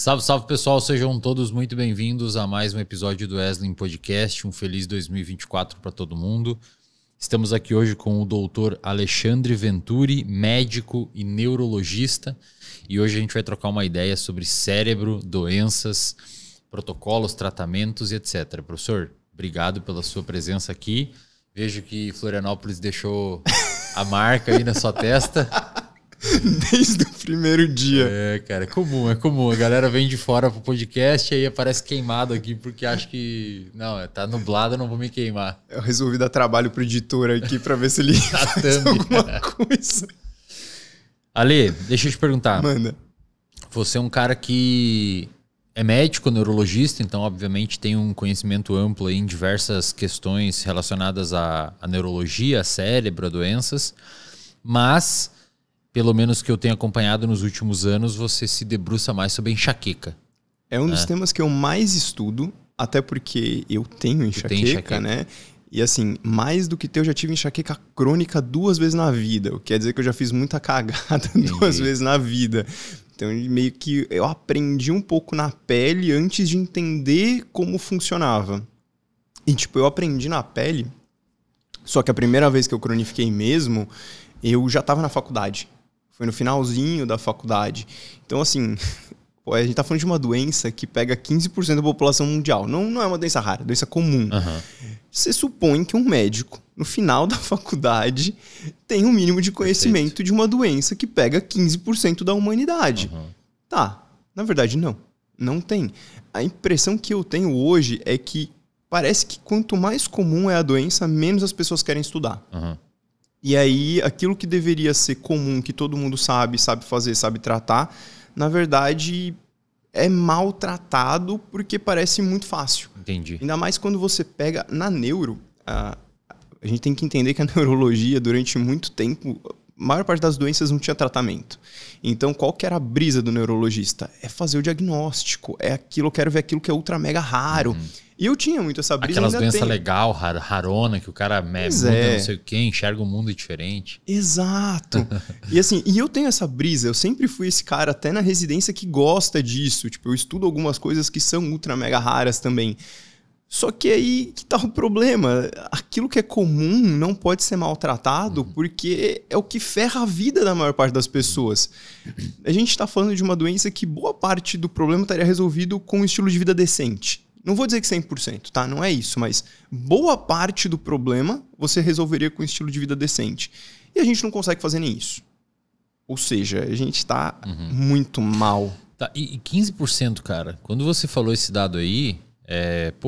Salve, salve pessoal, sejam todos muito bem-vindos a mais um episódio do Wesley Podcast. Um feliz 2024 para todo mundo. Estamos aqui hoje com o doutor Alexandre Venturi, médico e neurologista. E hoje a gente vai trocar uma ideia sobre cérebro, doenças, protocolos, tratamentos e etc. Professor, obrigado pela sua presença aqui. Vejo que Florianópolis deixou a marca aí na sua testa. Desde o primeiro dia. É, cara, é comum. A galera vem de fora pro podcast e aí aparece queimado aqui porque acha que... Não, tá nublado, eu não vou me queimar. Eu resolvi dar trabalho pro editor aqui pra ver se ele faz alguma coisa. Ale, deixa eu te perguntar. Manda. Você é um cara que é médico, neurologista, então obviamente tem um conhecimento amplo aí em diversas questões relacionadas à neurologia, a cérebro, a doenças, mas, pelo menos que eu tenho acompanhado nos últimos anos, você se debruça mais sobre enxaqueca. É um dos temas que eu mais estudo, até porque eu tenho enxaqueca, né? E assim, mais do que ter, eu já tive enxaqueca crônica 2 vezes na vida. O que quer dizer que eu já fiz muita cagada 2 vezes na vida. Então, meio que eu aprendi um pouco na pele antes de entender como funcionava. E tipo, eu aprendi na pele, só que a primeira vez que eu cronifiquei mesmo, eu já estava na faculdade. Foi no finalzinho da faculdade. Então, assim... a gente tá falando de uma doença que pega 15% da população mundial. Não é uma doença rara, é doença comum. Uhum. Você supõe que um médico, no final da faculdade, tem um mínimo de conhecimento de uma doença que pega 15% da humanidade. Uhum. Tá, na verdade não. Não tem. A impressão que eu tenho hoje é que parece que quanto mais comum é a doença, menos as pessoas querem estudar. Uhum. E aí, aquilo que deveria ser comum, que todo mundo sabe fazer, sabe tratar... na verdade, é maltratado porque parece muito fácil. Entendi. Ainda mais quando você pega na neuro. A gente tem que entender que a neurologia, durante muito tempo, a maior parte das doenças não tinha tratamento. Então, qual que era a brisa do neurologista? É fazer o diagnóstico. É aquilo, eu quero ver aquilo que é ultra mega raro. Uhum. E eu tinha muito essa brisa. Aquelas doenças legal, rarona, que o cara muda não sei o que, enxerga um mundo diferente. Exato. E assim, e eu tenho essa brisa, eu sempre fui esse cara, até na residência, que gosta disso. Tipo, eu estudo algumas coisas que são ultra mega raras também. Só que aí que tá o problema. Aquilo que é comum não pode ser maltratado porque é o que ferra a vida da maior parte das pessoas. A gente tá falando de uma doença que boa parte do problema estaria resolvido com um estilo de vida decente. Não vou dizer que 100%, tá? Não é isso, mas boa parte do problema você resolveria com um estilo de vida decente. E a gente não consegue fazer nem isso. Ou seja, a gente tá muito mal. Tá, e 15%, cara, quando você falou esse dado aí,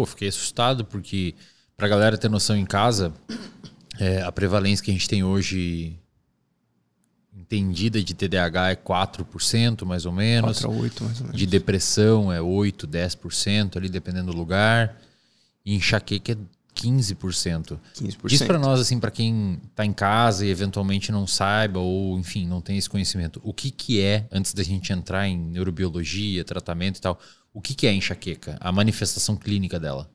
fiquei assustado porque, pra galera ter noção em casa, a prevalência que a gente tem hoje entendida de TDAH é 4%, mais ou menos. 4 a 8, mais ou menos. De depressão é 8, 10%, ali dependendo do lugar. E enxaqueca é 15%. 15%. Diz pra nós, assim, pra quem tá em casa e eventualmente não saiba ou, enfim, não tem esse conhecimento, o que é, antes da gente entrar em neurobiologia, tratamento e tal, o que é enxaqueca? A manifestação clínica dela?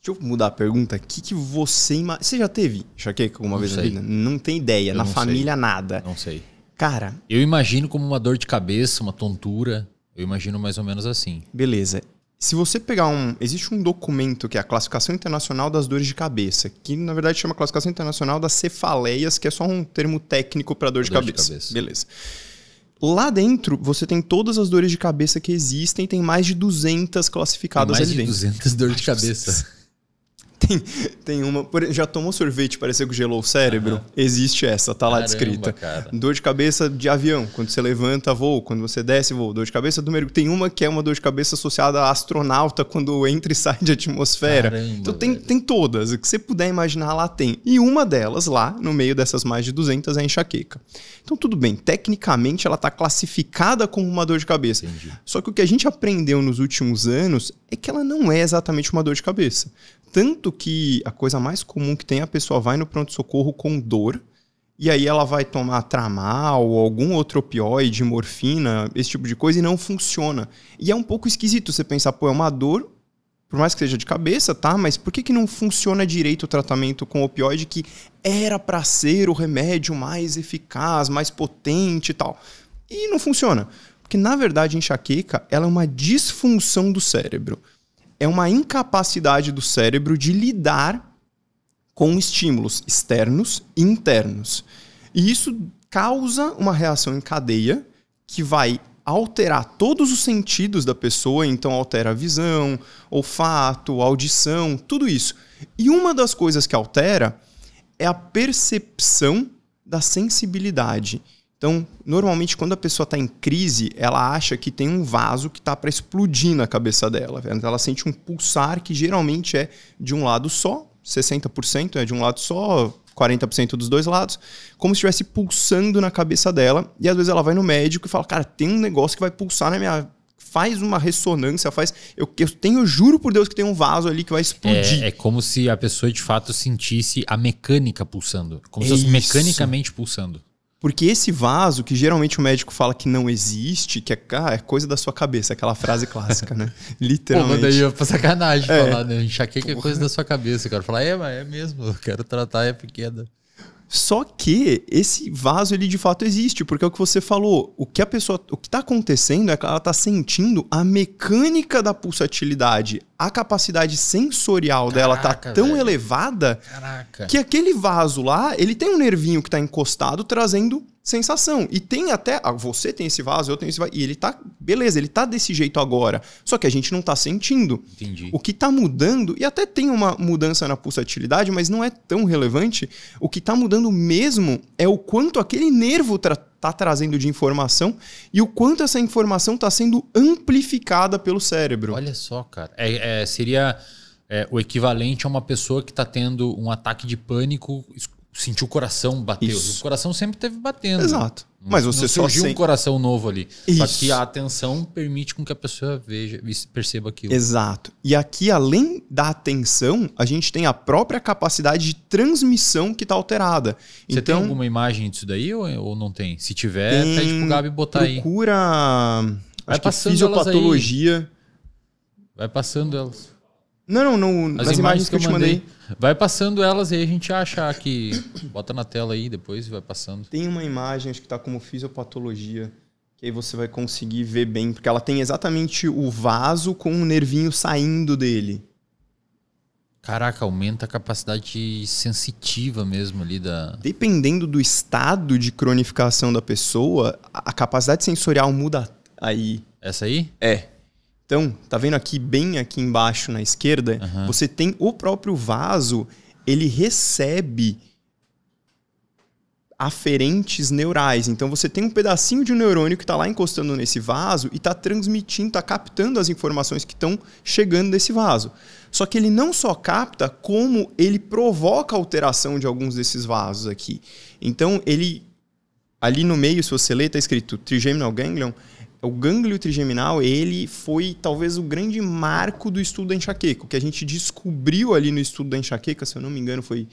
Deixa eu mudar a pergunta. O que você... Você já teve enxaqueca alguma vez na vida? Não tem ideia. Na família, nada. Não sei. Cara... eu imagino como uma dor de cabeça, uma tontura. Eu imagino mais ou menos assim. Beleza. Se você pegar existe um documento que é a Classificação Internacional das Dores de Cabeça, que na verdade chama Classificação Internacional das Cefaleias, que é só um termo técnico para dor de cabeça. Beleza. Lá dentro, você tem todas as dores de cabeça que existem, tem mais de 200 classificadas ali dentro. Mais de 200 dores de cabeça. Tem uma... Já tomou sorvete, pareceu que gelou o cérebro? Existe essa, tá lá descrita. Cara. Dor de cabeça de avião, quando você levanta, voo. Quando você desce, voo. Dor de cabeça do mergulho. Tem uma que é uma dor de cabeça associada a astronauta quando entra e sai de atmosfera. Caramba, então tem todas. O que você puder imaginar, lá tem. E uma delas, lá, no meio dessas mais de 200, é a enxaqueca. Então tudo bem, tecnicamente ela tá classificada como uma dor de cabeça. Entendi. Só que o que a gente aprendeu nos últimos anos é que ela não é exatamente uma dor de cabeça. Tanto que a coisa mais comum que tem, a pessoa vai no pronto-socorro com dor, e aí ela vai tomar tramal ou algum outro opioide, morfina, esse tipo de coisa, e não funciona. E é um pouco esquisito você pensar, é uma dor, por mais que seja de cabeça, tá? Mas por que não funciona direito o tratamento com opioide que era para ser o remédio mais eficaz, mais potente e tal? E não funciona. Porque, na verdade, a enxaqueca ela é uma disfunção do cérebro. É uma incapacidade do cérebro de lidar com estímulos externos e internos. E isso causa uma reação em cadeia que vai alterar todos os sentidos da pessoa, então altera a visão, olfato, audição, tudo isso. E uma das coisas que altera é a percepção da sensibilidade. Então, normalmente, quando a pessoa está em crise, ela acha que tem um vaso que está para explodir na cabeça dela. Ela sente um pulsar que geralmente é de um lado só, 60% é de um lado só, 40% dos dois lados, como se estivesse pulsando na cabeça dela. E às vezes ela vai no médico e fala, cara, tem um negócio que vai pulsar na minha... Faz uma ressonância, eu juro por Deus que tem um vaso ali que vai explodir. É como se a pessoa de fato sentisse a mecânica pulsando. Como se fosse mecanicamente pulsando. Porque esse vaso, que geralmente o médico fala que não existe, que é coisa da sua cabeça, aquela frase clássica, né? Literalmente. Pô, mas daí eu pra sacanagem falar, né? Enxaqueca é coisa da sua cabeça. Eu quero falar, mas é mesmo, eu quero tratar, é pequena. Só que esse vaso, ele de fato existe, porque é o que você falou. O que está acontecendo é que ela está sentindo a mecânica da pulsatilidade, a capacidade sensorial dela está tão elevada que aquele vaso lá, ele tem um nervinho que está encostado trazendo sensação. E tem até... você tem esse vaso, eu tenho esse vaso. E ele tá... Beleza, ele tá desse jeito agora. Só que a gente não tá sentindo. Entendi. O que tá mudando... E até tem uma mudança na pulsatilidade, mas não é tão relevante. O que tá mudando mesmo é o quanto aquele nervo tá trazendo de informação e o quanto essa informação tá sendo amplificada pelo cérebro. Olha só, cara. Seria o equivalente a uma pessoa que tá tendo um ataque de pânico... Sentiu o coração bater. O coração sempre esteve batendo. Exato. Mas você só surgiu um coração novo ali. Isso. Só que a atenção permite com que a pessoa perceba aquilo. Exato. E aqui, além da atenção, a gente tem a própria capacidade de transmissão que está alterada. Você tem alguma imagem disso daí ou não tem? Se tiver, pede pro Gabi botar aí. Procura acho que fisiopatologia. Vai passando elas. Não, nas imagens que eu te mandei. Vai passando elas e aí a gente acha que... Bota na tela aí depois e vai passando. Tem uma imagem, acho que tá como fisiopatologia, que aí você vai conseguir ver bem, porque ela tem exatamente o vaso com um nervinho saindo dele. Caraca, aumenta a capacidade sensitiva mesmo ali da... Dependendo do estado de cronificação da pessoa, a capacidade sensorial muda aí. Essa aí? É. Então, tá vendo aqui, bem aqui embaixo na esquerda, você tem o próprio vaso, ele recebe aferentes neurais. Então, você tem um pedacinho de um neurônio que está lá encostando nesse vaso e está transmitindo, está captando as informações que estão chegando desse vaso. Só que ele não só capta, como ele provoca alteração de alguns desses vasos aqui. Então, ali no meio, se você ler, está escrito Trigeminal Ganglion. O gânglio trigeminal, ele foi talvez o grande marco do estudo da enxaqueca. O que a gente descobriu ali no estudo da enxaqueca, se eu não me engano, foi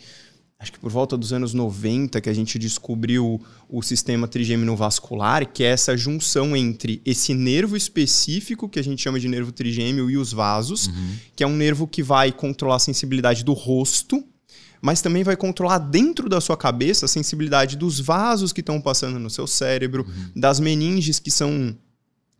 acho que por volta dos anos 90 que a gente descobriu o sistema trigêmino-vascular, que é essa junção entre esse nervo específico, que a gente chama de nervo trigêmeo, e os vasos, que é um nervo que vai controlar a sensibilidade do rosto, mas também vai controlar dentro da sua cabeça a sensibilidade dos vasos que estão passando no seu cérebro, das meninges, que são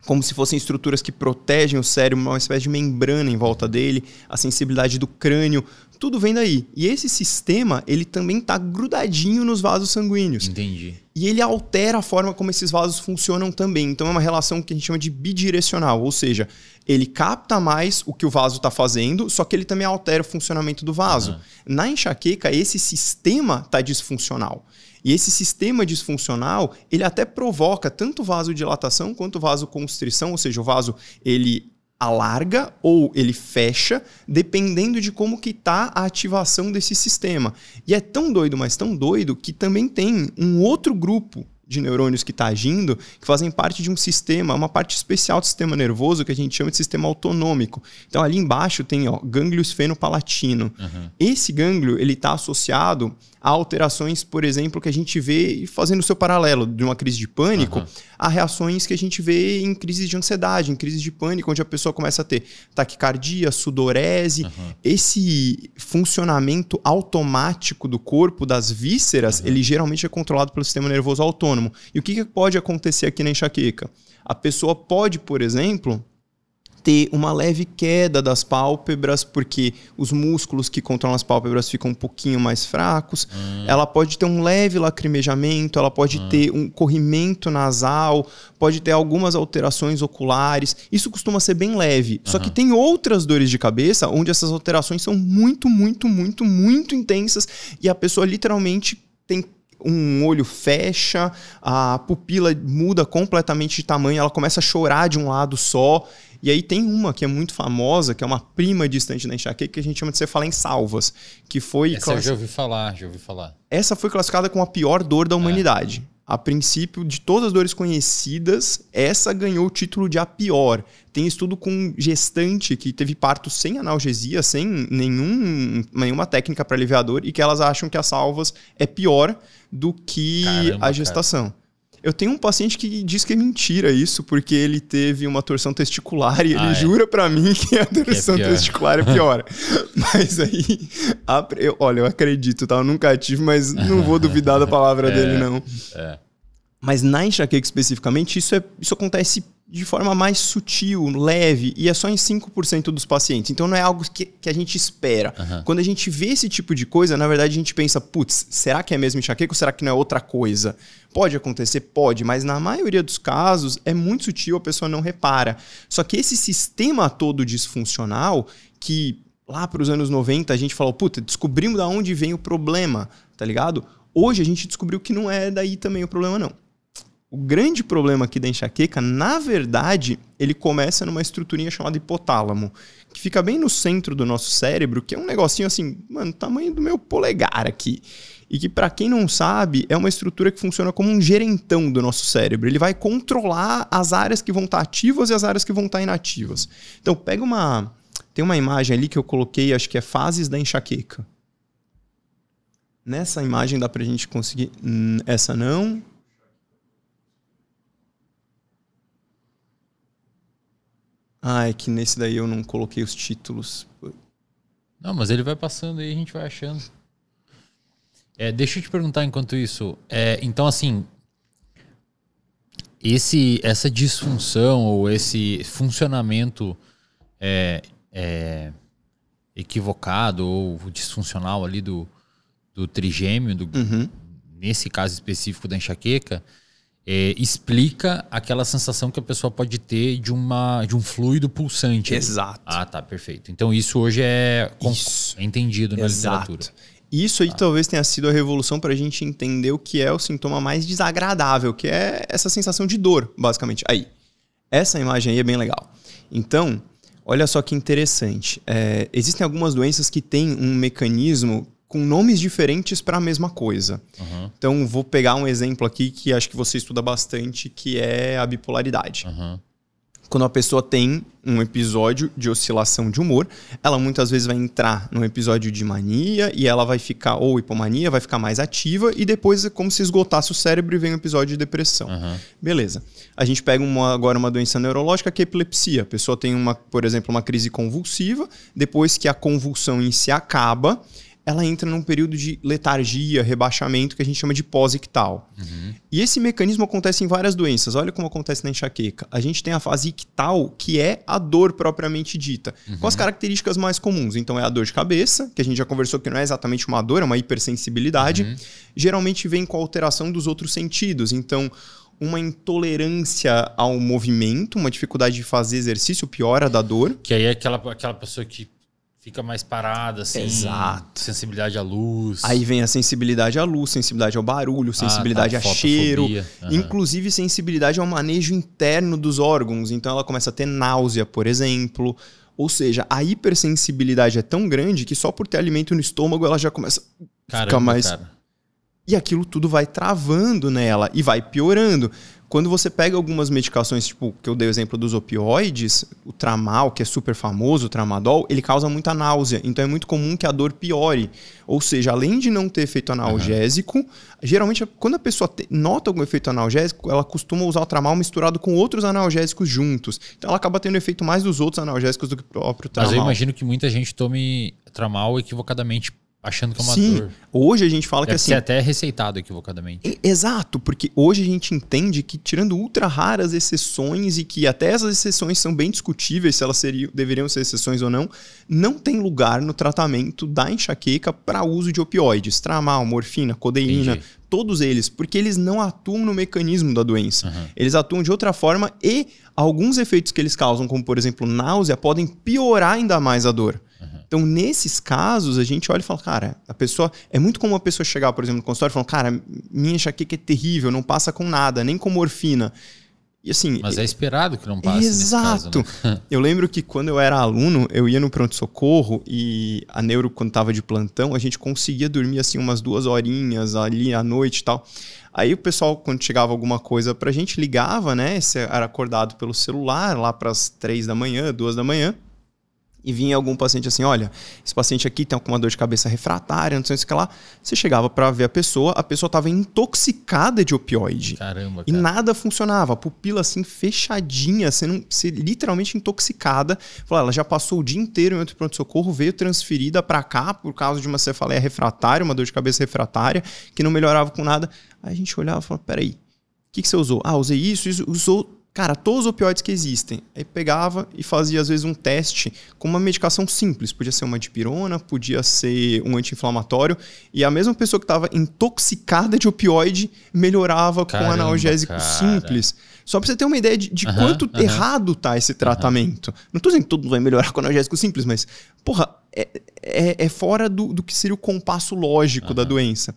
como se fossem estruturas que protegem o cérebro, uma espécie de membrana em volta dele, a sensibilidade do crânio, tudo vem daí. E esse sistema, ele também está grudadinho nos vasos sanguíneos. Entendi. E ele altera a forma como esses vasos funcionam também. Então é uma relação que a gente chama de bidirecional, ou seja, ele capta mais o que o vaso está fazendo, só que ele também altera o funcionamento do vaso. Na enxaqueca, esse sistema está disfuncional. E esse sistema disfuncional, ele até provoca tanto vasodilatação quanto vasoconstrição, ou seja, o vaso ele alarga ou ele fecha, dependendo de como que está a ativação desse sistema. E é tão doido, mas tão doido, que também tem um outro grupo de neurônios que está agindo, que fazem parte de um sistema, uma parte especial do sistema nervoso que a gente chama de sistema autonômico. Então ali embaixo tem gânglio esfenopalatino. Esse gânglio ele está associado a alterações, por exemplo, que a gente vê, fazendo o seu paralelo de uma crise de pânico, a reações que a gente vê em crises de ansiedade, em crises de pânico, onde a pessoa começa a ter taquicardia, sudorese. Esse funcionamento automático do corpo, das vísceras, ele geralmente é controlado pelo sistema nervoso autônomo. E o que pode acontecer aqui na enxaqueca? A pessoa pode, por exemplo, ter uma leve queda das pálpebras, porque os músculos que controlam as pálpebras ficam um pouquinho mais fracos. Ela pode ter um leve lacrimejamento, ela pode ter um corrimento nasal, pode ter algumas alterações oculares. Isso costuma ser bem leve. Só que tem outras dores de cabeça onde essas alterações são muito, muito, muito, muito intensas e a pessoa literalmente tem um olho fecha, a pupila muda completamente de tamanho, ela começa a chorar de um lado só. E aí tem uma que é muito famosa, que é uma prima distante da enxaqueca, que a gente chama de cefaleensalvas, que foi... Essa eu já ouvi falar. Essa foi classificada como a pior dor da humanidade. A princípio, de todas as dores conhecidas, essa ganhou o título de a pior. Tem estudo com gestante que teve parto sem analgesia, sem nenhuma técnica para aliviar a dor, e que elas acham que as salvas é pior do que a gestação. Cara. Eu tenho um paciente que diz que é mentira isso, porque ele teve uma torção testicular e ele jura pra mim que a torção testicular é pior. Mas aí, eu acredito, tá? Eu nunca tive, mas não vou duvidar da palavra dele, não. Mas na enxaqueca especificamente, isso acontece de forma mais sutil, leve, e é só em 5% dos pacientes. Então não é algo que a gente espera. Quando a gente vê esse tipo de coisa, na verdade a gente pensa, putz, será que é mesmo enxaqueca ou será que não é outra coisa? Pode acontecer? Pode, mas na maioria dos casos é muito sutil, a pessoa não repara. Só que esse sistema todo disfuncional, que lá para os anos 90 a gente falou, puta, descobrimos de onde vem o problema, tá ligado? Hoje a gente descobriu que não é daí também o problema, não. O grande problema aqui da enxaqueca, na verdade, ele começa numa estruturinha chamada hipotálamo, que fica bem no centro do nosso cérebro, que é um negocinho assim, mano, tamanho do meu polegar aqui. E que, para quem não sabe, é uma estrutura que funciona como um gerentão do nosso cérebro. Ele vai controlar as áreas que vão estar ativas e as áreas que vão estar inativas. Então, tem uma imagem ali que eu coloquei, acho que é fases da enxaqueca. Nessa imagem dá pra gente conseguir... Essa não... é que nesse daí eu não coloquei os títulos. Não, mas ele vai passando aí, a gente vai achando. Deixa eu te perguntar enquanto isso. Então, assim, essa disfunção ou esse funcionamento equivocado ou disfuncional ali do trigêmeo, nesse caso específico da enxaqueca, explica aquela sensação que a pessoa pode ter de um fluido pulsante. Exato. Tá, perfeito. Então isso hoje é entendido na literatura. Isso aí talvez tenha sido a revolução para a gente entender o que é o sintoma mais desagradável, que é essa sensação de dor, basicamente. Aí, essa imagem aí é bem legal. Então, olha só que interessante. Existem algumas doenças que têm um mecanismo com nomes diferentes para a mesma coisa. Então, vou pegar um exemplo aqui que acho que você estuda bastante, que é a bipolaridade. Quando a pessoa tem um episódio de oscilação de humor, ela muitas vezes vai entrar num episódio de mania e ela vai ficar, ou hipomania, vai ficar mais ativa e depois é como se esgotasse o cérebro e vem um episódio de depressão. Beleza. A gente pega agora uma doença neurológica que é a epilepsia. A pessoa tem, por exemplo, uma crise convulsiva, depois que a convulsão em si acaba, ela entra num período de letargia, rebaixamento, que a gente chama de pós-ictal. E esse mecanismo acontece em várias doenças. Olha como acontece na enxaqueca. A gente tem a fase ictal, que é a dor propriamente dita, com as características mais comuns. Então é a dor de cabeça, que a gente já conversou que não é exatamente uma dor, é uma hipersensibilidade. Geralmente vem com a alteração dos outros sentidos. Então, uma intolerância ao movimento, uma dificuldade de fazer exercício, piora da dor. Que aí é aquela pessoa que fica mais parada, assim. Exato. Sensibilidade à luz. Aí vem a sensibilidade à luz, sensibilidade ao barulho, sensibilidade a cheiro. Inclusive sensibilidade ao manejo interno dos órgãos. Então ela começa a ter náusea, por exemplo. Ou seja, a hipersensibilidade é tão grande que só por ter alimento no estômago ela já começa a ficar mais... Cara. E aquilo tudo vai travando nela e vai piorando. Quando você pega algumas medicações, tipo, que eu dei o exemplo dos opioides, o Tramal, que é super famoso, o Tramadol, ele causa muita náusea. Então é muito comum que a dor piore. Ou seja, além de não ter efeito analgésico, geralmente quando a pessoa nota algum efeito analgésico, ela costuma usar o Tramal misturado com outros analgésicos juntos. Então ela acaba tendo efeito mais dos outros analgésicos do que o próprio Tramal. Mas eu imagino que muita gente tome Tramal equivocadamente Achando que é uma Sim, dor. hoje a gente fala Deve que assim... ser até receitado equivocadamente. Exato, porque hoje a gente entende que, tirando ultra raras exceções e que até essas exceções são bem discutíveis se elas deveriam ser exceções ou não tem lugar no tratamento da enxaqueca para uso de opioides, tramal, morfina, codeína, Entendi. todos eles, porque eles não atuam no mecanismo da doença. Eles atuam de outra forma e alguns efeitos que eles causam, como por exemplo náusea, podem piorar ainda mais a dor. Então, nesses casos, a gente olha e fala, cara, a pessoa... É muito comum a pessoa chegar, por exemplo, no consultório e falar, cara, minha enxaqueca é terrível, não passa com nada, nem com morfina. E assim... Mas é esperado que não passe Exato. nesse caso, né? Eu lembro que quando eu era aluno, eu ia no pronto-socorro e a neuro, quando tava de plantão, a gente conseguia dormir assim umas 2 horinhas ali à noite e tal. Aí o pessoal, quando chegava alguma coisa pra gente, ligava, né? Você era acordado pelo celular lá pras 3 da manhã, 2 da manhã. E vinha algum paciente assim, olha, esse paciente aqui tem uma dor de cabeça refratária, não sei o que lá. Você chegava para ver a pessoa estava intoxicada de opioide. Caramba, E cara. nada funcionava, a pupila assim fechadinha, você literalmente intoxicada. Ela já passou o dia inteiro em outro pronto-socorro, veio transferida para cá por causa de uma cefaleia refratária, uma dor de cabeça refratária, que não melhorava com nada. Aí a gente olhava e falava, peraí, o que você usou? Ah, usei isso, usou... Cara, todos os opioides que existem. Aí pegava e fazia, às vezes, um teste com uma medicação simples. Podia ser uma dipirona, podia ser um anti-inflamatório. E a mesma pessoa que estava intoxicada de opioide melhorava com analgésico simples. Só pra você ter uma ideia de quanto errado tá esse tratamento. Não tô dizendo que todo mundo vai melhorar com analgésico simples, mas, porra, é fora do que seria o compasso lógico da doença.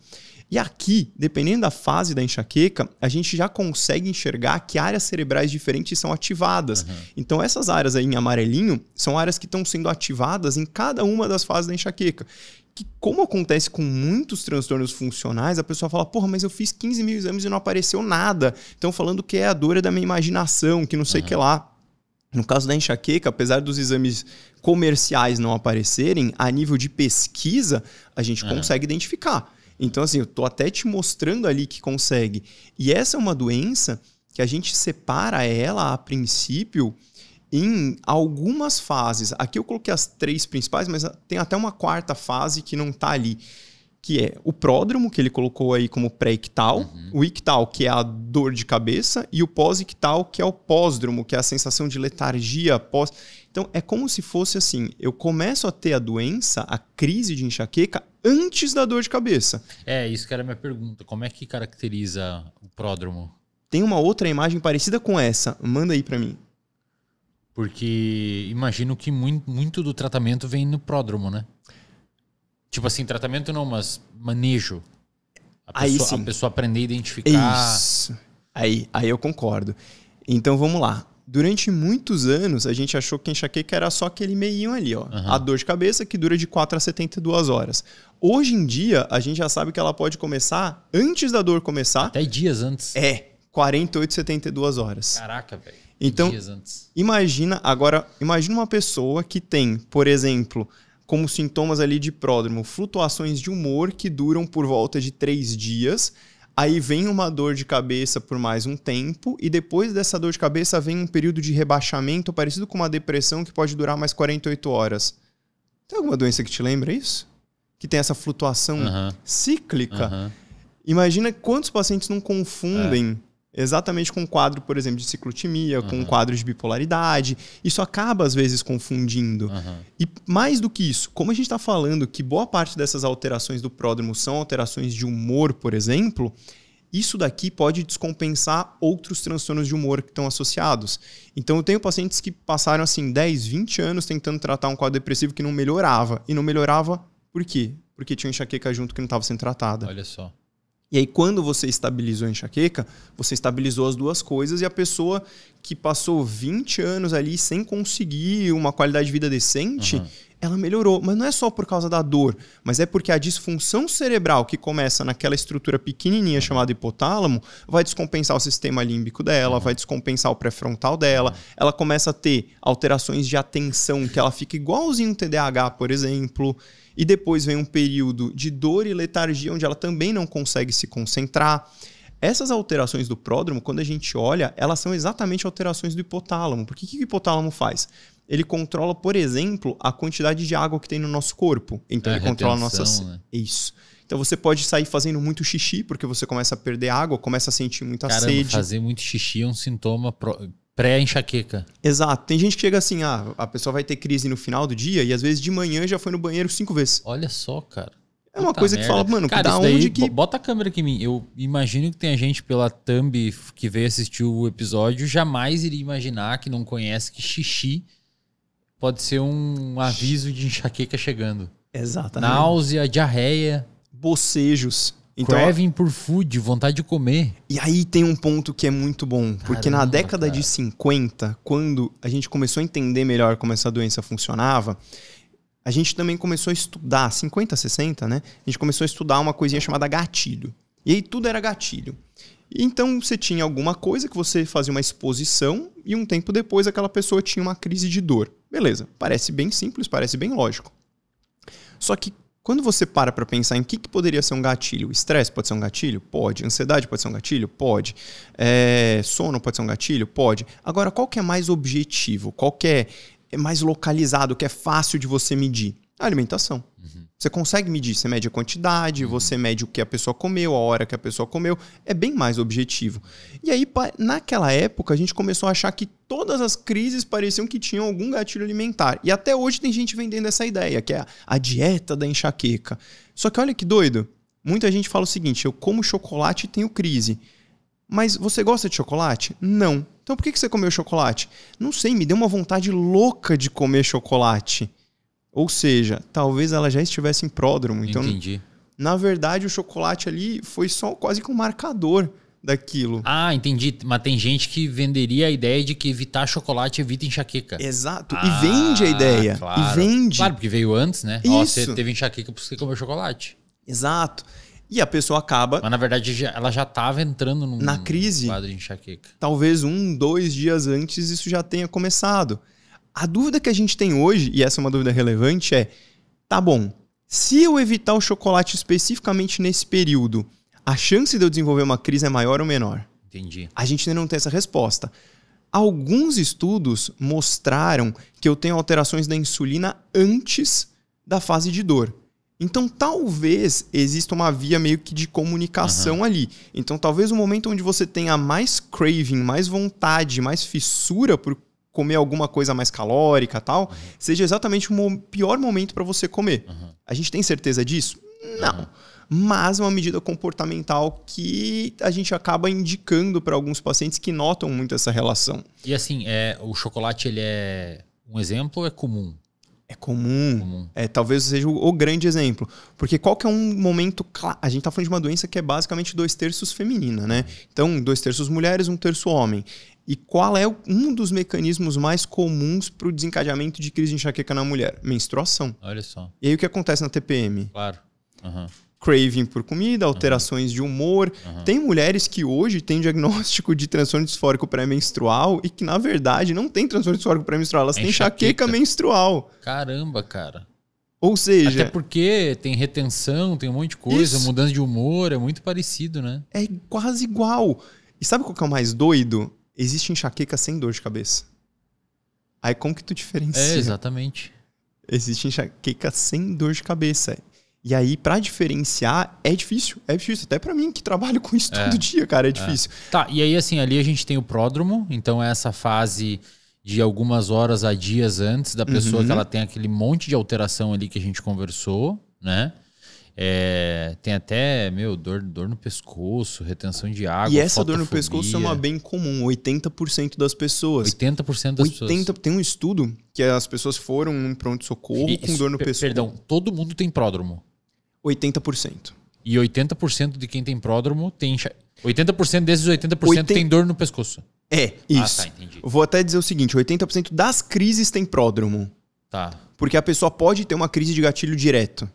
E aqui, dependendo da fase da enxaqueca, a gente já consegue enxergar que áreas cerebrais diferentes são ativadas. Então, essas áreas aí em amarelinho são áreas que estão sendo ativadas em cada uma das fases da enxaqueca. Que, como acontece com muitos transtornos funcionais, a pessoa fala, porra, mas eu fiz 15 mil exames e não apareceu nada. Então, falando que é a dor da minha imaginação, que não sei o que lá. No caso da enxaqueca, apesar dos exames comerciais não aparecerem, a nível de pesquisa, a gente consegue identificar. Então, assim, eu tô até te mostrando ali que consegue. E essa é uma doença que a gente separa ela, a princípio, em algumas fases. Aqui eu coloquei as 3 principais, mas tem até uma 4ª fase que não tá ali, que é o pródromo, que ele colocou aí como pré-ictal, o ictal, que é a dor de cabeça, e o pós-ictal, que é o pós-dromo, que é a sensação de letargia pós... Então, é como se fosse assim, eu começo a ter a doença, a crise de enxaqueca, antes da dor de cabeça. Isso que era a minha pergunta. Como é que caracteriza o pródromo? Tem uma outra imagem parecida com essa. Manda aí pra mim. Porque imagino que muito do tratamento vem no pródromo, né? Tipo assim, tratamento não, mas manejo. A pessoa aprender a identificar. Isso. Aí eu concordo. Então, vamos lá. Durante muitos anos, a gente achou que a enxaqueca era só aquele meinho ali, ó. A dor de cabeça que dura de 4 a 72 horas. Hoje em dia, a gente já sabe que ela pode começar antes da dor começar. Até dias antes. 48, 72 horas. Caraca, velho. Então, dias antes. imagina uma pessoa que tem, por exemplo, como sintomas ali de pródromo, flutuações de humor que duram por volta de 3 dias. Aí vem uma dor de cabeça por mais um tempo e depois dessa dor de cabeça vem um período de rebaixamento parecido com uma depressão que pode durar mais 48 horas. Tem alguma doença que te lembra isso? Que tem essa flutuação cíclica? Imagina quantos pacientes não confundem exatamente com um quadro, por exemplo, de ciclotimia, com um quadro de bipolaridade. Isso acaba, às vezes, confundindo. E mais do que isso, como a gente está falando que boa parte dessas alterações do pródromo são alterações de humor, por exemplo, isso daqui pode descompensar outros transtornos de humor que estão associados. Então, eu tenho pacientes que passaram, assim, 10, 20 anos tentando tratar um quadro depressivo que não melhorava. E não melhorava por quê? Porque tinha enxaqueca junto que não estava sendo tratada. Olha só. E aí, quando você estabilizou a enxaqueca, você estabilizou as duas coisas e a pessoa que passou 20 anos ali sem conseguir uma qualidade de vida decente, ela melhorou. Mas não é só por causa da dor, mas é porque a disfunção cerebral que começa naquela estrutura pequenininha chamada hipotálamo vai descompensar o sistema límbico dela, vai descompensar o pré-frontal dela, ela começa a ter alterações de atenção, que ela fica igualzinho um TDAH, por exemplo. E depois vem um período de dor e letargia, onde ela também não consegue se concentrar. Essas alterações do pródromo, quando a gente olha, elas são exatamente alterações do hipotálamo. Porque o que o hipotálamo faz? ele controla, por exemplo, a quantidade de água que tem no nosso corpo. Então ele controla nossas... Né? Isso. Então você pode sair fazendo muito xixi, porque você começa a perder água, começa a sentir muita sede. Fazer muito xixi é um sintoma pré-enxaqueca. Exato. Tem gente que chega assim, a pessoa vai ter crise no final do dia e às vezes de manhã já foi no banheiro 5 vezes. Olha só, cara. É uma coisa merda. Que fala, mano, cara, da onde que... Bota a câmera aqui em mim. Eu imagino que tem gente pela thumb que veio assistir o episódio, jamais iria imaginar, que não conhece, que xixi pode ser um aviso de enxaqueca chegando. Exatamente. Náusea, diarreia. Bocejos. Então, Craving por food, vontade de comer. E aí tem um ponto que é muito bom. Porque na década de 50, quando a gente começou a entender melhor como essa doença funcionava, a gente também começou a estudar, 50, 60, né? A gente começou a estudar uma coisinha chamada gatilho. E aí tudo era gatilho. Então você tinha alguma coisa que você fazia uma exposição e um tempo depois aquela pessoa tinha uma crise de dor. Beleza, parece bem simples, parece bem lógico. Só que quando você para pensar em que poderia ser um gatilho, estresse pode ser um gatilho? Pode. Ansiedade pode ser um gatilho? Pode. Sono pode ser um gatilho? Pode. Agora, qual que é mais objetivo? Qual que é mais localizado, que é fácil de você medir? A alimentação. Você consegue medir, você mede a quantidade, você mede o que a pessoa comeu, a hora que a pessoa comeu, é bem mais objetivo. E aí, naquela época, a gente começou a achar que todas as crises pareciam que tinham algum gatilho alimentar. E até hoje tem gente vendendo essa ideia, que é a dieta da enxaqueca. Só que olha que doido, muita gente fala o seguinte, eu como chocolate e tenho crise. Mas você gosta de chocolate? Não. Então por que você comeu chocolate? Não sei, me deu uma vontade louca de comer chocolate. Ou seja, talvez ela já estivesse em pródromo. Então, entendi. Na verdade, o chocolate ali foi só quase que um marcador daquilo. Ah, entendi. Mas tem gente que venderia a ideia de que evitar chocolate evita enxaqueca. Exato. E vende a ideia. Claro. E vende. Claro, porque veio antes, né? Isso. Ó, você teve enxaqueca porque você comeu chocolate. Exato. E a pessoa acaba... Mas, na verdade, ela já estava entrando na crise. Quadro de enxaqueca. Talvez 1, 2 dias antes isso já tenha começado. A dúvida que a gente tem hoje, e essa é uma dúvida relevante, é... Tá bom, se eu evitar o chocolate especificamente nesse período, a chance de eu desenvolver uma crise é maior ou menor? Entendi. A gente ainda não tem essa resposta. Alguns estudos mostraram que eu tenho alterações da insulina antes da fase de dor. Então, talvez exista uma via meio que de comunicação ali. Então, talvez o momento onde você tenha mais craving, mais vontade, mais fissura por comer alguma coisa mais calórica e tal, seja exatamente o pior momento para você comer. A gente tem certeza disso? Não. Mas é uma medida comportamental que a gente acaba indicando para alguns pacientes que notam muito essa relação. E assim, o chocolate, ele é um exemplo ou é comum? É comum. Talvez seja o grande exemplo. Porque qual que é um momento... A gente está falando de uma doença que é basicamente 2/3 feminina, né? Então, 2/3 mulheres, 1/3 homem. E qual é um dos mecanismos mais comuns para o desencadeamento de crise de enxaqueca na mulher? Menstruação. Olha só. E aí o que acontece na TPM? Claro. Craving por comida, alterações de humor. Tem mulheres que hoje têm diagnóstico de transtorno disfórico pré-menstrual e que, na verdade, não tem transtorno disfórico pré-menstrual. Elas têm enxaqueca menstrual. Caramba, cara. Ou seja... Até porque tem retenção, tem um monte de coisa, mudança de humor, é muito parecido, né? É quase igual. E sabe qual que é o mais doido? Existe enxaqueca sem dor de cabeça. Aí como que tu diferencia? Exatamente. Existe enxaqueca sem dor de cabeça. E aí, pra diferenciar, é difícil. É difícil. Até pra mim, que trabalho com isso todo dia, cara, é difícil. Tá, e aí assim, ali a gente tem o pródromo. Então é essa fase de algumas horas a dias antes da pessoa que ela tem aquele monte de alteração ali que a gente conversou, né? Tem até, dor no pescoço, retenção de água, e essa dor no pescoço é uma bem comum, 80% das pessoas. 80% das pessoas. Tem um estudo que as pessoas foram num pronto-socorro com dor no pescoço. Perdão, todo mundo tem pródromo. 80%. E 80% de quem tem pródromo tem... 80% desses 80% tem dor no pescoço. Isso. Tá, entendi. Eu vou até dizer o seguinte, 80% das crises tem pródromo. Tá. Porque a pessoa pode ter uma crise de gatilho direto.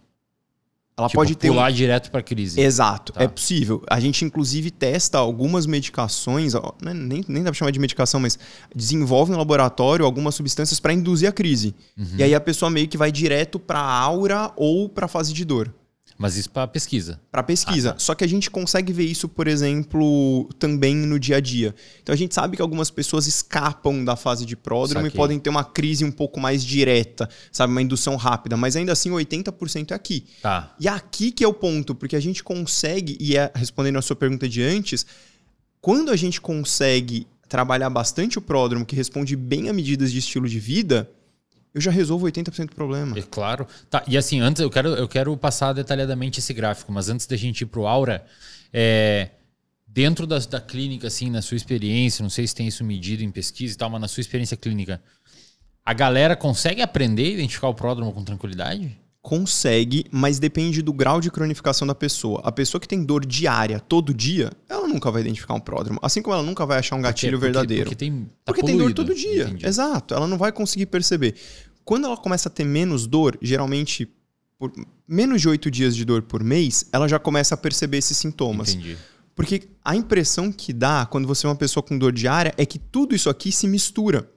Ela pode ter pular direto para crise. Exato, é possível. A gente, inclusive, testa algumas medicações, nem dá para chamar de medicação, mas desenvolve no laboratório algumas substâncias para induzir a crise. E aí a pessoa meio que vai direto para a aura ou para a fase de dor. Mas isso para pesquisa. Para pesquisa. Só que a gente consegue ver isso, por exemplo, também no dia a dia. Então a gente sabe que algumas pessoas escapam da fase de pródromo e podem ter uma crise um pouco mais direta, sabe? Uma indução rápida. Mas ainda assim, 80% é aqui. Tá. E aqui que é o ponto, porque a gente consegue, respondendo a sua pergunta de antes, quando a gente consegue trabalhar bastante o pródromo, que responde bem a medidas de estilo de vida, eu já resolvo 80% do problema. É claro. Tá, e assim, antes eu quero passar detalhadamente esse gráfico, mas antes da gente ir pro Aura, dentro da clínica, assim, na sua experiência, não sei se tem isso medido em pesquisa e tal, mas na sua experiência clínica, a galera consegue aprender a identificar o pródromo com tranquilidade? Consegue, mas depende do grau de cronificação da pessoa. A pessoa que tem dor diária todo dia, ela nunca vai identificar um pródromo. Assim como ela nunca vai achar um gatilho verdadeiro. Porque tem dor todo dia. Entendi. Exato. Ela não vai conseguir perceber. Quando ela começa a ter menos dor, geralmente por menos de 8 dias de dor por mês, ela já começa a perceber esses sintomas. Entendi. Porque a impressão que dá quando você é uma pessoa com dor diária é que tudo isso aqui se mistura.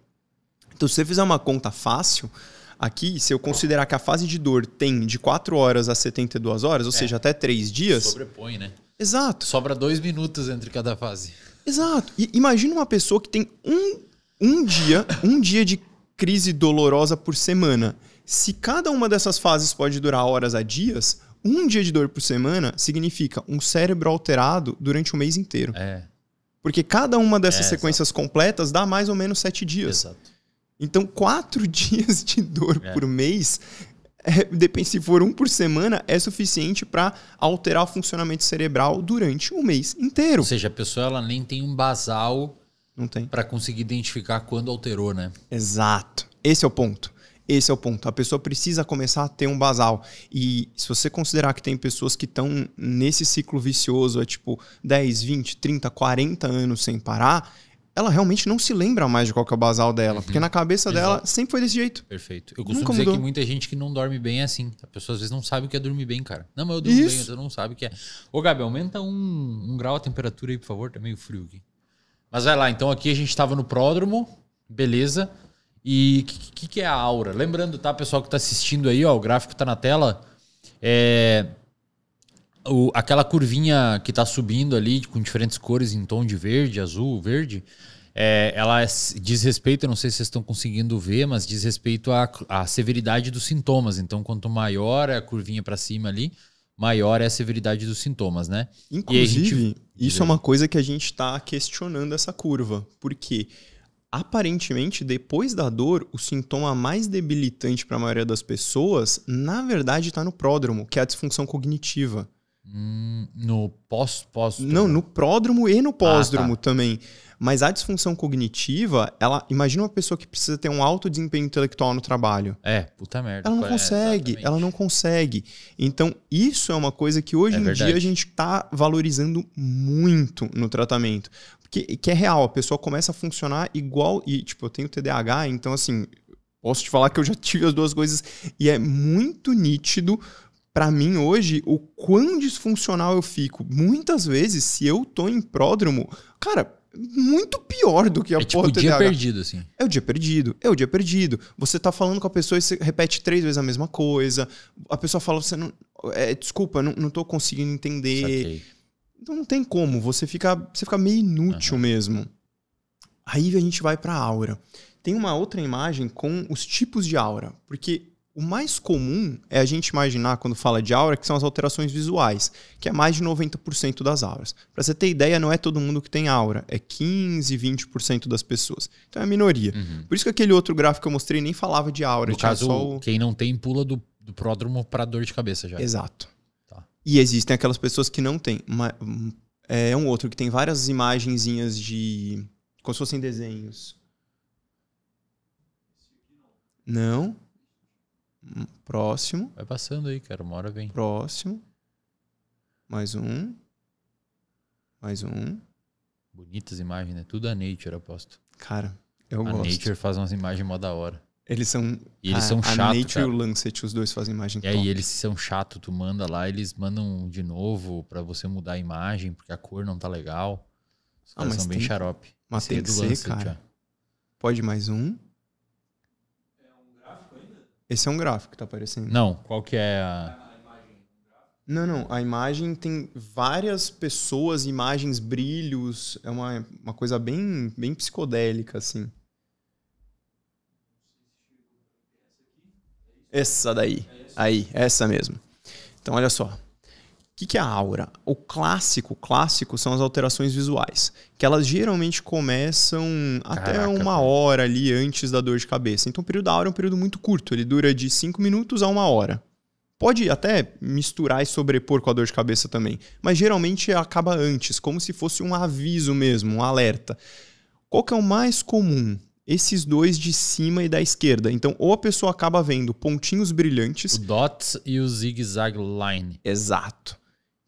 Então, se você fizer uma conta fácil, aqui, se eu considerar que a fase de dor tem de 4 horas a 72 horas, ou seja, até 3 dias... Sobrepõe, né? Exato. Sobra 2 minutos entre cada fase. Exato. E imagina uma pessoa que tem um dia de crise dolorosa por semana. Se cada uma dessas fases pode durar horas a dias, um dia de dor por semana significa um cérebro alterado durante o mês inteiro. Porque cada uma dessas sequências completas dá mais ou menos 7 dias. Exato. Então, 4 dias de dor por mês, depende se for 1 por semana, é suficiente para alterar o funcionamento cerebral durante o mês inteiro. Ou seja, a pessoa ela nem tem um basal para conseguir identificar quando alterou, né? Exato. Esse é o ponto. Esse é o ponto. A pessoa precisa começar a ter um basal. E se você considerar que tem pessoas que estão nesse ciclo vicioso, tipo 10, 20, 30, 40 anos sem parar, ela realmente não se lembra mais de qual que é o basal dela. Porque na cabeça dela sempre foi desse jeito. Perfeito. Eu costumo dizer que muita gente que não dorme bem é assim. A pessoa às vezes não sabe o que é dormir bem, cara. Não, mas eu durmo bem, então não sabe o que é. Ô, Gabi, aumenta um grau a temperatura aí, por favor. Tá meio frio aqui. Mas vai lá. Então aqui a gente tava no pródromo. Beleza. E o que é a aura? Lembrando, tá, pessoal que tá assistindo aí, ó, o gráfico tá na tela. Aquela curvinha que tá subindo ali com diferentes cores em tom de verde, azul, verde, ela diz respeito, eu não sei se vocês estão conseguindo ver, mas diz respeito à severidade dos sintomas. Então, quanto maior é a curvinha para cima ali, maior é a severidade dos sintomas, né? Inclusive, isso é uma coisa que a gente está questionando essa curva. Porque, aparentemente, depois da dor, o sintoma mais debilitante para a maioria das pessoas, na verdade, está no pródromo, que é a disfunção cognitiva. No pós-pródromo? Não, no pródromo e no pós-dromo também. Mas a disfunção cognitiva, imagina uma pessoa que precisa ter um alto desempenho intelectual no trabalho. Puta merda. Ela não consegue, ela não consegue. Então, isso é uma coisa que hoje em dia a gente está valorizando muito no tratamento. Que é real, a pessoa começa a funcionar igual... E, tipo, eu tenho TDAH, então, assim, posso te falar que eu já tive as duas coisas. E é muito nítido... Pra mim, hoje, o quão disfuncional eu fico. Muitas vezes, se eu tô em pródromo, cara, muito pior do que a porra do TDAH. É o dia perdido, assim. É o dia perdido, é o dia perdido. Você tá falando com a pessoa e você repete 3 vezes a mesma coisa. A pessoa fala, você não... desculpa, não tô conseguindo entender. Saquei. Então não tem como, você fica meio inútil mesmo. Aí a gente vai pra aura. Tem uma outra imagem com os tipos de aura, porque... O mais comum é a gente imaginar, quando fala de aura, que são as alterações visuais, que é mais de 90% das auras. Para você ter ideia, não é todo mundo que tem aura, é 15, 20% das pessoas. Então é a minoria. Por isso que aquele outro gráfico que eu mostrei nem falava de aura. No caso, quem não tem pula do pródromo para dor de cabeça já. Exato. Tá. E existem aquelas pessoas que não têm. É um outro que tem várias imagenzinhas de... como se fossem desenhos. Não. Próximo. Vai passando aí, cara. Uma hora vem. Próximo. Mais um. Mais um. Bonitas imagens, né? Tudo a Nature, aposto. Cara, eu gosto. A Nature faz umas imagens mó da hora. Eles são... E eles são chatos, A Nature cara. e o Lancet, os dois fazem imagem top. E aí eles são chatos. Tu manda lá, eles mandam de novo pra você mudar a imagem, porque a cor não tá legal. Os caras são bem xarope. Mas tem que ser, cara. Pode mais um. Esse é um gráfico que tá aparecendo. Não, qual que é a... Não. A imagem tem várias pessoas, imagens, brilhos. É uma coisa bem psicodélica, assim. Essa daí. Aí, essa mesmo. Então, olha só. O que é a aura? O clássico são as alterações visuais, que elas geralmente começam até uma hora ali antes da dor de cabeça. Então o período da aura é um período muito curto, ele dura de 5 minutos a 1 hora. Pode até misturar e sobrepor com a dor de cabeça também, mas geralmente acaba antes, como se fosse um aviso mesmo, um alerta. Qual que é o mais comum? Esses dois de cima e da esquerda. Então, ou a pessoa acaba vendo pontinhos brilhantes... O dots e o zig-zag line. Exato.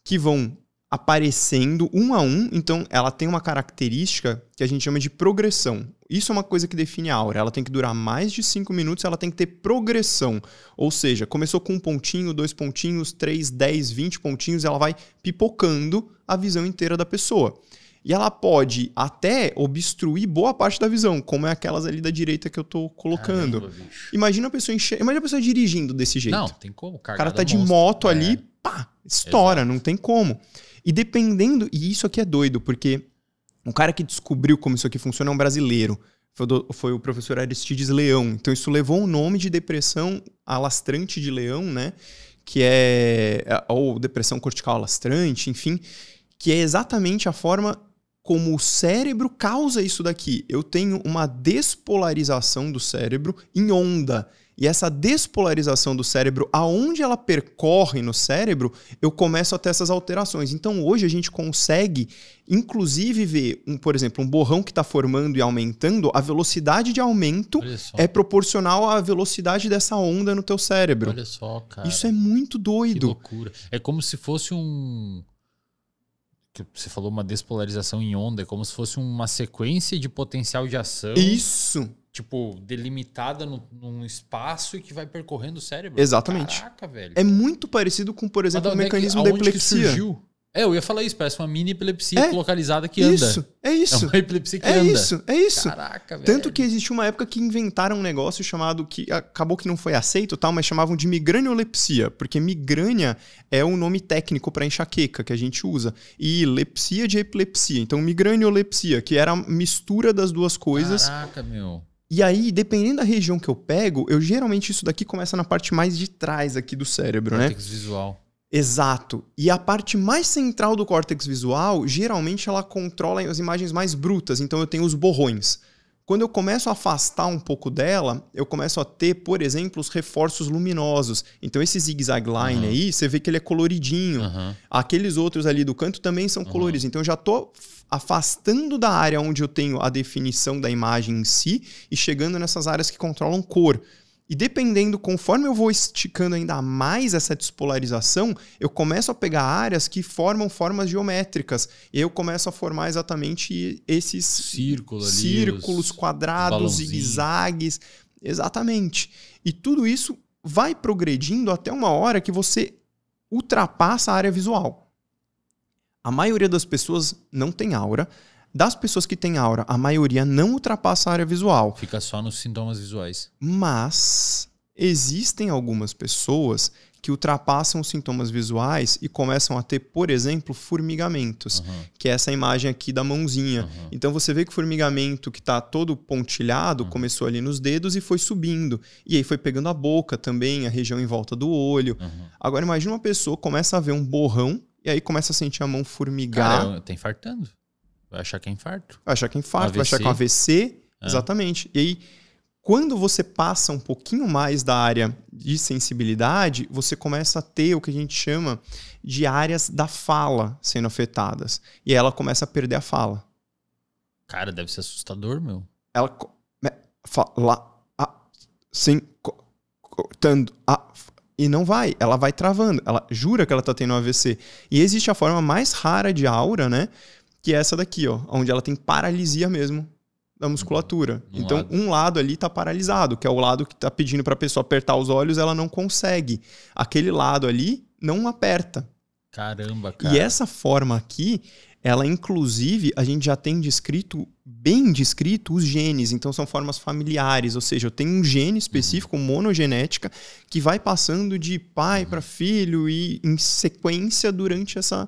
Que vão aparecendo um a um, então ela tem uma característica que a gente chama de progressão. Isso é uma coisa que define a aura. Ela tem que durar mais de 5 minutos, ela tem que ter progressão. Ou seja, começou com 1 pontinho, 2 pontinhos, 3, 10, 20 pontinhos, ela vai pipocando a visão inteira da pessoa. E ela pode até obstruir boa parte da visão, como é aquelas ali da direita que eu tô colocando. Caramba, imagina a pessoa dirigindo desse jeito. Não, tem como. O cara tá de moto ali, pá, estoura, não tem como. E dependendo, e isso aqui é doido, porque o cara que descobriu como isso aqui funciona é um brasileiro. Foi o professor Aristides Leão. Então isso levou o nome de depressão alastrante de Leão, né? Que ou depressão cortical alastrante, enfim, que é exatamente a forma como o cérebro causa isso daqui. Eu tenho uma despolarização do cérebro em onda. E essa despolarização do cérebro, aonde ela percorre no cérebro, eu começo a ter essas alterações. Então, hoje a gente consegue, inclusive, ver, por exemplo, um borrão que está formando e aumentando, a velocidade de aumento é proporcional à velocidade dessa onda no teu cérebro. Olha só, cara. Isso é muito doido. Que loucura. É como se fosse Você falou uma despolarização em onda, é como se fosse uma sequência de potencial de ação. Isso! Tipo, delimitada num espaço e que vai percorrendo o cérebro. Exatamente. Caraca, velho. É muito parecido com, por exemplo, o mecanismo da epilepsia. Que surgiu? Eu ia falar isso, parece uma mini epilepsia localizada que anda. É isso. É uma epilepsia que anda. É isso. Caraca, velho. Tanto que existiu uma época que inventaram um negócio chamado, que acabou que não foi aceito, tal, mas chamavam de migraneolepsia, porque migrânia é o nome técnico para enxaqueca que a gente usa. E lepsia de epilepsia. Então, migraneolepsia, que era a mistura das duas coisas. Caraca, meu. E aí, dependendo da região que eu pego, geralmente isso daqui começa na parte mais de trás aqui do cérebro, né? Córtex visual. Exato. E a parte mais central do córtex visual, geralmente ela controla as imagens mais brutas. Então eu tenho os borrões. Quando eu começo a afastar um pouco dela, eu começo a ter, por exemplo, os reforços luminosos. Então esse zig-zag line aí, você vê que ele é coloridinho. Aqueles outros ali do canto também são coloridos. Então eu já tô afastando da área onde eu tenho a definição da imagem em si e chegando nessas áreas que controlam cor. E dependendo, conforme eu vou esticando ainda mais essa despolarização, eu começo a pegar áreas que formam formas geométricas. E eu começo a formar exatamente esses círculos, quadrados, zigue-zagues. Exatamente. E tudo isso vai progredindo até uma hora que você ultrapassa a área visual. A maioria das pessoas não tem aura. Das pessoas que têm aura, a maioria não ultrapassa a área visual. Fica só nos sintomas visuais. Mas existem algumas pessoas que ultrapassam os sintomas visuais e começam a ter, por exemplo, formigamentos, que é essa imagem aqui da mãozinha. Então você vê que o formigamento que está todo pontilhado começou ali nos dedos e foi subindo. E aí foi pegando a boca também, a região em volta do olho. Agora imagina uma pessoa começa a ver um borrão e aí começa a sentir a mão formigar. Cara, tá infartando. Vai achar que é infarto. Vai achar que é infarto, vai achar que é um AVC. Exatamente. E aí, quando você passa um pouquinho mais da área de sensibilidade, você começa a ter o que a gente chama de áreas da fala sendo afetadas. E aí ela começa a perder a fala. Cara, deve ser assustador, meu. Ela fala sem tando e não vai. Ela vai travando. Ela jura que ela tá tendo um AVC. E existe a forma mais rara de aura, né? Que é essa daqui, ó, onde ela tem paralisia mesmo da musculatura. Então, um lado ali tá paralisado, que é o lado que tá pedindo pra pessoa apertar os olhos, ela não consegue. Aquele lado ali não aperta. Caramba, cara. E essa forma aqui ela inclusive, a gente já tem bem descrito os genes, então são formas familiares, ou seja, eu tenho um gene específico, monogenética, que vai passando de pai para filho e em sequência durante essa...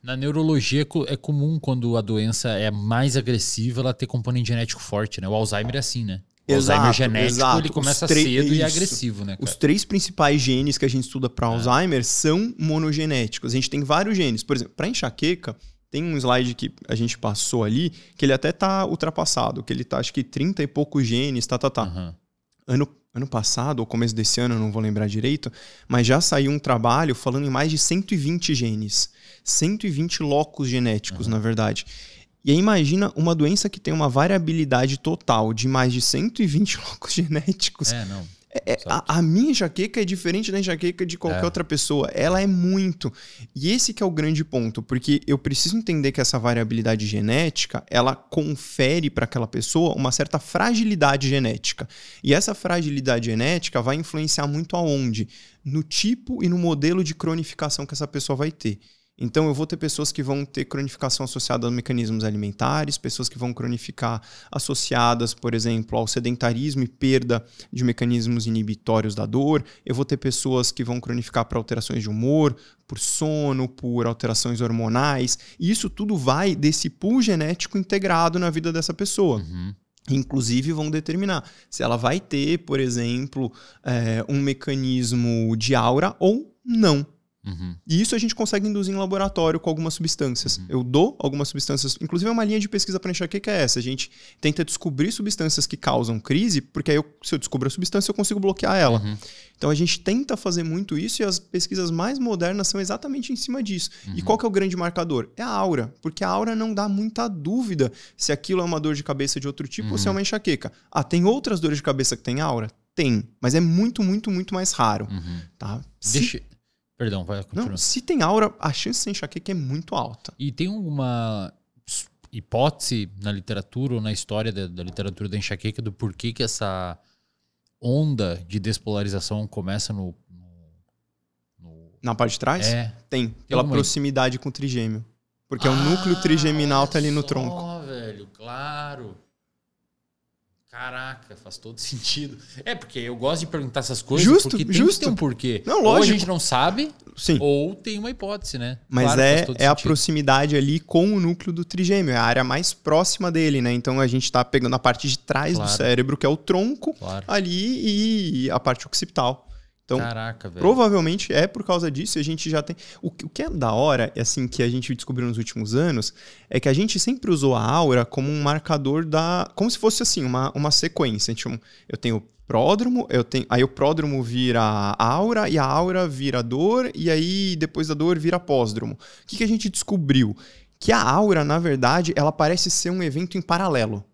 Na neurologia é comum, quando a doença é mais agressiva, ela ter componente genético forte, né? O Alzheimer é assim, né? O Alzheimer genético, ele começa cedo e é agressivo, né, cara? Os 3 principais genes que a gente estuda para Alzheimer são monogenéticos. A gente tem vários genes. Por exemplo, para enxaqueca, tem um slide que a gente passou ali, que ele até tá ultrapassado, que ele tá, acho que 30 e poucos genes, Ano passado, ou começo desse ano, eu não vou lembrar direito, mas já saiu um trabalho falando em mais de 120 genes. 120 locos genéticos, na verdade. E aí imagina uma doença que tem uma variabilidade total de mais de 120 locos genéticos. A minha enxaqueca é diferente da enxaqueca de qualquer outra pessoa. Ela é muito. E esse que é o grande ponto, porque eu preciso entender que essa variabilidade genética, ela confere para aquela pessoa uma certa fragilidade genética. E essa fragilidade genética vai influenciar muito aonde? No tipo e no modelo de cronificação que essa pessoa vai ter. Então, eu vou ter pessoas que vão ter cronificação associada a mecanismos alimentares, pessoas que vão cronificar associadas, por exemplo, ao sedentarismo e perda de mecanismos inibitórios da dor. Eu vou ter pessoas que vão cronificar por alterações de humor, por sono, por alterações hormonais. E isso tudo vai desse pool genético integrado na vida dessa pessoa. Inclusive, vão determinar se ela vai ter, por exemplo, um mecanismo de aura ou não. E isso a gente consegue induzir em laboratório com algumas substâncias. Eu dou algumas substâncias, inclusive uma linha de pesquisa para enxaqueca é essa. A gente tenta descobrir substâncias que causam crise, porque aí se eu descubro a substância, eu consigo bloquear ela. Então a gente tenta fazer muito isso e as pesquisas mais modernas são exatamente em cima disso. E qual que é o grande marcador? É a aura, porque a aura não dá muita dúvida se aquilo é uma dor de cabeça de outro tipo ou se é uma enxaqueca. Tem outras dores de cabeça que tem aura? Tem, mas é muito, muito, muito mais raro. Tá? Perdão, vai continuar. Não, se tem aura, a chance de ser enxaqueca é muito alta. E tem alguma hipótese na literatura ou na história da literatura da enxaqueca do porquê que essa onda de despolarização começa na parte de trás? Tem pela proximidade com o trigêmeo. Porque o núcleo trigeminal tá ali no tronco. Velho, claro. Caraca, faz todo sentido. Porque eu gosto de perguntar essas coisas porque tem que ter um porquê. Não, lógico. Ou a gente não sabe, sim, ou tem uma hipótese, né? Mas claro, é a proximidade ali com o núcleo do trigêmeo, é a área mais próxima dele, né? Então a gente tá pegando a parte de trás do cérebro, que é o tronco, ali, e a parte occipital. Então, caraca, velho. Provavelmente é por causa disso. A gente já tem... O que é da hora, assim, que a gente descobriu nos últimos anos, é que a gente sempre usou a aura como um marcador da... Como se fosse, assim, uma sequência. Eu tenho pródromo, aí o pródromo vira aura, e a aura vira dor, e aí depois da dor vira pós-dromo. O que a gente descobriu? Que a aura, na verdade, ela parece ser um evento em paralelo.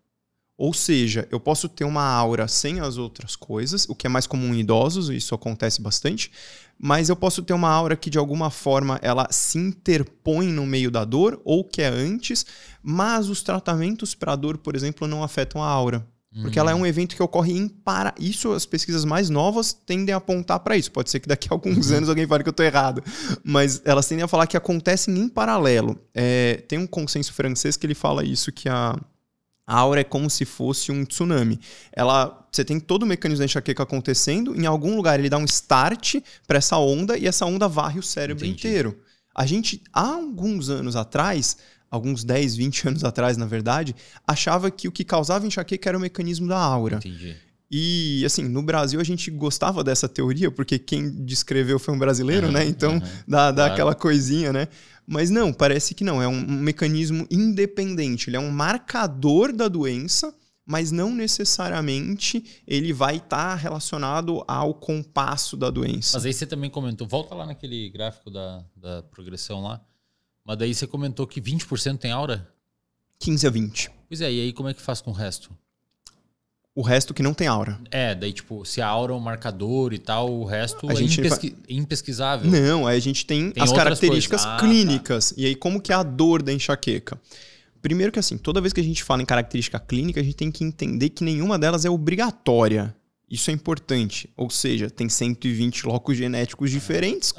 Ou seja, eu posso ter uma aura sem as outras coisas, o que é mais comum em idosos, isso acontece bastante, mas eu posso ter uma aura que de alguma forma ela se interpõe no meio da dor, ou que é antes, mas os tratamentos para a dor, por exemplo, não afetam a aura. Porque ela é um evento que ocorre em paralelo. Isso, as pesquisas mais novas tendem a apontar para isso. Pode ser que daqui a alguns anos alguém fale que eu estou errado. Mas elas tendem a falar que acontecem em paralelo. Tem um consenso francês que ele fala isso, que a aura é como se fosse um tsunami. Você tem todo o mecanismo da enxaqueca acontecendo, em algum lugar ele dá um start para essa onda e essa onda varre o cérebro inteiro. A gente, há alguns anos atrás, alguns 10, 20 anos atrás, na verdade, achava que o que causava enxaqueca era o mecanismo da aura. E, assim, no Brasil a gente gostava dessa teoria, porque quem descreveu foi um brasileiro, né? Então, dá aquela coisinha, né? Mas não, parece que não. É um mecanismo independente. Ele é um marcador da doença, mas não necessariamente ele vai estar relacionado ao compasso da doença. Mas aí você também comentou, volta lá naquele gráfico da progressão lá, mas daí você comentou que 20% tem aura? 15 a 20. Pois é, e aí como é que faz com o resto? O resto que não tem aura. Daí tipo, se a aura é um marcador e tal, o resto é impesquisável. Não, aí a gente tem as características clínicas. Tá. E aí como que é a dor da enxaqueca? Primeiro que assim, toda vez que a gente fala em característica clínica, a gente tem que entender que nenhuma delas é obrigatória. Isso é importante. Ou seja, tem 120 locos genéticos diferentes.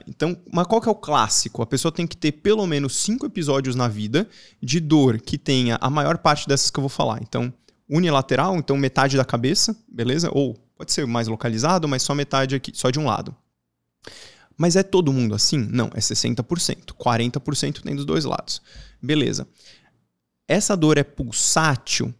Então, mas qual que é o clássico? A pessoa tem que ter pelo menos 5 episódios na vida de dor que tenha a maior parte dessas que eu vou falar. Então, unilateral, então metade da cabeça, beleza? Ou pode ser mais localizado, mas só metade aqui, só de um lado. Mas é todo mundo assim? Não, é 60%. 40% tem dos dois lados. Beleza. Essa dor é pulsátil?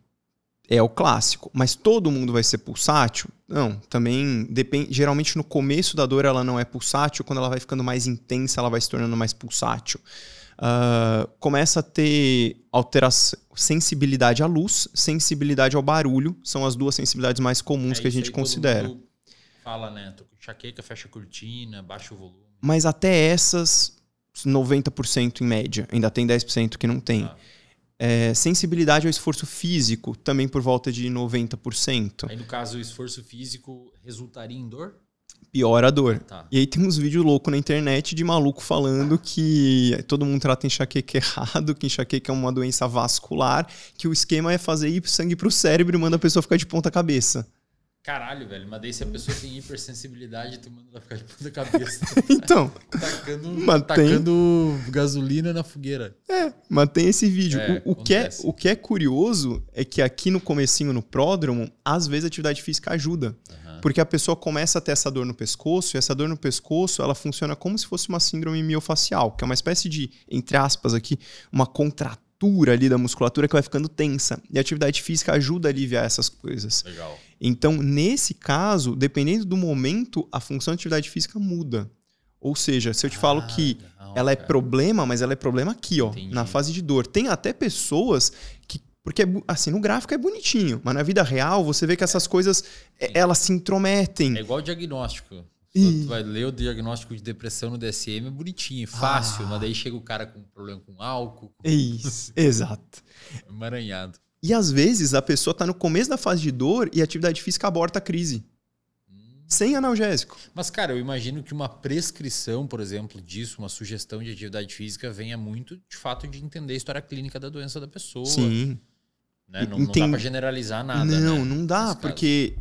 É o clássico. Mas todo mundo vai ser pulsátil? Não, também depende. Geralmente no começo da dor ela não é pulsátil. Quando ela vai ficando mais intensa, ela vai se tornando mais pulsátil. Começa a ter alteração, sensibilidade à luz, sensibilidade ao barulho. São as duas sensibilidades mais comuns que a gente considera. Todo mundo fala, né? Tô com enxaqueca, fecha a cortina, baixa o volume. Mas até essas, 90% em média. Ainda tem 10% que não tem. Sensibilidade ao esforço físico, também por volta de 90%. Aí, no caso, o esforço físico resultaria em dor? Piora a dor. Tá. E aí tem uns vídeos loucos na internet de maluco falando que todo mundo trata enxaqueca errado, que enxaqueca é uma doença vascular, que o esquema é fazer ir sangue pro cérebro e manda a pessoa ficar de ponta cabeça. Caralho, velho. Mas daí se a pessoa tem hipersensibilidade, tu manda ela ficar de ponta cabeça. Então, tacando gasolina na fogueira. Mas tem esse vídeo. Acontece. O que é curioso é que aqui no comecinho, no pródromo, às vezes a atividade física ajuda. Porque a pessoa começa a ter essa dor no pescoço, e essa dor no pescoço, ela funciona como se fosse uma síndrome miofacial, que é uma espécie de, entre aspas aqui, uma contratura ali da musculatura que vai ficando tensa. E a atividade física ajuda a aliviar essas coisas. Legal. Então, nesse caso, dependendo do momento, a função da atividade física muda. Ou seja, se eu te falo que ela é problema, mas ela é problema aqui, ó, na fase de dor. Tem até pessoas que... Porque, assim, no gráfico é bonitinho, mas na vida real você vê que essas coisas, elas se intrometem. É igual o diagnóstico. Tu vai ler o diagnóstico de depressão no DSM, é bonitinho, fácil, mas daí chega o cara com problema com álcool. Isso, exato. Emaranhado. E às vezes a pessoa tá no começo da fase de dor e a atividade física aborta a crise. Sem analgésico. Mas, cara, eu imagino que uma prescrição, por exemplo, disso, uma sugestão de atividade física, venha muito, de fato, de entender a história clínica da doença da pessoa. Sim. Né? Não dá pra generalizar nada. Não dá, porque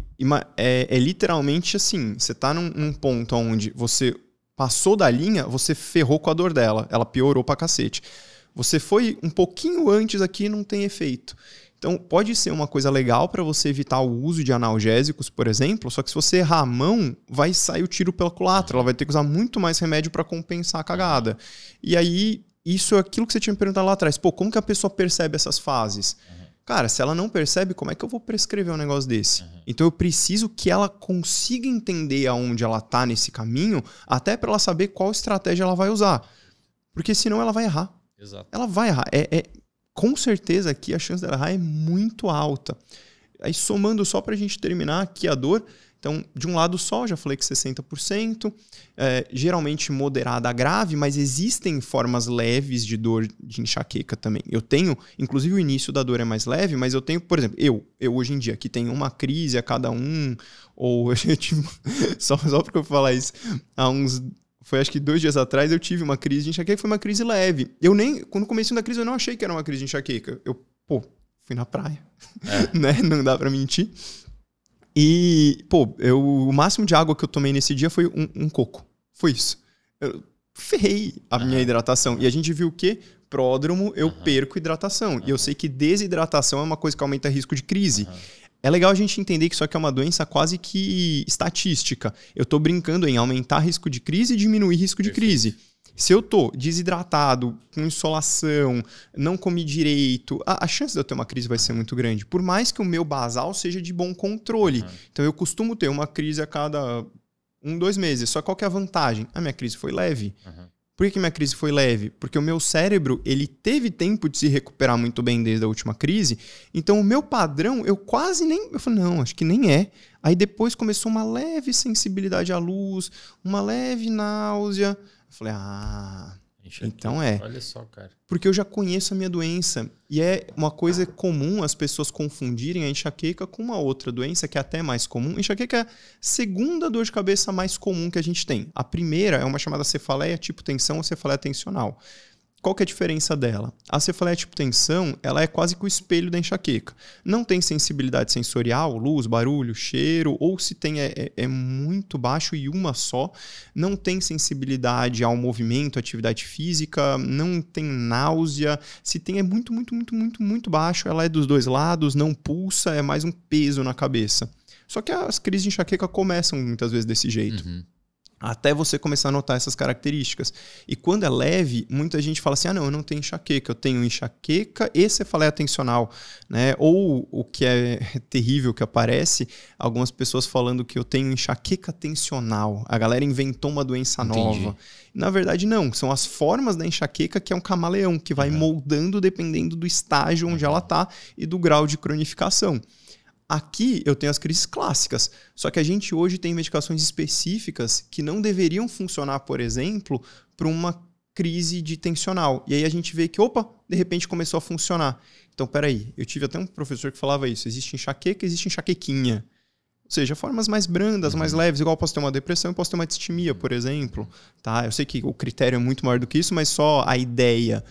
é literalmente assim, você tá num ponto onde você passou da linha, você ferrou com a dor dela. Ela piorou pra cacete. Você foi um pouquinho antes aqui, não tem efeito. Então, pode ser uma coisa legal para você evitar o uso de analgésicos, por exemplo, só que se você errar a mão, vai sair o tiro pela culatra. Ela vai ter que usar muito mais remédio para compensar a cagada. E aí, isso é aquilo que você tinha me perguntado lá atrás. Pô, como que a pessoa percebe essas fases? Cara, se ela não percebe, como é que eu vou prescrever um negócio desse? Então, eu preciso que ela consiga entender aonde ela tá nesse caminho, até para ela saber qual estratégia ela vai usar. Porque senão ela vai errar. Exato. Ela vai errar. Com certeza aqui a chance dela errar é muito alta. Aí somando só para a gente terminar aqui a dor, então de um lado só, já falei que 60%, geralmente moderada a grave, mas existem formas leves de dor de enxaqueca também. Eu tenho, inclusive o início da dor é mais leve, mas eu tenho, por exemplo, eu hoje em dia que tenho uma crise a cada ou eu tive, só porque eu vou falar isso, foi acho que 2 dias atrás eu tive uma crise de enxaqueca, foi uma crise leve. Quando comecei da crise eu não achei que era uma crise de enxaqueca. Eu, fui na praia, né? Não dá pra mentir. E, o máximo de água que eu tomei nesse dia foi um coco. Foi isso. Eu ferrei a minha hidratação. E a gente viu o quê? Pródromo, eu perco hidratação. E eu sei que desidratação é uma coisa que aumenta risco de crise. É legal a gente entender que isso aqui é uma doença quase que estatística. Eu tô brincando em aumentar risco de crise e diminuir risco de crise. Se eu tô desidratado, com insolação, não comi direito, a chance de eu ter uma crise vai ser muito grande. Por mais que o meu basal seja de bom controle. Então eu costumo ter uma crise a cada 2 meses. Só qual que é a vantagem? A minha crise foi leve. Por que minha crise foi leve? Porque o meu cérebro, ele teve tempo de se recuperar muito bem desde a última crise. Então, o meu padrão, eu falei, não, acho que nem é. Aí depois começou uma leve sensibilidade à luz, uma leve náusea. Eu falei, então é. Olha só, cara. Porque eu já conheço a minha doença. E é uma coisa comum as pessoas confundirem a enxaqueca com uma outra doença que é até mais comum. Enxaqueca é a segunda dor de cabeça mais comum que a gente tem. A primeira é uma chamada cefaleia tipo tensão ou cefaleia tensional. qual que é a diferença dela? A cefaleia de hipotensão, ela é quase que o espelho da enxaqueca. Não tem sensibilidade sensorial, luz, barulho, cheiro, ou se tem é muito baixo e uma só. Não tem sensibilidade ao movimento, atividade física, não tem náusea. Se tem é muito, muito, muito, muito, muito baixo. Ela é dos dois lados, não pulsa, é mais um peso na cabeça. Só que as crises de enxaqueca começam muitas vezes desse jeito. Até você começar a notar essas características. E quando é leve, muita gente fala assim, eu não tenho enxaqueca, eu tenho enxaqueca e cefaleia tensional, né? Ou o que é terrível que aparece, algumas pessoas falando que eu tenho enxaqueca tensional. A galera inventou uma doença nova. Na verdade, não. São as formas da enxaqueca que é um camaleão, que vai moldando dependendo do estágio onde ela está e do grau de cronificação. Aqui eu tenho as crises clássicas, só que a gente hoje tem medicações específicas que não deveriam funcionar, por exemplo, para uma crise de tensional. E aí a gente vê que, de repente começou a funcionar. Então, peraí, eu tive até um professor que falava isso, existe enxaqueca, existe enxaquequinha. Ou seja, formas mais brandas, mais leves, igual eu posso ter uma depressão, eu posso ter uma distimia, por exemplo. Tá? Eu sei que o critério é muito maior do que isso, mas só a ideia.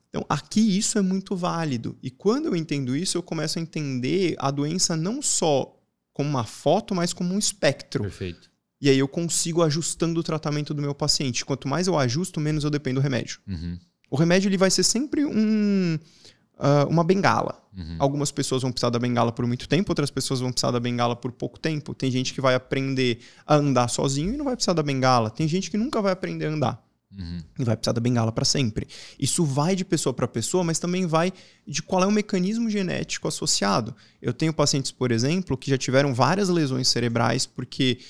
Então, aqui isso é muito válido. E quando eu entendo isso, eu começo a entender a doença não só como uma foto, mas como um espectro. Perfeito. E aí eu consigo ajustando o tratamento do meu paciente. Quanto mais eu ajusto, menos eu dependo do remédio. O remédio ele vai ser sempre uma bengala. Algumas pessoas vão precisar da bengala por muito tempo, outras pessoas vão precisar da bengala por pouco tempo. Tem gente que vai aprender a andar sozinho e não vai precisar da bengala. Tem gente que nunca vai aprender a andar. E vai precisar da bengala para sempre. Isso vai de pessoa para pessoa, mas também vai de qual é o mecanismo genético associado. Eu tenho pacientes, por exemplo, que já tiveram várias lesões cerebrais porque,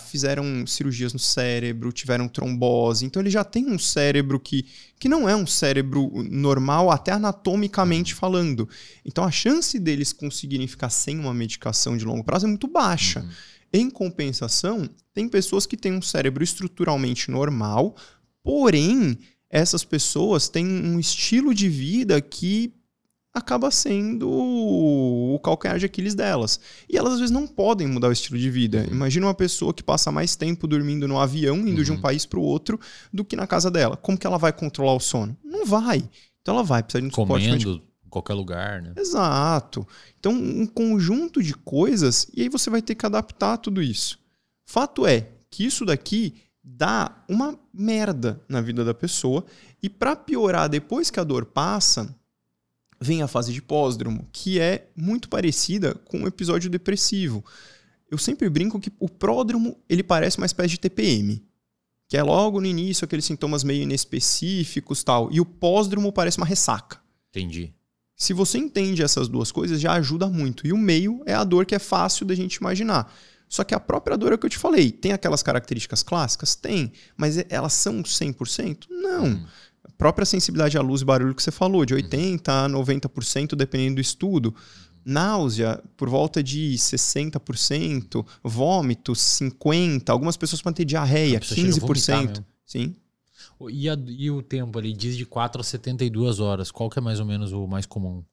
fizeram cirurgias no cérebro, tiveram trombose. Então ele já tem um cérebro que não é um cérebro normal, até anatomicamente falando. Então a chance deles conseguirem ficar sem uma medicação de longo prazo é muito baixa. Em compensação, tem pessoas que têm um cérebro estruturalmente normal, porém, essas pessoas têm um estilo de vida que acaba sendo o calcanhar de Aquiles delas. E elas, às vezes, não podem mudar o estilo de vida. Imagina uma pessoa que passa mais tempo dormindo no avião, indo de um país para o outro, do que na casa dela. Como que ela vai controlar o sono? Não vai. Então, ela vai precisar de um suporte médico. Comendo em qualquer lugar, né? Exato. Então, um conjunto de coisas, e aí você vai ter que adaptar tudo isso. Fato é que isso daqui dá uma merda na vida da pessoa e para piorar, depois que a dor passa, vem a fase de pós-dromo, que é muito parecida com um episódio depressivo. Eu sempre brinco que o pródromo ele parece uma espécie de TPM, que é logo no início aqueles sintomas meio inespecíficos tal, e o pós-dromo parece uma ressaca. Entendi. Se você entende essas duas coisas, já ajuda muito. E o meio é a dor que é fácil da gente imaginar. Só que a própria dor é o que eu te falei. Tem aquelas características clássicas? Tem. Mas elas são 100%? Não. A própria sensibilidade à luz e barulho que você falou, de 80% a 90%, dependendo do estudo. Náusea, por volta de 60%. Vômito, 50%. Algumas pessoas podem ter diarreia, 15%. Sim. E o tempo ali? Diz de 4 a 72 horas. Qual que é mais ou menos o mais comum?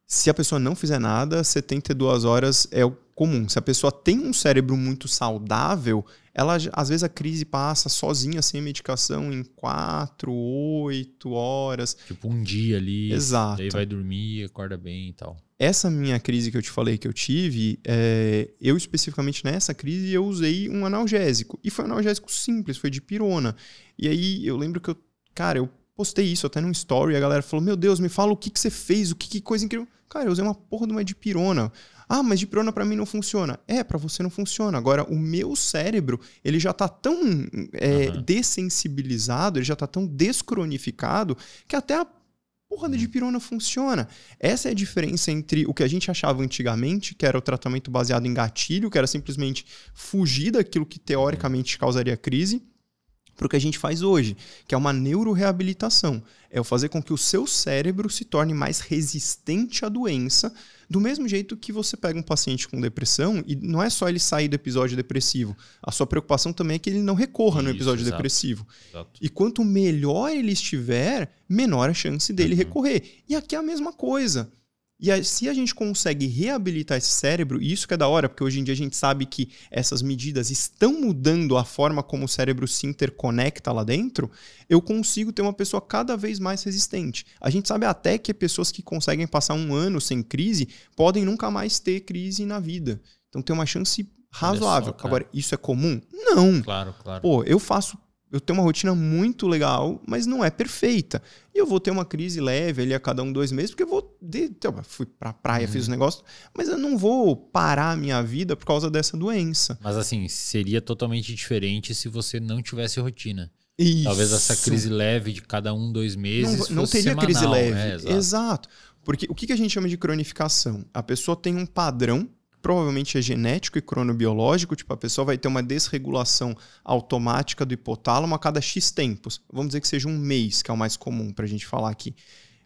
Se a pessoa não fizer nada, 72 horas é o comum. Se a pessoa tem um cérebro muito saudável, ela, às vezes a crise passa sozinha, sem medicação, em 4, 8 horas. Tipo um dia ali. Exato. Aí vai dormir, acorda bem e tal. Essa minha crise que eu te falei que eu tive, eu especificamente nessa crise, eu usei um analgésico. E foi um analgésico simples, foi dipirona. E aí eu lembro que eu postei isso até num story, a galera falou, meu Deus, me fala o que você fez, que coisa incrível. Cara, eu usei uma porra de uma dipirona. Ah, mas dipirona pra mim não funciona. Pra você não funciona. Agora, o meu cérebro, ele já tá tão dessensibilizado, ele já tá tão descronificado, que até a porra da dipirona funciona. Essa é a diferença entre o que a gente achava antigamente, que era o tratamento baseado em gatilho, que era simplesmente fugir daquilo que teoricamente causaria crise, para o que a gente faz hoje, que é uma neuroreabilitação. É o fazer com que o seu cérebro se torne mais resistente à doença, do mesmo jeito que você pega um paciente com depressão e não é só ele sair do episódio depressivo. A sua preocupação também é que ele não recorra no episódio depressivo. Exato. E quanto melhor ele estiver, menor a chance dele recorrer. E aqui é a mesma coisa. E aí, se a gente consegue reabilitar esse cérebro, e isso que é da hora, porque hoje em dia a gente sabe que essas medidas estão mudando a forma como o cérebro se interconecta lá dentro, eu consigo ter uma pessoa cada vez mais resistente. A gente sabe até que pessoas que conseguem passar 1 ano sem crise podem nunca mais ter crise na vida. Então tem uma chance razoável. Só, agora, isso é comum? Não. Claro. Pô, eu tenho uma rotina muito legal, mas não é perfeita. E eu vou ter uma crise leve ali a cada 2 meses, porque eu fui pra praia, fiz os negócios, mas eu não vou parar a minha vida por causa dessa doença. Mas assim, seria totalmente diferente se você não tivesse rotina. Isso. Talvez essa crise leve de cada 2 meses não fosse teria semanal. crise leve. Exato. Porque o que a gente chama de cronificação? A pessoa tem um padrão, provavelmente é genético e cronobiológico, tipo, a pessoa vai ter uma desregulação automática do hipotálamo a cada X tempos. Vamos dizer que seja 1 mês, que é o mais comum para a gente falar aqui.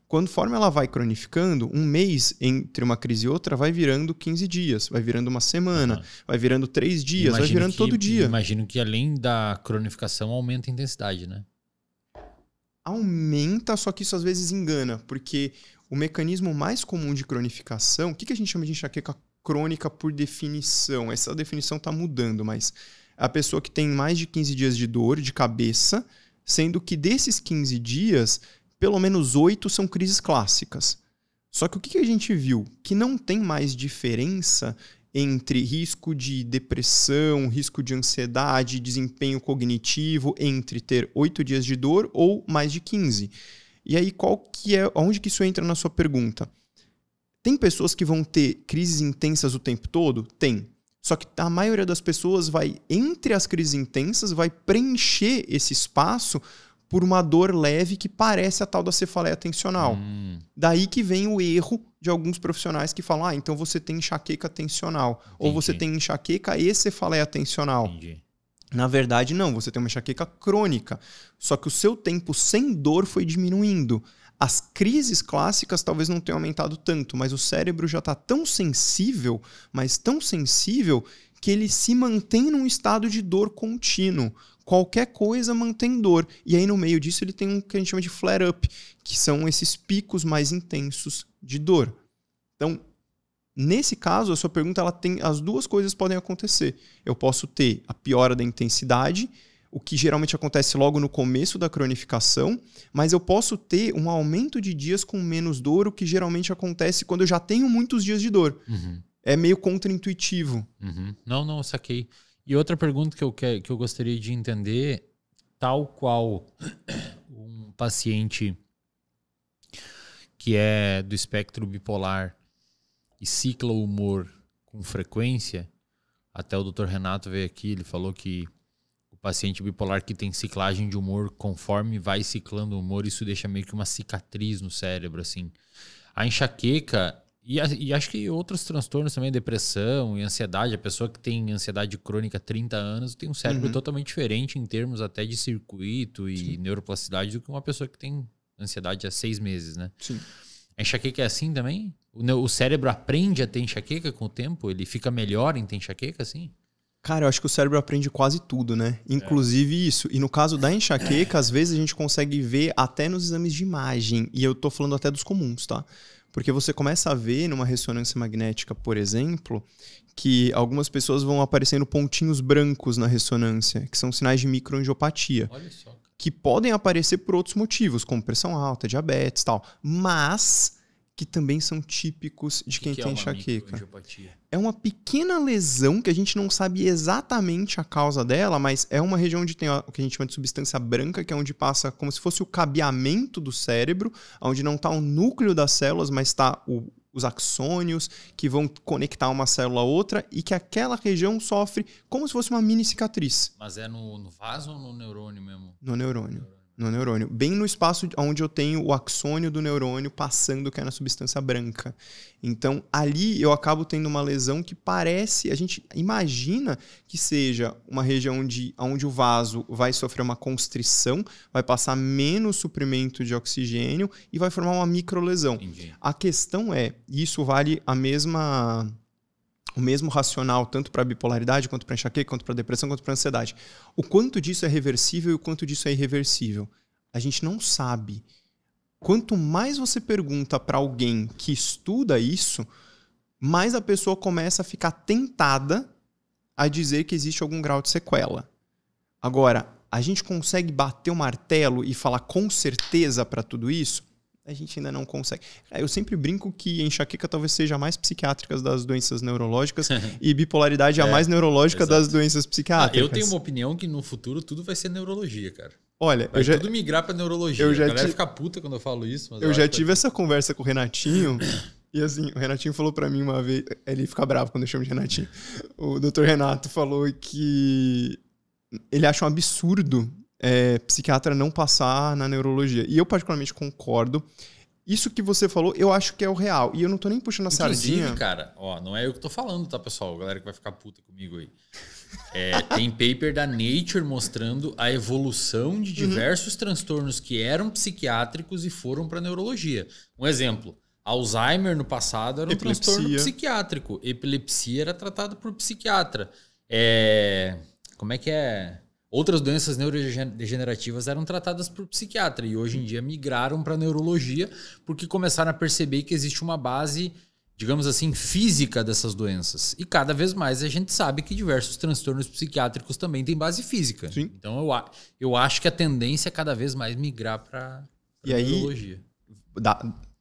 Conforme ela vai cronificando, 1 mês entre uma crise e outra vai virando 15 dias, vai virando uma semana, vai virando 3 dias, vai virando todo dia. Imagino que além da cronificação aumenta a intensidade, né? Aumenta, só que isso às vezes engana, porque o mecanismo mais comum de cronificação, o que a gente chama de enxaqueca crônica por definição? Essa definição está mudando, mas a pessoa que tem mais de 15 dias de dor de cabeça, sendo que desses 15 dias, pelo menos 8 são crises clássicas. Só que o que a gente viu? Que não tem mais diferença entre risco de depressão, risco de ansiedade, desempenho cognitivo, entre ter 8 dias de dor ou mais de 15. E aí, onde que isso entra na sua pergunta? Tem pessoas que vão ter crises intensas o tempo todo? Tem. Só que a maioria das pessoas vai, entre as crises intensas, vai preencher esse espaço por uma dor leve que parece a tal da cefaleia tensional. Daí que vem o erro de alguns profissionais que falam, então você tem enxaqueca tensional. Entendi. Ou você tem enxaqueca e cefaleia tensional. Entendi. Na verdade, não. Você tem uma enxaqueca crônica. Só que o seu tempo sem dor foi diminuindo. As crises clássicas talvez não tenham aumentado tanto, mas o cérebro já está tão sensível, mas tão sensível, que ele se mantém num estado de dor contínuo. Qualquer coisa mantém dor. E aí no meio disso ele tem um que a gente chama de flare-up, que são esses picos mais intensos de dor. Então, nesse caso, a sua pergunta, as 2 coisas podem acontecer. Eu posso ter a piora da intensidade, o que geralmente acontece logo no começo da cronificação, mas eu posso ter um aumento de dias com menos dor, o que geralmente acontece quando eu já tenho muitos dias de dor. É meio contraintuitivo. Não, saquei. E outra pergunta que eu gostaria de entender, tal qual um paciente que é do espectro bipolar e cicla o humor com frequência, até o Dr. Renato veio aqui, ele falou que o paciente bipolar que tem ciclagem de humor, conforme vai ciclando o humor, isso deixa meio que uma cicatriz no cérebro, assim. A enxaqueca, e acho que outros transtornos também, depressão e ansiedade, a pessoa que tem ansiedade crônica há 30 anos tem um cérebro totalmente diferente em termos até de circuito e neuroplasticidade do que uma pessoa que tem ansiedade há 6 meses, né? Sim. A enxaqueca é assim também? O cérebro aprende a ter enxaqueca com o tempo? Ele fica melhor em ter enxaqueca, assim? Cara, eu acho que o cérebro aprende quase tudo, né? Inclusive isso. E no caso da enxaqueca, às vezes a gente consegue ver até nos exames de imagem. E eu tô falando até dos comuns, tá? Porque você começa a ver numa ressonância magnética, por exemplo, que algumas pessoas vão aparecendo pontinhos brancos na ressonância, que são sinais de microangiopatia. Olha só. Que podem aparecer por outros motivos, como pressão alta, diabetes e tal. Mas que também são típicos de quem tem enxaqueca. É uma pequena lesão que a gente não sabe exatamente a causa dela, mas é uma região onde tem o que a gente chama de substância branca, que é onde passa como se fosse o cabeamento do cérebro, onde não está o núcleo das células, mas está os axônios que vão conectar uma célula a outra e que aquela região sofre como se fosse uma mini cicatriz. Mas é no vaso ou no neurônio mesmo? No neurônio. No neurônio. Bem no espaço onde eu tenho o axônio do neurônio passando, que é na substância branca. Então, ali eu acabo tendo uma lesão que parece... A gente imagina que seja uma região onde o vaso vai sofrer uma constrição, vai passar menos suprimento de oxigênio e vai formar uma microlesão. Entendi. A questão é, isso vale o mesmo racional tanto para bipolaridade, quanto para enxaqueca, quanto para depressão, quanto para ansiedade. O quanto disso é reversível e o quanto disso é irreversível. A gente não sabe. quanto mais você pergunta para alguém que estuda isso, mais a pessoa começa a ficar tentada a dizer que existe algum grau de sequela. Agora, a gente consegue bater o martelo e falar com certeza para tudo isso? A gente ainda não consegue. Eu sempre brinco que enxaqueca talvez seja a mais psiquiátrica das doenças neurológicas e bipolaridade é a mais neurológica das doenças psiquiátricas. Eu tenho uma opinião que no futuro tudo vai ser neurologia, cara. Olha, vai tudo migrar pra neurologia. A galera fica puta quando eu falo isso. Mas eu já tive essa conversa com o Renatinho e assim, o Renatinho falou pra mim uma vez, ele fica bravo quando eu chamo de Renatinho. O Dr. Renato falou que ele acha um absurdo psiquiatra não passar na neurologia. E eu particularmente concordo. Isso que você falou, eu acho que é o real. E eu não tô nem puxando a sardinha. Inclusive, cara, ó, não é eu que tô falando, tá, pessoal? A galera que vai ficar puta comigo aí. Tem paper da Nature mostrando a evolução de diversos transtornos que eram psiquiátricos e foram pra neurologia. Um exemplo, Alzheimer no passado era um transtorno psiquiátrico. Epilepsia era tratada por psiquiatra. Como é que é? Outras doenças neurodegenerativas eram tratadas por psiquiatra e hoje em dia migraram para neurologia porque começaram a perceber que existe uma base, digamos assim, física dessas doenças. E cada vez mais a gente sabe que diversos transtornos psiquiátricos também têm base física. Sim. Então eu acho que a tendência é cada vez mais migrar para neurologia.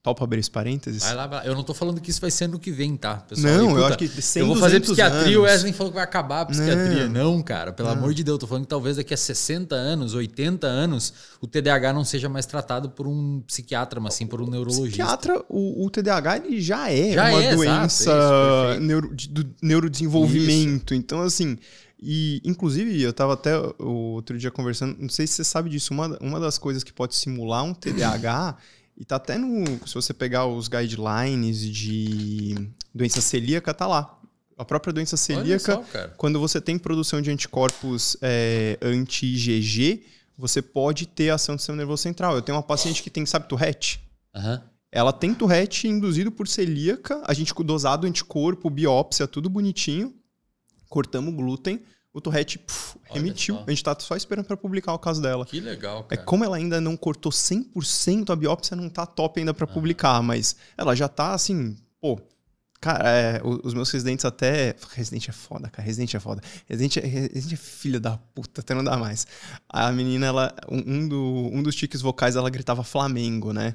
Topa abrir esse parênteses? Vai lá. Eu não tô falando que isso vai ser ano que vem, tá, pessoal? Não, eu acho que 100, eu vou fazer psiquiatria, anos. O Wesley falou que vai acabar a psiquiatria. Não, cara, pelo amor de Deus, eu tô falando que talvez daqui a 60 anos, 80 anos, o TDAH não seja mais tratado por um psiquiatra, mas sim por um neurologista. Psiquiatra, o TDAH, ele já é uma doença do neurodesenvolvimento. Então, assim... E, inclusive, eu estava até outro dia conversando, não sei se você sabe disso, uma das coisas que pode simular um TDAH... E tá até se você pegar os guidelines de doença celíaca, tá lá. A própria doença celíaca, quando você tem produção de anticorpos anti-IgG, você pode ter ação do sistema nervoso central. Eu tenho uma paciente que tem, sabe, Tourette? Ela tem Tourette induzido por celíaca, a gente dosado anticorpo, biópsia, tudo bonitinho. Cortamos o glúten. O Tourette remitiu. A gente tá só esperando para publicar o caso dela. Que legal, cara. Como ela ainda não cortou 100%, a biópsia não tá top ainda para publicar, mas ela já tá assim, pô... Cara, os meus residentes até... Residente é foda, cara. Residente é foda. Residente é filha da puta, até não dá mais. A menina, ela... Um dos tiques vocais, ela gritava Flamengo, né?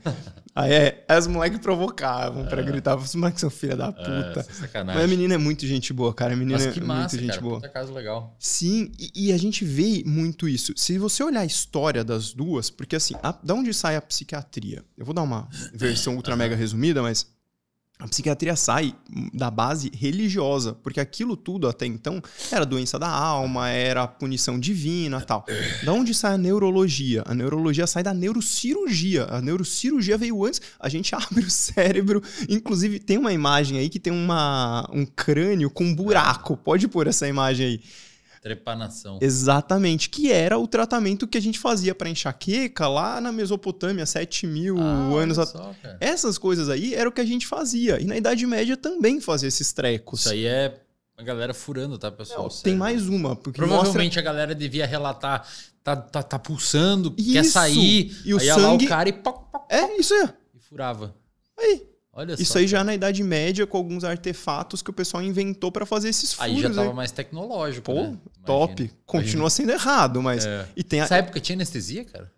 Aí as moleques provocavam pra gritar. Os moleques são filha da puta. Sacanagem. Mas a menina é muito gente boa, cara. A menina Mas que massa, muito gente cara. boa. Puta caso legal. Sim, e a gente vê muito isso. Se você olhar a história das duas... Porque assim, da onde sai a psiquiatria? Eu vou dar uma versão ultra mega resumida, mas... A psiquiatria sai da base religiosa, porque aquilo tudo até então era doença da alma, era punição divina e tal. Da onde sai a neurologia? A neurologia sai da neurocirurgia. A neurocirurgia veio antes, a gente abre o cérebro. Inclusive, tem uma imagem aí que tem um crânio com um buraco. Pode pôr essa imagem aí. Trepanação. Exatamente, que era o tratamento que a gente fazia para enxaqueca lá na Mesopotâmia, 7.000 anos atrás. Essas coisas aí era o que a gente fazia. E na Idade Média também fazia esses trecos. Isso aí é a galera furando, tá, pessoal? Tem mais uma. Porque provavelmente a galera devia relatar, tá pulsando, isso. Quer sair, e o aí sangue... lá o cara e... isso aí. E furava. Aí. Olha isso só, aí já na Idade Média, com alguns artefatos que o pessoal inventou para fazer esses furos. Aí já tava mais tecnológico, né? Top. Continua sendo errado, mas... Nessa época tinha anestesia, cara?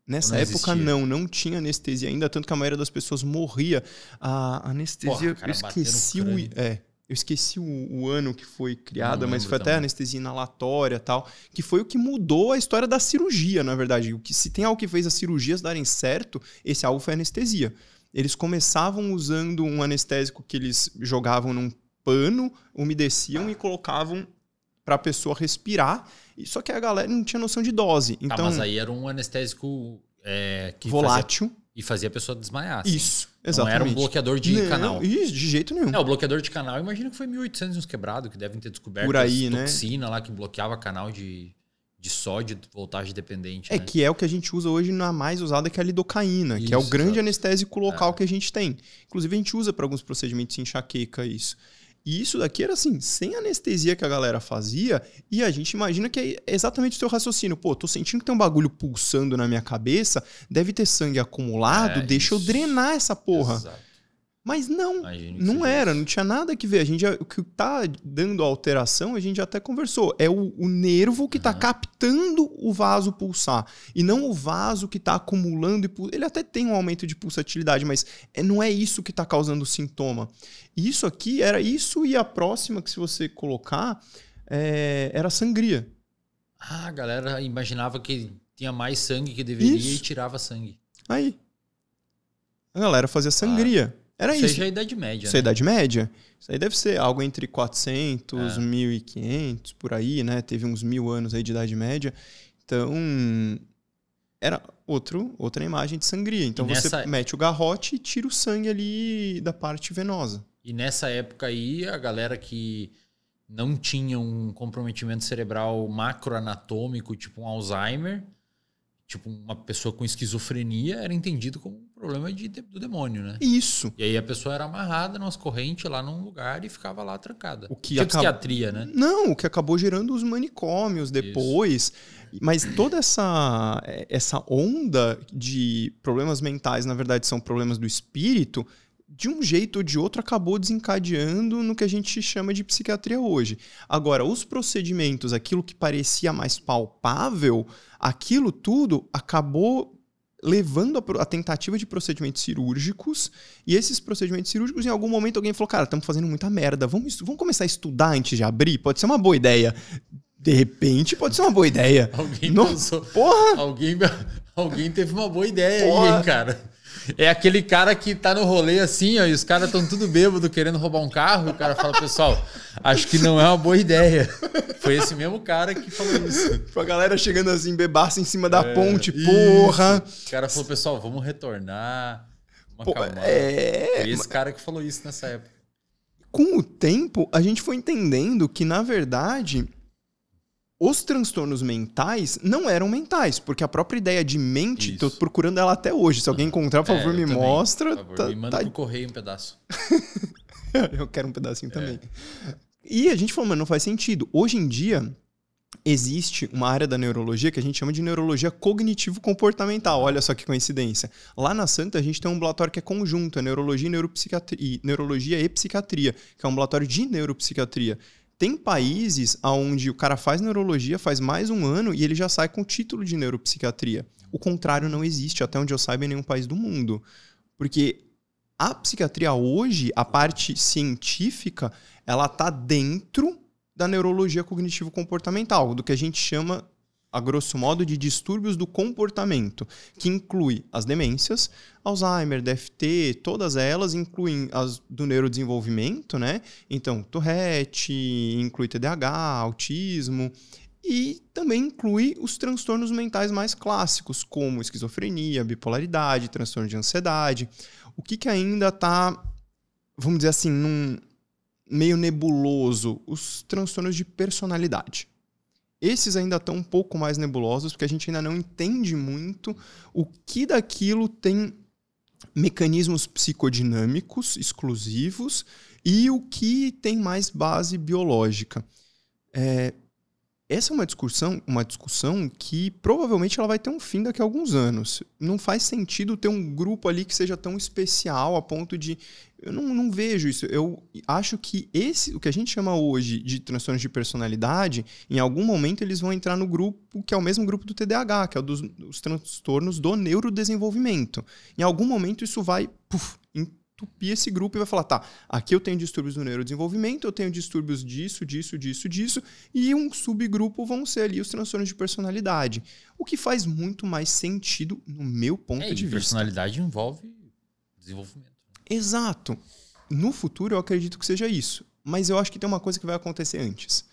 Nessa época não tinha anestesia ainda, tanto que a maioria das pessoas morria. A anestesia, eu esqueci o ano que foi criada, mas foi até anestesia inalatória e tal, que foi o que mudou a história da cirurgia, na verdade. Se tem algo que fez as cirurgias darem certo, esse algo foi a anestesia. Eles começavam usando um anestésico que eles jogavam num pano, umedeciam e colocavam para a pessoa respirar. Só que a galera não tinha noção de dose. Então, mas aí era um anestésico que volátil. Fazia a pessoa desmaiar. Assim. Isso, exatamente. Não era um bloqueador de canal. Isso, de jeito nenhum. O bloqueador de canal, imagino que foi 1800 uns quebrado, que devem ter descoberto por aí, toxina lá que bloqueava canal de sódio, voltagem dependente. Que é o que a gente usa hoje na mais usada, que é a lidocaína, que é o grande anestésico local que a gente tem. Inclusive, a gente usa para alguns procedimentos de enxaqueca isso. E isso daqui era assim, sem anestesia que a galera fazia, e a gente imagina que é exatamente o seu raciocínio. Pô, tô sentindo que tem um bagulho pulsando na minha cabeça, deve ter sangue acumulado, deixa eu drenar essa porra. Exato. Mas não era, não tinha nada que ver. O que tá dando a alteração, a gente já até conversou. É o nervo que tá captando o vaso pulsar. E não o vaso que tá acumulando. Ele até tem um aumento de pulsatilidade, mas não é isso que tá causando o sintoma. E isso aqui era isso, e a próxima que se você colocar era sangria. Ah, a galera imaginava que tinha mais sangue que deveria e tirava sangue. Aí. A galera fazia sangria. Era isso. Isso é a Idade Média. Isso é a Idade Média. Isso aí deve ser algo entre 400, 1500, por aí, né? Teve uns 1000 anos aí de Idade Média. Então, era outra imagem de sangria. Então, você mete o garrote e tira o sangue ali da parte venosa. E nessa época aí, a galera que não tinha um comprometimento cerebral macroanatômico, tipo um Alzheimer, tipo uma pessoa com esquizofrenia, era entendido como um problema do demônio, né? Isso. E aí a pessoa era amarrada nas correntes lá num lugar e ficava lá trancada. O que psiquiatria, né? Não, o que acabou gerando os manicômios depois. Isso. Mas toda essa onda de problemas mentais, na verdade, são problemas do espírito, de um jeito ou de outro acabou desencadeando no que a gente chama de psiquiatria hoje. Agora, os procedimentos, aquilo que parecia mais palpável, aquilo tudo acabou levando a tentativa de procedimentos cirúrgicos, e esses procedimentos cirúrgicos, em algum momento alguém falou, cara, estamos fazendo muita merda, vamos começar a estudar antes de abrir? Pode ser uma boa ideia. De repente, pode ser uma boa ideia. Alguém pensou. Porra! Alguém teve uma boa ideia aí, hein, cara? É aquele cara que tá no rolê assim, ó, e os caras estão tudo bêbado querendo roubar um carro, e o cara fala, pessoal, acho que não é uma boa ideia. Foi esse mesmo cara que falou isso. A galera chegando assim, bebaça em cima da ponte, porra. Isso. O cara falou, pessoal, vamos retornar, vamos acalmar. Foi esse cara que falou isso nessa época. Com o tempo, a gente foi entendendo que, na verdade, os transtornos mentais não eram mentais, porque a própria ideia de mente, tô procurando ela até hoje. Se alguém encontrar, por favor, me mostra. Por favor, me manda pro correio um pedaço. Eu quero um pedacinho também. E a gente falou, mas não faz sentido. Hoje em dia, existe uma área da neurologia que a gente chama de neurologia cognitivo-comportamental. Olha só que coincidência. Lá na Santa, a gente tem um ambulatório que é conjunto, é neurologia e neurologia e psiquiatria, que é um ambulatório de neuropsiquiatria. Tem países onde o cara faz neurologia, faz mais um ano e ele já sai com o título de neuropsiquiatria. O contrário não existe, até onde eu saiba, em nenhum país do mundo. Porque a psiquiatria hoje, a parte científica, ela está dentro da neurologia cognitivo-comportamental, do que a gente chama, a grosso modo, de distúrbios do comportamento, que inclui as demências, Alzheimer, DFT, todas elas incluem as do neurodesenvolvimento, né? Então, Tourette, inclui TDAH, autismo, e também inclui os transtornos mentais mais clássicos, como esquizofrenia, bipolaridade, transtorno de ansiedade. O que ainda está, vamos dizer assim, meio nebuloso? Os transtornos de personalidade. Esses ainda estão um pouco mais nebulosos, porque a gente ainda não entende muito o que daquilo tem mecanismos psicodinâmicos exclusivos e o que tem mais base biológica. Essa é uma discussão que provavelmente ela vai ter um fim daqui a alguns anos. Não faz sentido ter um grupo ali que seja tão especial a ponto de... Eu não vejo isso. Eu acho que o que a gente chama hoje de transtornos de personalidade, em algum momento eles vão entrar no grupo que é o mesmo grupo do TDAH, que é o dos transtornos do neurodesenvolvimento. Em algum momento isso vai entupir esse grupo e vai falar, tá, aqui eu tenho distúrbios do neurodesenvolvimento, eu tenho distúrbios disso, e um subgrupo vão ser ali os transtornos de personalidade. O que faz muito mais sentido no meu ponto de vista. Personalidade envolve desenvolvimento. Exato. No futuro eu acredito que seja isso. Mas eu acho que tem uma coisa que vai acontecer antes.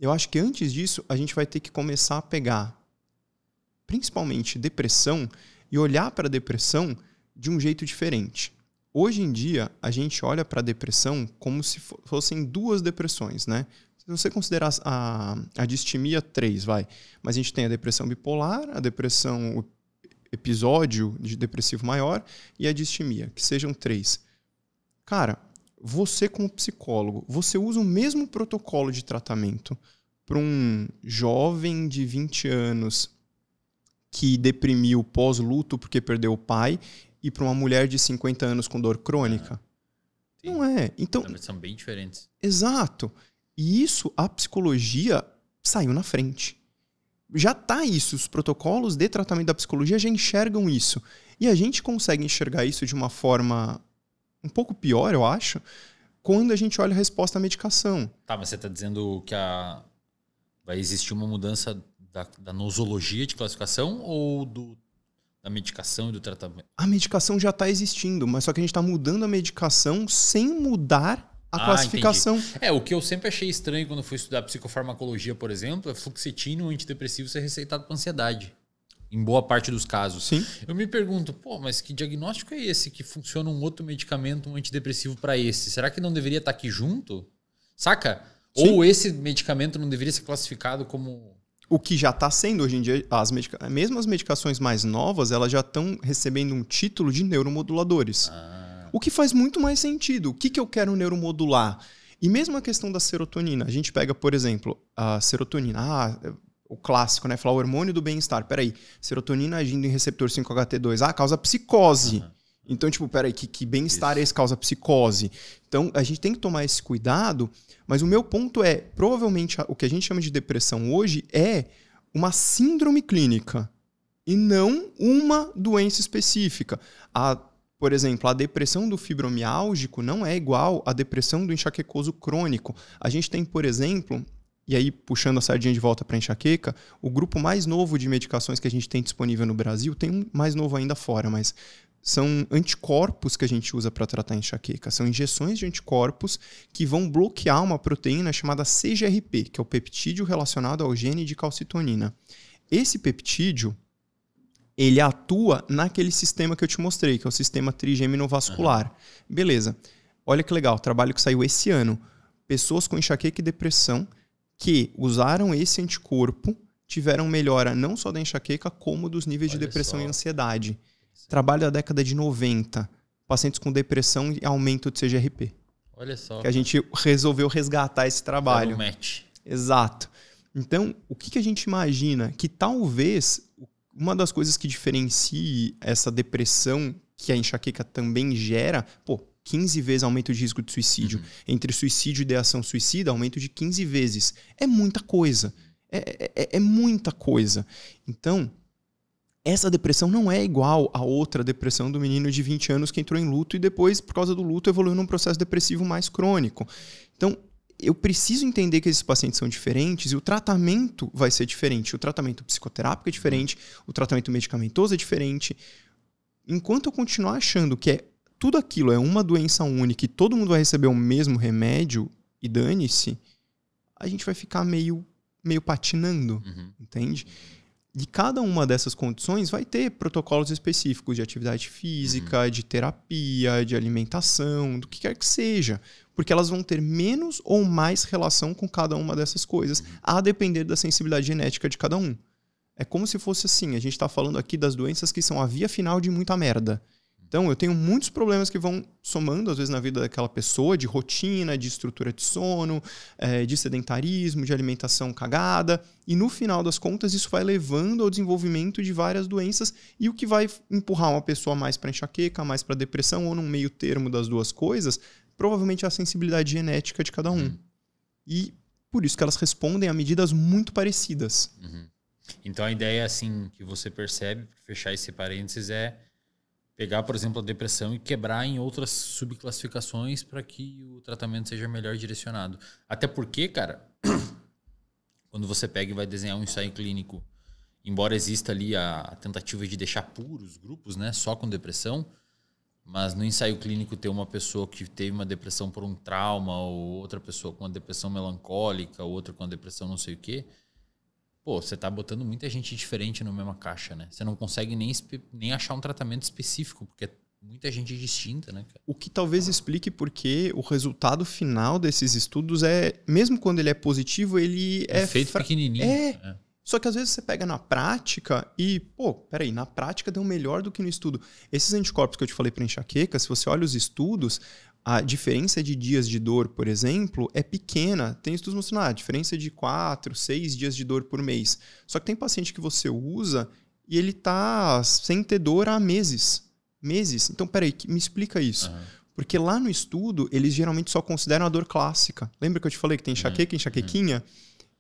Eu acho que antes disso a gente vai ter que começar a pegar principalmente depressão e olhar para a depressão de um jeito diferente. Hoje em dia, a gente olha para a depressão como se fossem duas depressões, né? Se você considerar a distimia 3, mas a gente tem a depressão bipolar, a depressão, o episódio de depressivo maior e a distimia, que sejam 3. Cara, você como psicólogo, você usa o mesmo protocolo de tratamento para um jovem de 20 anos que deprimiu pós-luto porque perdeu o pai e para uma mulher de 50 anos com dor crônica? Sim. Não é. Então, são bem diferentes. Exato. E isso, a psicologia saiu na frente. Já tá isso, os protocolos de tratamento da psicologia já enxergam isso. E a gente consegue enxergar isso de uma forma um pouco pior, eu acho, quando a gente olha a resposta à medicação. Tá, mas você está dizendo que vai existir uma mudança da nosologia de classificação ou da medicação e do tratamento? A medicação já está existindo, mas só que a gente está mudando a medicação sem mudar a classificação. Entendi. O que eu sempre achei estranho quando fui estudar psicofarmacologia, por exemplo, é fluoxetina, um antidepressivo, ser receitado para ansiedade. Em boa parte dos casos. Sim. Eu me pergunto, mas que diagnóstico é esse que funciona um outro medicamento, um antidepressivo para esse? Será que não deveria estar aqui junto? Saca? Sim. Ou esse medicamento não deveria ser classificado como... O que já está sendo hoje em dia, mesmo as medicações mais novas, elas já estão recebendo um título de neuromoduladores. O que faz muito mais sentido. O que eu quero neuromodular? E mesmo a questão da serotonina. A gente pega, por exemplo, a serotonina. O clássico, né? Falar o hormônio do bem-estar. Peraí, serotonina agindo em receptor 5-HT2. Causa psicose. Então, peraí, que bem-estar é esse causa psicose? Então, a gente tem que tomar esse cuidado, mas o meu ponto é, provavelmente, o que a gente chama de depressão hoje é uma síndrome clínica e não uma doença específica. Por exemplo, a depressão do fibromiálgico não é igual à depressão do enxaquecoso crônico. A gente tem, por exemplo... E aí, puxando a sardinha de volta para a enxaqueca, o grupo mais novo de medicações que a gente tem disponível no Brasil, tem um mais novo ainda fora, mas são anticorpos que a gente usa para tratar a enxaqueca. São injeções de anticorpos que vão bloquear uma proteína chamada CGRP, que é o peptídeo relacionado ao gene de calcitonina. Esse peptídeo, ele atua naquele sistema que eu te mostrei, que é o sistema trigeminovascular. Beleza. Olha que legal, trabalho que saiu esse ano. Pessoas com enxaqueca e depressão que usaram esse anticorpo tiveram melhora não só da enxaqueca, como dos níveis de depressão e ansiedade. Trabalho da década de 90. Pacientes com depressão e aumento de CGRP. Olha só. Que a gente resolveu resgatar esse trabalho. Match. Exato. Então, o que a gente imagina? Que talvez uma das coisas que diferencie essa depressão que a enxaqueca também gera... 15 vezes aumento de risco de suicídio. Entre suicídio e ideação suicida, aumento de 15 vezes. É muita coisa. É muita coisa. Então, essa depressão não é igual a outra depressão do menino de 20 anos que entrou em luto e depois, por causa do luto, evoluiu num processo depressivo mais crônico. Então, eu preciso entender que esses pacientes são diferentes e o tratamento vai ser diferente. O tratamento psicoterápico é diferente, o tratamento medicamentoso é diferente. Enquanto eu continuar achando que tudo aquilo é uma doença única e todo mundo vai receber o mesmo remédio e dane-se, a gente vai ficar meio patinando, entende? E cada uma dessas condições vai ter protocolos específicos de atividade física, de terapia, de alimentação, do que quer que seja. Porque elas vão ter menos ou mais relação com cada uma dessas coisas, a depender da sensibilidade genética de cada um. É como se fosse assim, a gente está falando aqui das doenças que são a via final de muita merda. Então, eu tenho muitos problemas que vão somando, às vezes, na vida daquela pessoa, de rotina, de estrutura de sono, de sedentarismo, de alimentação cagada. E, no final das contas, isso vai levando ao desenvolvimento de várias doenças e o que vai empurrar uma pessoa mais para enxaqueca, mais para depressão ou num meio termo das duas coisas, provavelmente é a sensibilidade genética de cada um. E, por isso que elas respondem a medidas muito parecidas. Então, a ideia, assim, que você percebe, para fechar esse parênteses, é pegar, por exemplo, a depressão e quebrar em outras subclassificações para que o tratamento seja melhor direcionado. Até porque, cara, quando você pega e vai desenhar um ensaio clínico, embora exista ali a tentativa de deixar puros grupos, né, só com depressão, mas no ensaio clínico ter uma pessoa que teve uma depressão por um trauma, ou outra pessoa com uma depressão melancólica, outra com uma depressão não sei o quê, você tá botando muita gente diferente na mesma caixa, né? Você não consegue nem achar um tratamento específico, porque é muita gente distinta, né, cara? O que talvez explique porque o resultado final desses estudos mesmo quando ele é positivo, ele é feito pequenininho. Só que às vezes você pega na prática e, peraí, na prática deu melhor do que no estudo. Esses anticorpos que eu te falei para enxaqueca, se você olha os estudos, a diferença de dias de dor, por exemplo, é pequena. Tem estudos mostrando a diferença de 4, 6 dias de dor por mês. Só que tem paciente que você usa e ele tá sem ter dor há meses. Meses. Então, peraí, me explica isso. Porque lá no estudo, eles geralmente só consideram a dor clássica. Lembra que eu te falei que tem enxaqueca, enxaquequinha?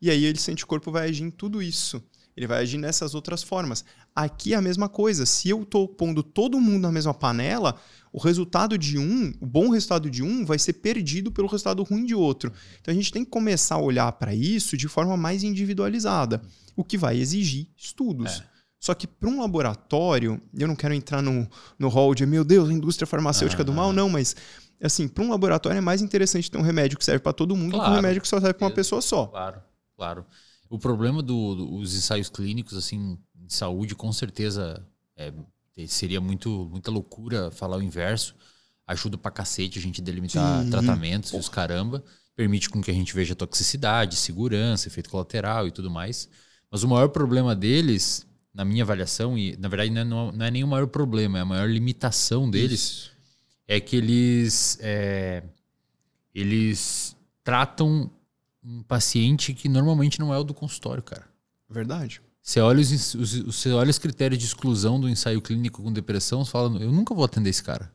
E aí ele sente o corpo vai agir em tudo isso. Ele vai agir nessas outras formas. Aqui é a mesma coisa. Se eu tô pondo todo mundo na mesma panela, o resultado de o bom resultado de um vai ser perdido pelo resultado ruim de outro. Então a gente tem que começar a olhar para isso de forma mais individualizada, o que vai exigir estudos. Só que para um laboratório, eu não quero entrar no hall de, meu Deus, a indústria farmacêutica do mal, não, mas assim, para um laboratório é mais interessante ter um remédio que serve para todo mundo do que um remédio que só serve para uma pessoa só. Claro. O problema dos ensaios clínicos, assim, de saúde, com certeza seria muita loucura falar o inverso. Ajuda pra cacete a gente delimitar tratamentos e os caramba. Permite com que a gente veja toxicidade, segurança, efeito colateral e tudo mais. Mas o maior problema deles, na minha avaliação, e na verdade não é nem o maior problema, é a maior limitação deles, é que eles tratam um paciente que normalmente não é o do consultório, cara. Verdade. Você olha os critérios de exclusão do ensaio clínico com depressão, você fala, eu nunca vou atender esse cara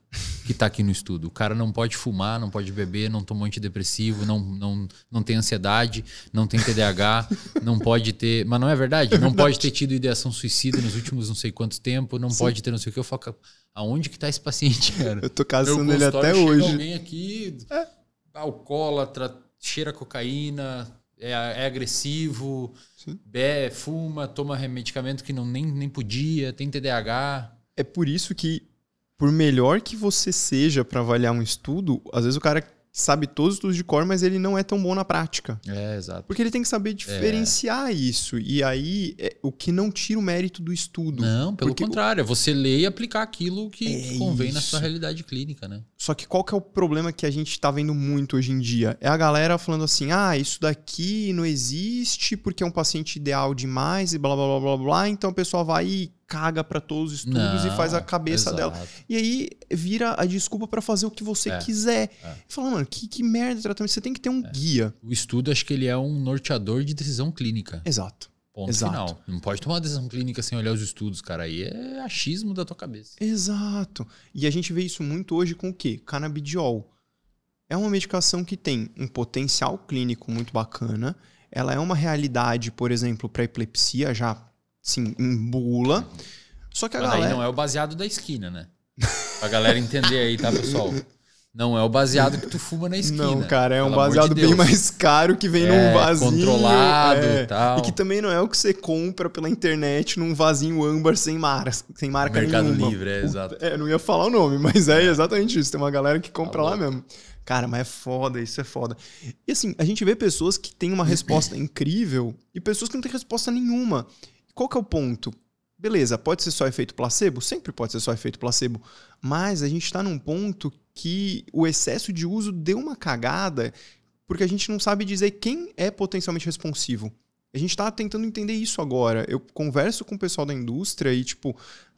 que tá aqui no estudo. O cara não pode fumar, não pode beber, não toma antidepressivo, não tem ansiedade, não tem TDAH, não pode ter... Mas não é verdade? Não pode ter tido ideação suicida nos últimos não sei quantos tempos, não pode ter não sei o que. Eu falo, aonde que tá esse paciente, cara? Eu tô caçando ele até hoje. Alguém aqui, alcoólatra, cheira cocaína, é agressivo, fuma, toma medicamento que nem podia, tem TDAH. É por isso que, por melhor que você seja para avaliar um estudo, às vezes o cara sabe todos os estudos de cor, mas ele não é tão bom na prática. Exato. Porque ele tem que saber diferenciar isso. E aí, o que não tira o mérito do estudo. Não, pelo contrário. É você ler e aplicar aquilo que convém na sua realidade clínica, né? Só que qual que é o problema que a gente tá vendo muito hoje em dia? É a galera falando assim, isso daqui não existe porque é um paciente ideal demais e blá, blá, blá, blá, blá. Então a pessoa vai e caga para todos os estudos e faz a cabeça dela. E aí vira a desculpa para fazer o que você quiser. Fala, mano, que merda de tratamento. Você tem que ter um guia. O estudo, acho que ele é um norteador de decisão clínica. Exato. Ponto final. Não pode tomar uma decisão clínica sem olhar os estudos, cara. Aí é achismo da tua cabeça. Exato. E a gente vê isso muito hoje com o quê? Canabidiol. É uma medicação que tem um potencial clínico muito bacana. Ela é uma realidade, por exemplo, para epilepsia, já sim, em bula. Só que a galera... Aí não é o baseado da esquina, né? Pra galera entender aí, tá, pessoal? Não é o baseado que tu fuma na esquina. Não, cara, é um baseado bem mais caro que vem num vasinho. Controlado e tal. E que também não é o que você compra pela internet num vasinho âmbar sem marca Mercado nenhuma. Livre, exato. Não ia falar o nome, mas é exatamente isso. Tem uma galera que compra lá mesmo. Cara, mas é foda, isso é foda. E assim, a gente vê pessoas que têm uma resposta incrível e pessoas que não têm resposta nenhuma. Qual que é o ponto? Beleza, pode ser só efeito placebo? Sempre pode ser só efeito placebo. Mas a gente está num ponto que o excesso de uso deu uma cagada porque a gente não sabe dizer quem é potencialmente responsivo. A gente está tentando entender isso agora. Eu converso com o pessoal da indústria e,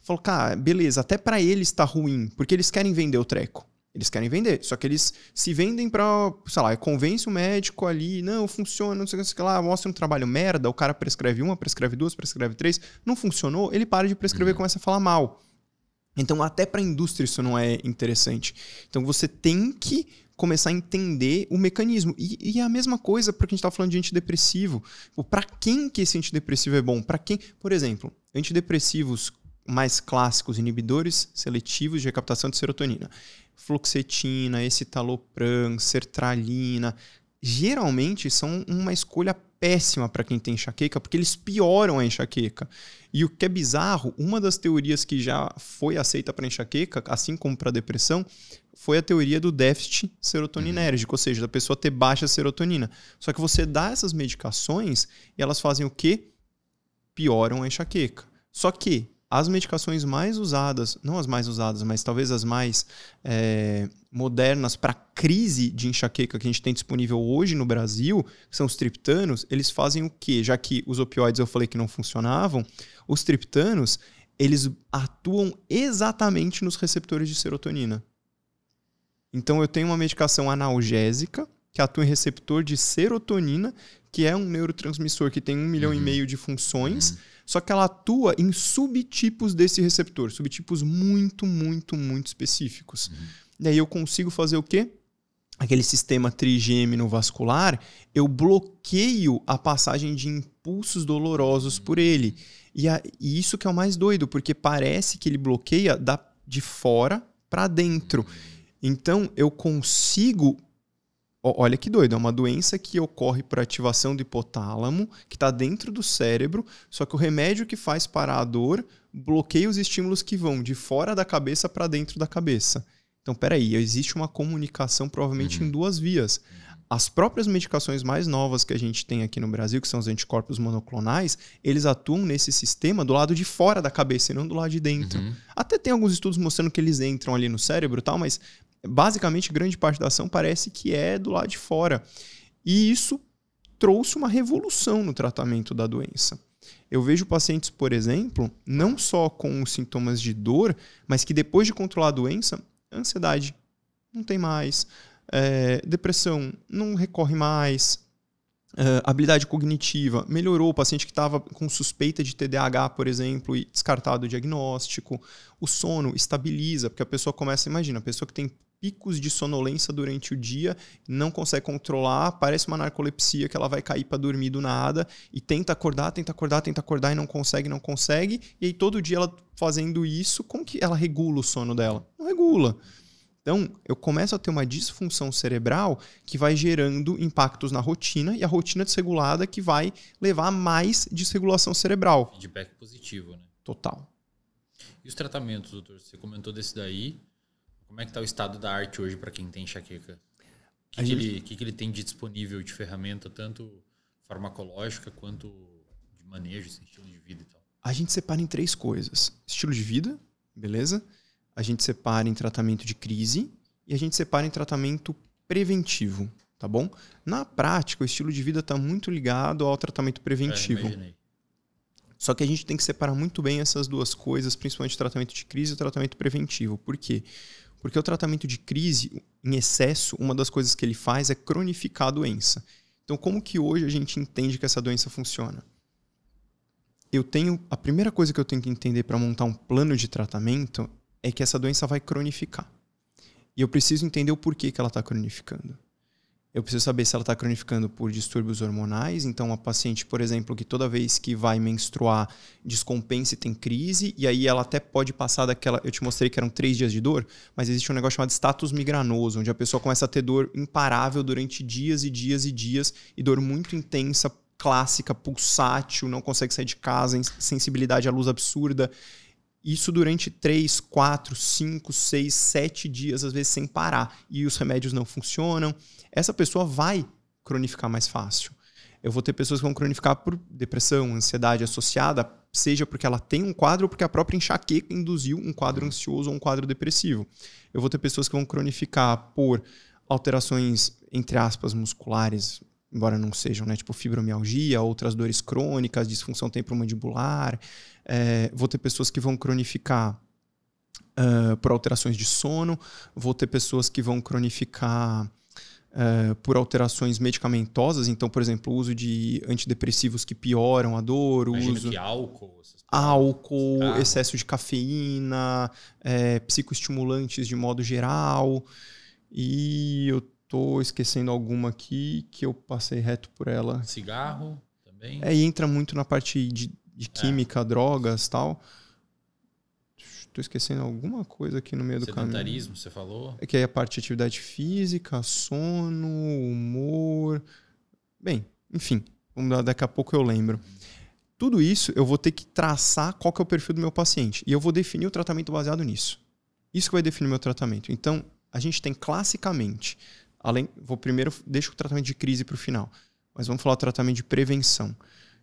falo, cara, beleza, até para eles tá ruim, porque eles querem vender o treco. Eles querem vender, só que eles se vendem pra, sei lá, convence o médico ali, não, funciona, não sei o que lá, mostra um trabalho merda, o cara prescreve uma, prescreve duas, prescreve três, não funcionou, ele para de prescrever e começa a falar mal. Então, até pra indústria isso não é interessante. Então, você tem que começar a entender o mecanismo. E é a mesma coisa porque a gente tá falando de antidepressivo. Pra quem que esse antidepressivo é bom? Pra quem, por exemplo, antidepressivos mais clássicos, inibidores seletivos de recaptação de serotonina. Fluoxetina, escitalopram, sertralina, geralmente são uma escolha péssima para quem tem enxaqueca, porque eles pioram a enxaqueca. E o que é bizarro, uma das teorias que já foi aceita para enxaqueca, assim como para depressão, foi a teoria do déficit serotoninérgico, ou seja, da pessoa ter baixa serotonina. Só que você dá essas medicações e elas fazem o quê? Pioram a enxaqueca. Só que as medicações mais usadas, não as mais usadas, mas talvez as mais modernas para crise de enxaqueca que a gente tem disponível hoje no Brasil, que são os triptanos, eles fazem o quê? Já que os opioides eu falei que não funcionavam, os triptanos, eles atuam exatamente nos receptores de serotonina. Então eu tenho uma medicação analgésica que atua em receptor de serotonina, que é um neurotransmissor que tem 1,5 milhão de funções, só que ela atua em subtipos desse receptor, subtipos muito, muito, muito específicos. E aí eu consigo fazer o quê? Aquele sistema trigêmino vascular, eu bloqueio a passagem de impulsos dolorosos por ele. E isso que é o mais doido, porque parece que ele bloqueia de fora para dentro. Então, eu consigo... Olha que doido, é uma doença que ocorre por ativação do hipotálamo, que está dentro do cérebro, só que o remédio que faz parar a dor bloqueia os estímulos que vão de fora da cabeça para dentro da cabeça. Então, peraí, existe uma comunicação provavelmente em 2 vias. As próprias medicações mais novas que a gente tem aqui no Brasil, que são os anticorpos monoclonais, eles atuam nesse sistema do lado de fora da cabeça e não do lado de dentro. Até tem alguns estudos mostrando que eles entram ali no cérebro e tal, mas basicamente grande parte da ação parece que é do lado de fora. E isso trouxe uma revolução no tratamento da doença. Eu vejo pacientes, por exemplo, não só com os sintomas de dor, mas que depois de controlar a doença, ansiedade não tem mais, depressão não recorre mais, habilidade cognitiva melhorou. O paciente que estava com suspeita de TDAH, por exemplo, e descartado o diagnóstico. O sono estabiliza, porque a pessoa começa, imagina, a pessoa que tem picos de sonolência durante o dia, não consegue controlar, parece uma narcolepsia que ela vai cair para dormir do nada e tenta acordar e não consegue. E aí todo dia ela fazendo isso, como que ela regula o sono dela? Não regula. Então, eu começo a ter uma disfunção cerebral que vai gerando impactos na rotina e a rotina desregulada que vai levar a mais desregulação cerebral. Feedback positivo, né? Total. E os tratamentos, doutor? Você comentou desse daí. Como é que está o estado da arte hoje para quem tem enxaqueca? O que ele tem de disponível de ferramenta, tanto farmacológica quanto de manejo, estilo de vida e tal? A gente separa em 3 coisas. Estilo de vida, beleza? A gente separa em tratamento de crise e a gente separa em tratamento preventivo, tá bom? Na prática, o estilo de vida está muito ligado ao tratamento preventivo. Só que a gente tem que separar muito bem essas 2 coisas, principalmente o tratamento de crise e o tratamento preventivo. Por quê? Porque o tratamento de crise, em excesso, uma das coisas que ele faz é cronificar a doença. Então, como que hoje a gente entende que essa doença funciona? A primeira coisa que eu tenho que entender para montar um plano de tratamento é que essa doença vai cronificar. E eu preciso entender o porquê que ela está cronificando. Eu preciso saber se ela está cronificando por distúrbios hormonais. Então, uma paciente, por exemplo, que toda vez que vai menstruar descompensa e tem crise, e aí ela até pode passar daquela... Eu te mostrei que eram 3 dias de dor, mas existe um negócio chamado status migranoso, onde a pessoa começa a ter dor imparável durante dias e dias e dias, e dor muito intensa, clássica, pulsátil, não consegue sair de casa, sensibilidade à luz absurda. Isso durante 3, 4, 5, 6, 7 dias, às vezes sem parar. E os remédios não funcionam. Essa pessoa vai cronificar mais fácil. Eu vou ter pessoas que vão cronificar por depressão, ansiedade associada, seja porque ela tem um quadro ou porque a própria enxaqueca induziu um quadro ansioso ou um quadro depressivo. Eu vou ter pessoas que vão cronificar por alterações, entre aspas, musculares, embora não sejam, né? Tipo fibromialgia, outras dores crônicas, disfunção temporomandibular. Vou ter pessoas que vão cronificar por alterações de sono. Vou ter pessoas que vão cronificar por alterações medicamentosas. Então, por exemplo, o uso de antidepressivos que pioram a dor. Imagina que álcool, excesso de cafeína, psicoestimulantes de modo geral. E eu tô esquecendo alguma aqui que eu passei reto por ela. Cigarro também. E entra muito na parte de química, drogas e tal. Tô esquecendo alguma coisa aqui no meio do caminho. Sedentarismo, você falou? Que aí a parte de atividade física, sono, humor. Bem, enfim, daqui a pouco eu lembro. Tudo isso eu vou ter que traçar qual que é o perfil do meu paciente. E eu vou definir o tratamento baseado nisso. Isso que vai definir o meu tratamento. Então, a gente tem classicamente... deixo o tratamento de crise para o final, mas vamos falar do tratamento de prevenção.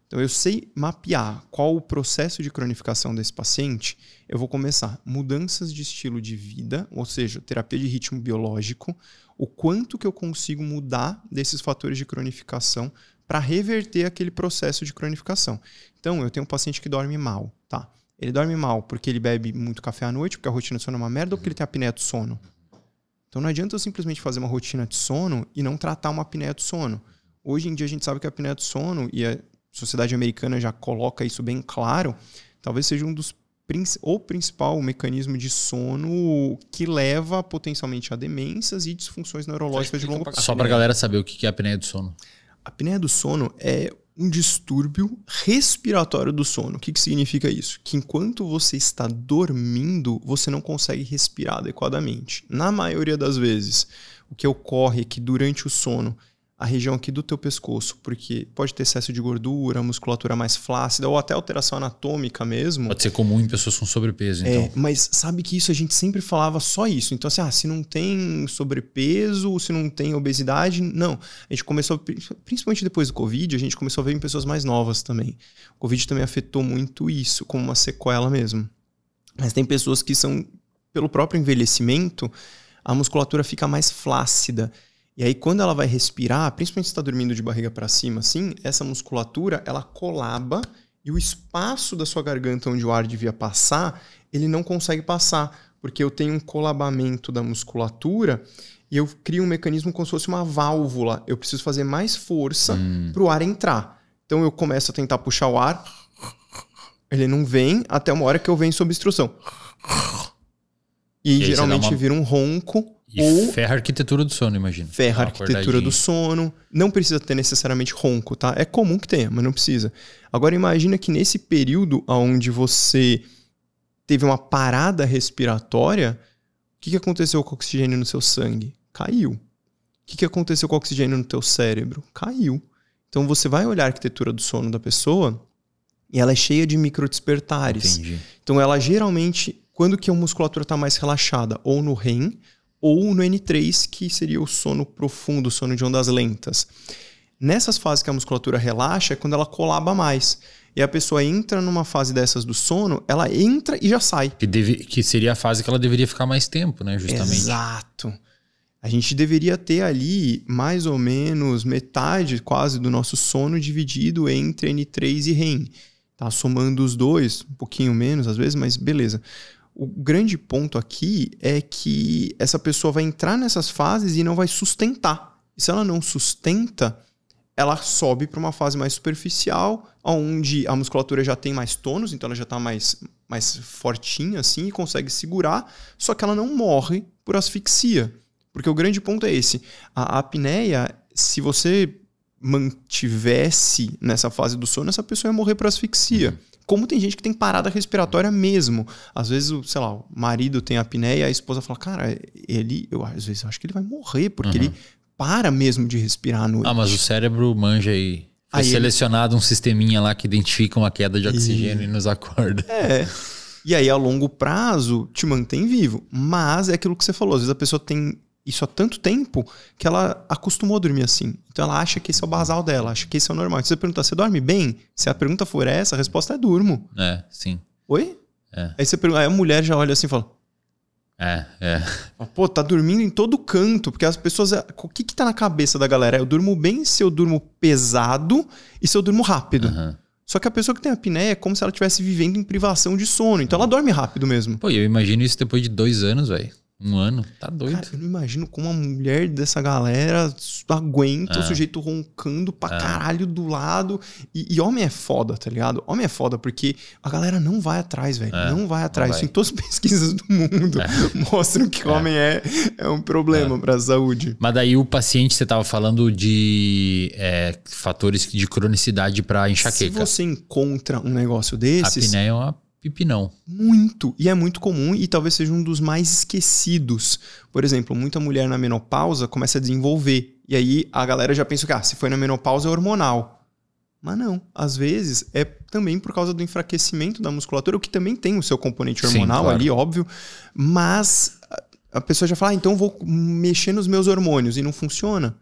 Então, eu sei mapear qual o processo de cronificação desse paciente. Eu vou começar mudanças de estilo de vida, ou seja, terapia de ritmo biológico, o quanto que eu consigo mudar desses fatores de cronificação para reverter aquele processo de cronificação. Então, eu tenho um paciente que dorme mal, tá? Ele dorme mal porque ele bebe muito café à noite, porque a rotina de sono é uma merda, ou porque ele tem apneia do sono? Então não adianta eu simplesmente fazer uma rotina de sono e não tratar uma apneia do sono. Hoje em dia a gente sabe que a apneia do sono, e a sociedade americana já coloca isso bem claro, talvez seja o principal mecanismo de sono que leva potencialmente a demências e disfunções neurológicas de longo prazo. Só para a galera saber o que é a apneia do sono. A apneia do sono é um distúrbio respiratório do sono. O que significa isso? Que enquanto você está dormindo, você não consegue respirar adequadamente. Na maioria das vezes, o que ocorre é que durante o sono, a região aqui do teu pescoço, porque pode ter excesso de gordura, musculatura mais flácida ou até alteração anatômica mesmo. Pode ser comum em pessoas com sobrepeso, então. Mas sabe que isso a gente sempre falava só isso. Então, assim, se não tem sobrepeso, se não tem obesidade, não. A gente começou, principalmente depois do Covid, a gente começou a ver em pessoas mais novas também. O Covid também afetou muito isso, como uma sequela mesmo. Mas tem pessoas que são, pelo próprio envelhecimento, a musculatura fica mais flácida. E aí, quando ela vai respirar, principalmente se está dormindo de barriga para cima, assim, essa musculatura, ela colaba e o espaço da sua garganta onde o ar devia passar, ele não consegue passar, porque eu tenho um colabamento da musculatura e eu crio um mecanismo como se fosse uma válvula. Eu preciso fazer mais força para o ar entrar. Então, eu começo a tentar puxar o ar, ele não vem, até uma hora que eu venho sob instrução. E geralmente vira um ronco. E ferra a arquitetura do sono, imagina. Ferra a arquitetura do sono. Não precisa ter necessariamente ronco, tá? É comum que tenha, mas não precisa. Agora imagina que nesse período onde você teve uma parada respiratória, o que aconteceu com o oxigênio no seu sangue? Caiu. O que aconteceu com o oxigênio no teu cérebro? Caiu. Então você vai olhar a arquitetura do sono da pessoa e ela é cheia de microdespertares. Entendi. Então ela geralmente, quando que a musculatura está mais relaxada? Ou no REM, ou no N3, que seria o sono profundo, o sono de ondas lentas. Nessas fases que a musculatura relaxa, é quando ela colaba mais. E a pessoa entra numa fase dessas do sono, ela entra e já sai. Que seria a fase que ela deveria ficar mais tempo, né? Justamente. Exato. A gente deveria ter ali mais ou menos metade quase do nosso sono dividido entre N3 e REM. Tá somando os dois, um pouquinho menos às vezes, mas beleza. O grande ponto aqui é que essa pessoa vai entrar nessas fases e não vai sustentar. E se ela não sustenta, ela sobe para uma fase mais superficial, onde a musculatura já tem mais tônus, então ela já está mais fortinha assim e consegue segurar, só que ela não morre por asfixia. Porque o grande ponto é esse. A apneia, se você mantivesse nessa fase do sono, essa pessoa ia morrer por asfixia. Como tem gente que tem parada respiratória mesmo. Às vezes, sei lá, o marido tem apneia e a esposa fala, cara, às vezes eu acho que ele vai morrer, porque ele para mesmo de respirar à noite. Mas o cérebro manja aí. Foi selecionado um sisteminha lá que identifica uma queda de oxigênio e nos acorda. E aí, a longo prazo, te mantém vivo. Mas é aquilo que você falou, às vezes a pessoa tem isso há tanto tempo que ela acostumou a dormir assim. Então ela acha que esse é o basal dela, acha que esse é o normal. Se você perguntar, você dorme bem? Se a pergunta for essa, a resposta é durmo. Sim. Oi? Aí você pergunta, aí a mulher já olha assim e fala... Pô, tá dormindo em todo canto, porque as pessoas... O que tá na cabeça da galera? Eu durmo bem se eu durmo pesado e se eu durmo rápido. Só que a pessoa que tem apneia é como se ela estivesse vivendo em privação de sono. Então ela dorme rápido mesmo. Pô, eu imagino isso depois de 2 anos, velho. 1 ano, tá doido. Cara, eu não imagino como uma mulher dessa galera aguenta o sujeito roncando pra caralho do lado. E homem é foda, tá ligado? Homem é foda porque a galera não vai atrás, velho. Não vai atrás. Isso em todas as pesquisas do mundo mostram que homem é um problema pra saúde. Mas daí o paciente, você tava falando de fatores de cronicidade pra enxaqueca. Se você encontra um negócio desses... A apneia é uma pipinão. Muito. E é muito comum e talvez seja um dos mais esquecidos. Por exemplo, muita mulher na menopausa começa a desenvolver. E aí a galera já pensa que se foi na menopausa é hormonal. Mas não. Às vezes é também por causa do enfraquecimento da musculatura, o que também tem o seu componente hormonal ali, óbvio. Mas a pessoa já fala, então vou mexer nos meus hormônios. E não funciona.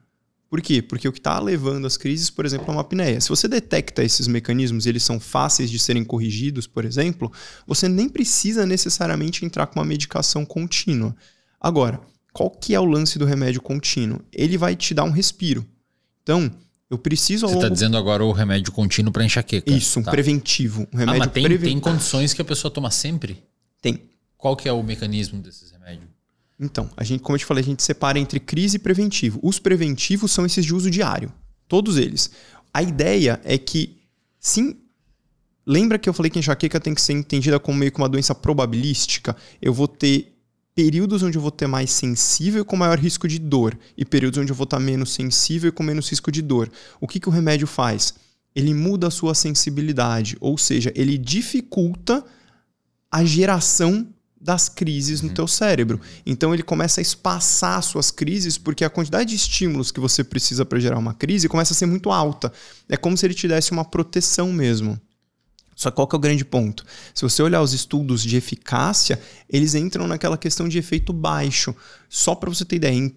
Por quê? Porque o que está levando às crises, por exemplo, é uma apneia. Se você detecta esses mecanismos e eles são fáceis de serem corrigidos, por exemplo, você nem precisa necessariamente entrar com uma medicação contínua. Agora, qual que é o lance do remédio contínuo? Ele vai te dar um respiro. Então, eu preciso... Você está dizendo agora o remédio contínuo para enxaqueca. Isso, um preventivo. Um remédio mas tem condições que a pessoa toma sempre? Tem. Qual que é o mecanismo desses remédios? Então, como eu te falei, a gente separa entre crise e preventivo. Os preventivos são esses de uso diário. Todos eles. A ideia é que, sim, lembra que eu falei que a enxaqueca tem que ser entendida como meio que uma doença probabilística? Eu vou ter períodos onde eu vou ter mais sensível e com maior risco de dor, e períodos onde eu vou estar menos sensível e com menos risco de dor. O que o remédio faz? Ele muda a sua sensibilidade, ou seja, ele dificulta a geração das crises no teu cérebro. Então ele começa a espaçar as suas crises, porque a quantidade de estímulos que você precisa para gerar uma crise começa a ser muito alta. É como se ele te desse uma proteção mesmo. Só que qual que é o grande ponto? Se você olhar os estudos de eficácia, eles entram naquela questão de efeito baixo. Só para você ter ideia,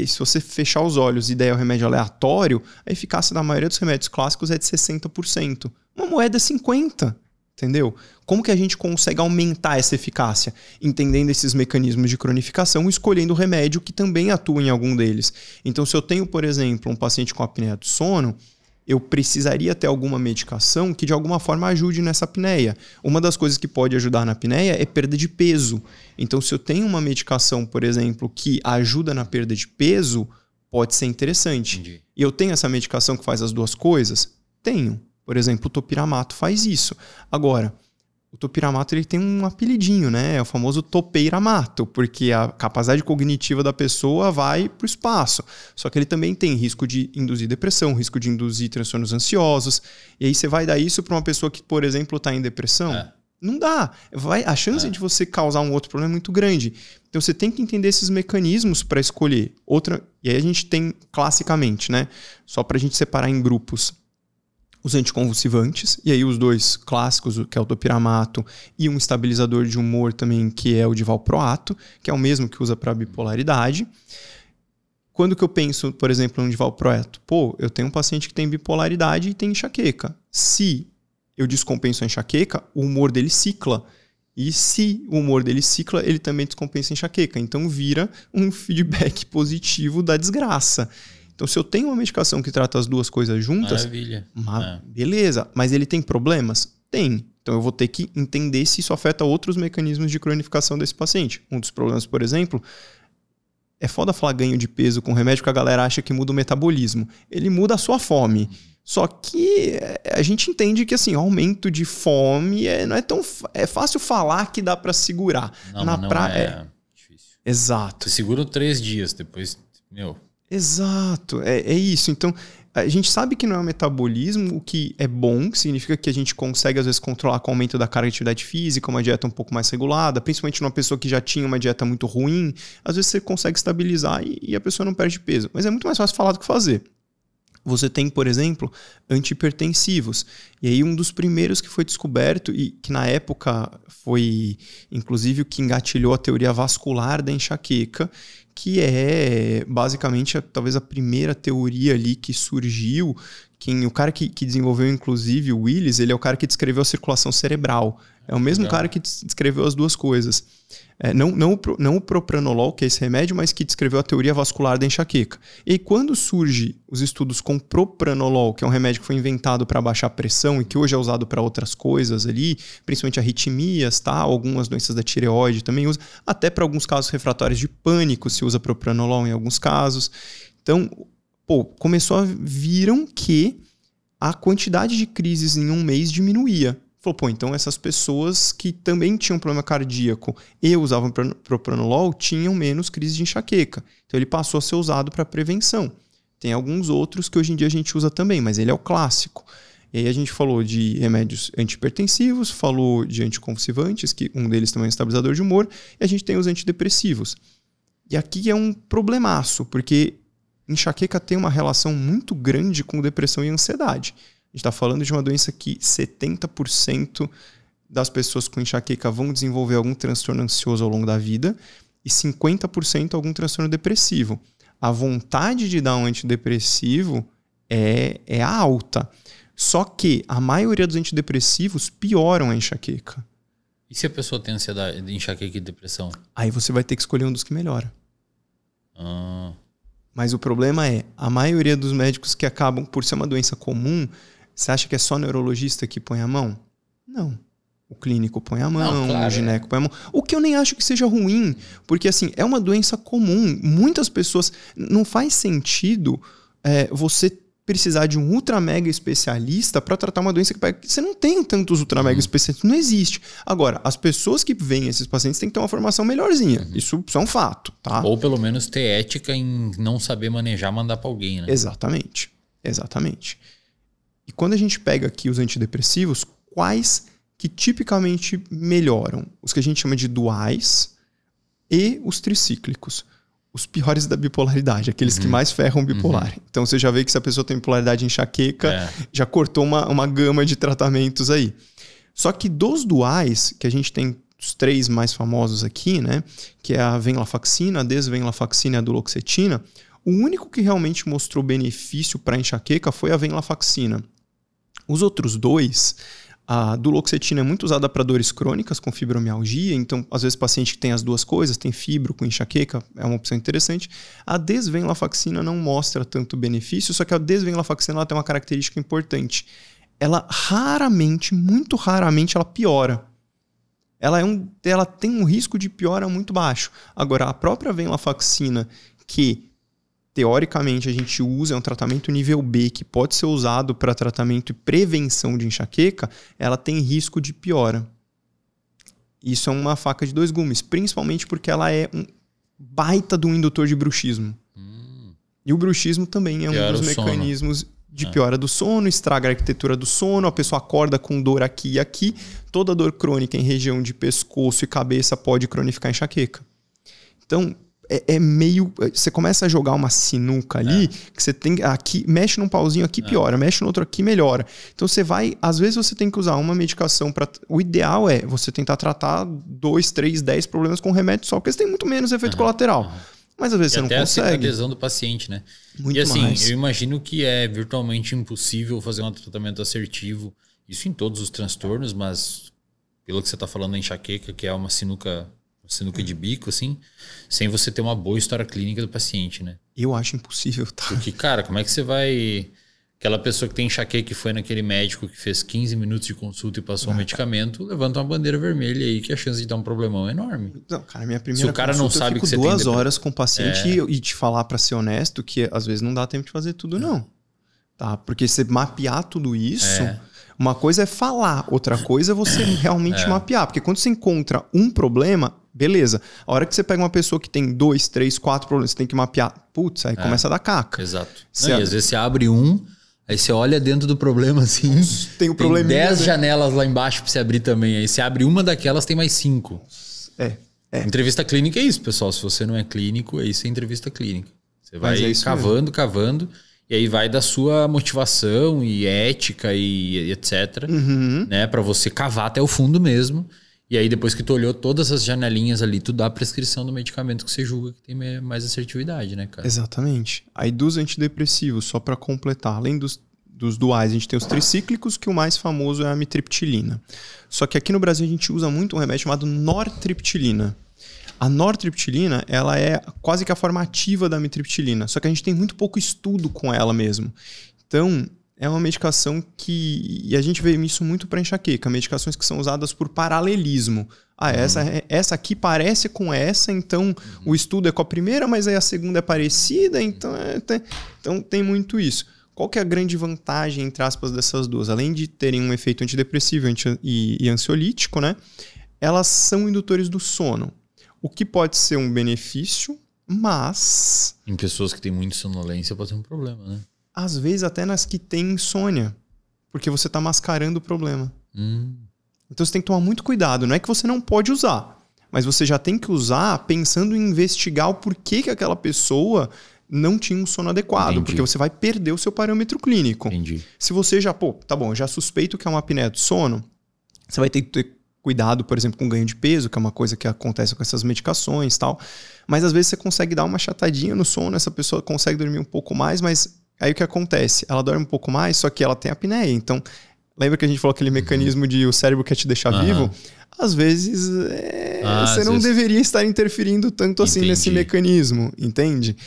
se você fechar os olhos e der o remédio aleatório, a eficácia da maioria dos remédios clássicos é de 60%. Uma moeda é 50%. Entendeu? Como que a gente consegue aumentar essa eficácia? Entendendo esses mecanismos de cronificação e escolhendo o remédio que também atua em algum deles. Então, se eu tenho, por exemplo, um paciente com apneia do sono, eu precisaria ter alguma medicação que de alguma forma ajude nessa apneia. Uma das coisas que pode ajudar na apneia é perda de peso. Então, se eu tenho uma medicação, por exemplo, que ajuda na perda de peso, pode ser interessante. Entendi. E eu tenho essa medicação que faz as duas coisas? Tenho. Por exemplo, o topiramato faz isso. Agora, o topiramato ele tem um apelidinho, né? É o famoso topeiramato, porque a capacidade cognitiva da pessoa vai para o espaço. Só que ele também tem risco de induzir depressão, risco de induzir transtornos ansiosos. E aí você vai dar isso para uma pessoa que, por exemplo, está em depressão? Não dá. A chance de você causar um outro problema é muito grande. Então você tem que entender esses mecanismos para escolher. E aí a gente tem classicamente, né? Só para a gente separar em grupos. Os anticonvulsivantes, e aí os dois clássicos, que é o topiramato e um estabilizador de humor também, que é o de valproato, que é o mesmo que usa para bipolaridade. Quando que eu penso, por exemplo, no valproato? Eu tenho um paciente que tem bipolaridade e tem enxaqueca. Se eu descompenso a enxaqueca, o humor dele cicla. E se o humor dele cicla, ele também descompensa a enxaqueca. Então vira um feedback positivo da desgraça. Então, se eu tenho uma medicação que trata as duas coisas juntas... Maravilha. Beleza. Mas ele tem problemas? Tem. Então, eu vou ter que entender se isso afeta outros mecanismos de cronificação desse paciente. Um dos problemas, por exemplo, é foda falar ganho de peso com remédio que a galera acha que muda o metabolismo. Ele muda a sua fome. Só que a gente entende que, assim, aumento de fome não é tão... É fácil falar que dá pra segurar. É difícil. Exato. Você segura 3 dias, depois... Exato, é isso. Então, a gente sabe que não é o metabolismo, o que é bom, que significa que a gente consegue, às vezes, controlar com o aumento da carga de atividade física, uma dieta um pouco mais regulada, principalmente numa pessoa que já tinha uma dieta muito ruim, às vezes você consegue estabilizar e a pessoa não perde peso. Mas é muito mais fácil falar do que fazer. Você tem, por exemplo, antihipertensivos. E aí um dos primeiros que foi descoberto e que na época foi, inclusive, o que engatilhou a teoria vascular da enxaqueca, que é basicamente talvez a primeira teoria ali que surgiu. O cara que desenvolveu, inclusive, o Willis, ele é o cara que descreveu a circulação cerebral. É o mesmo cara que descreveu as duas coisas. Não o propranolol, que é esse remédio, mas que descreveu a teoria vascular da enxaqueca. E aí, quando surgem os estudos com propranolol, que é um remédio que foi inventado para baixar a pressão e que hoje é usado para outras coisas ali, principalmente arritmias, tá? Algumas doenças da tireoide também usa, até para alguns casos refratórios de pânico se usa propranolol em alguns casos. Então, viram que a quantidade de crises em um mês diminuía. Falou, então essas pessoas que também tinham problema cardíaco e usavam propranolol tinham menos crise de enxaqueca. Então ele passou a ser usado para prevenção. Tem alguns outros que hoje em dia a gente usa também, mas ele é o clássico. E aí a gente falou de remédios antihipertensivos, falou de anticonvulsivantes, que um deles também é um estabilizador de humor, e a gente tem os antidepressivos. E aqui é um problemaço, porque enxaqueca tem uma relação muito grande com depressão e ansiedade. A gente está falando de uma doença que 70% das pessoas com enxaqueca vão desenvolver algum transtorno ansioso ao longo da vida e 50% algum transtorno depressivo. A vontade de dar um antidepressivo é alta. Só que a maioria dos antidepressivos pioram a enxaqueca. E se a pessoa tem ansiedade, enxaqueca e depressão? Aí você vai ter que escolher um dos que melhora. Mas o problema a maioria dos médicos que acabam por ser uma doença comum, você acha que é só neurologista que põe a mão? Não. O clínico põe a mão, Não, claro, o gineco põe a mão. O que eu nem acho que seja ruim, porque assim, é uma doença comum. Muitas pessoas... Não faz sentido você precisar de um ultra mega especialista para tratar uma doença que você não tem tantos ultra mega especialistas, não existe. Agora, as pessoas que veem esses pacientes têm que ter uma formação melhorzinha. Isso é um fato, tá? Ou pelo menos ter ética em não saber manejar, mandar para alguém, né? Exatamente. E quando a gente pega aqui os antidepressivos, quais que tipicamente melhoram? Os que a gente chama de duais e os tricíclicos. Os piores da bipolaridade, aqueles que mais ferram o bipolar. Então você já vê que se a pessoa tem bipolaridade enxaqueca, já cortou uma gama de tratamentos aí. Só que dos duais, que a gente tem os 3 mais famosos aqui, né? Que é a venlafaxina, a desvenlafaxina e a duloxetina. O único que realmente mostrou benefício para enxaqueca foi a venlafaxina. Os outros 2... A duloxetina é muito usada para dores crônicas com fibromialgia, então às vezes paciente que tem as duas coisas, tem fibro com enxaqueca, é uma opção interessante. A desvenlafaxina não mostra tanto benefício, só que a desvenlafaxina ela tem uma característica importante. Ela raramente, muito raramente, ela piora. Ela tem um risco de piora muito baixo. Agora, a própria venlafaxina, que teoricamente a gente usa, é um tratamento nível B que pode ser usado para tratamento e prevenção de enxaqueca, ela tem risco de piora. Isso é uma faca de 2 gumes, principalmente porque ela é um baita de um indutor de bruxismo. E o bruxismo também é um dos mecanismos de piora do sono, estraga a arquitetura do sono, a pessoa acorda com dor aqui e aqui, toda dor crônica em região de pescoço e cabeça pode cronificar enxaqueca. Então, meio... Você começa a jogar uma sinuca ali, que você tem... Aqui, mexe num pauzinho aqui, piora. Mexe no outro aqui, melhora. Então você vai... Às vezes você tem que usar uma medicação para... O ideal é você tentar tratar 2, 3, 10 problemas com remédio só, porque você tem muito menos efeito colateral. Mas às vezes você não consegue. Até a adesão do paciente, né? Muito e assim, mais. eu imagino que é virtualmente impossível fazer um tratamento assertivo. Isso em todos os transtornos, mas pelo que você está falando da enxaqueca, que é uma sinuca de bico, assim, sem você ter uma boa história clínica do paciente, né? Eu acho impossível, tá? Porque, cara, como é que você vai... Aquela pessoa que tem enxaqueca que foi naquele médico que fez 15 minutos de consulta e passou um medicamento, levanta uma bandeira vermelha aí que a chance de dar um problemão é enorme. Não, cara, minha primeira Se o cara não sabe que você tem 2 horas com o paciente e te falar, para ser honesto, que às vezes não dá tempo de fazer tudo, não. Tá? Porque você mapear tudo isso... Uma coisa é falar, outra coisa é você realmente mapear. Porque quando você encontra um problema, beleza. A hora que você pega uma pessoa que tem 2, 3, 4 problemas, você tem que mapear. Putz, aí começa a dar caca. Exato. Não, e às vezes você abre aí você olha dentro do problema assim. Tem 10 janelas lá embaixo pra você abrir também. Aí você abre uma daquelas, tem mais 5. Entrevista clínica é isso, pessoal. Se você não é clínico, isso é entrevista clínica. Você vai cavando. E aí vai da sua motivação e ética e etc. Né? Pra você cavar até o fundo mesmo. E aí depois que tu olhou todas as janelinhas ali, tu dá a prescrição do medicamento que você julga que tem mais assertividade, né, cara? Exatamente. Aí dos antidepressivos, só pra completar, além dos duais, a gente tem os tricíclicos, que o mais famoso é a amitriptilina. Só que aqui no Brasil a gente usa muito um remédio chamado nortriptilina. A nortriptilina, ela é quase que a forma ativa da amitriptilina, só que a gente tem muito pouco estudo com ela mesmo. Então, é uma medicação e a gente vê isso muito para enxaqueca, medicações que são usadas por paralelismo. Essa aqui parece com essa, então o estudo é com a primeira, mas aí a segunda é parecida, então tem muito isso. Qual que é a grande vantagem, entre aspas, dessas duas? Além de terem um efeito antidepressivo e ansiolítico, né? Elas são indutores do sono. O que pode ser um benefício, mas... Em pessoas que têm muita sonolência pode ser um problema, né? Às vezes até nas que têm insônia. Porque você está mascarando o problema. Então você tem que tomar muito cuidado. Não é que você não pode usar. Mas você já tem que usar pensando em investigar o porquê que aquela pessoa não tinha um sono adequado. Entendi. Porque você vai perder o seu parâmetro clínico. Entendi. Se você já... tá bom, eu já suspeito que é uma apneia do sono. Você vai ter que ter cuidado, por exemplo, com ganho de peso, que é uma coisa que acontece com essas medicações e tal. Mas às vezes você consegue dar uma chatadinha no sono, essa pessoa consegue dormir um pouco mais, mas aí o que acontece? Ela dorme um pouco mais, só que ela tem apneia. Então, lembra que a gente falou aquele mecanismo de o cérebro quer te deixar vivo? Às vezes você não deveria estar interferindo tanto assim nesse mecanismo, entende?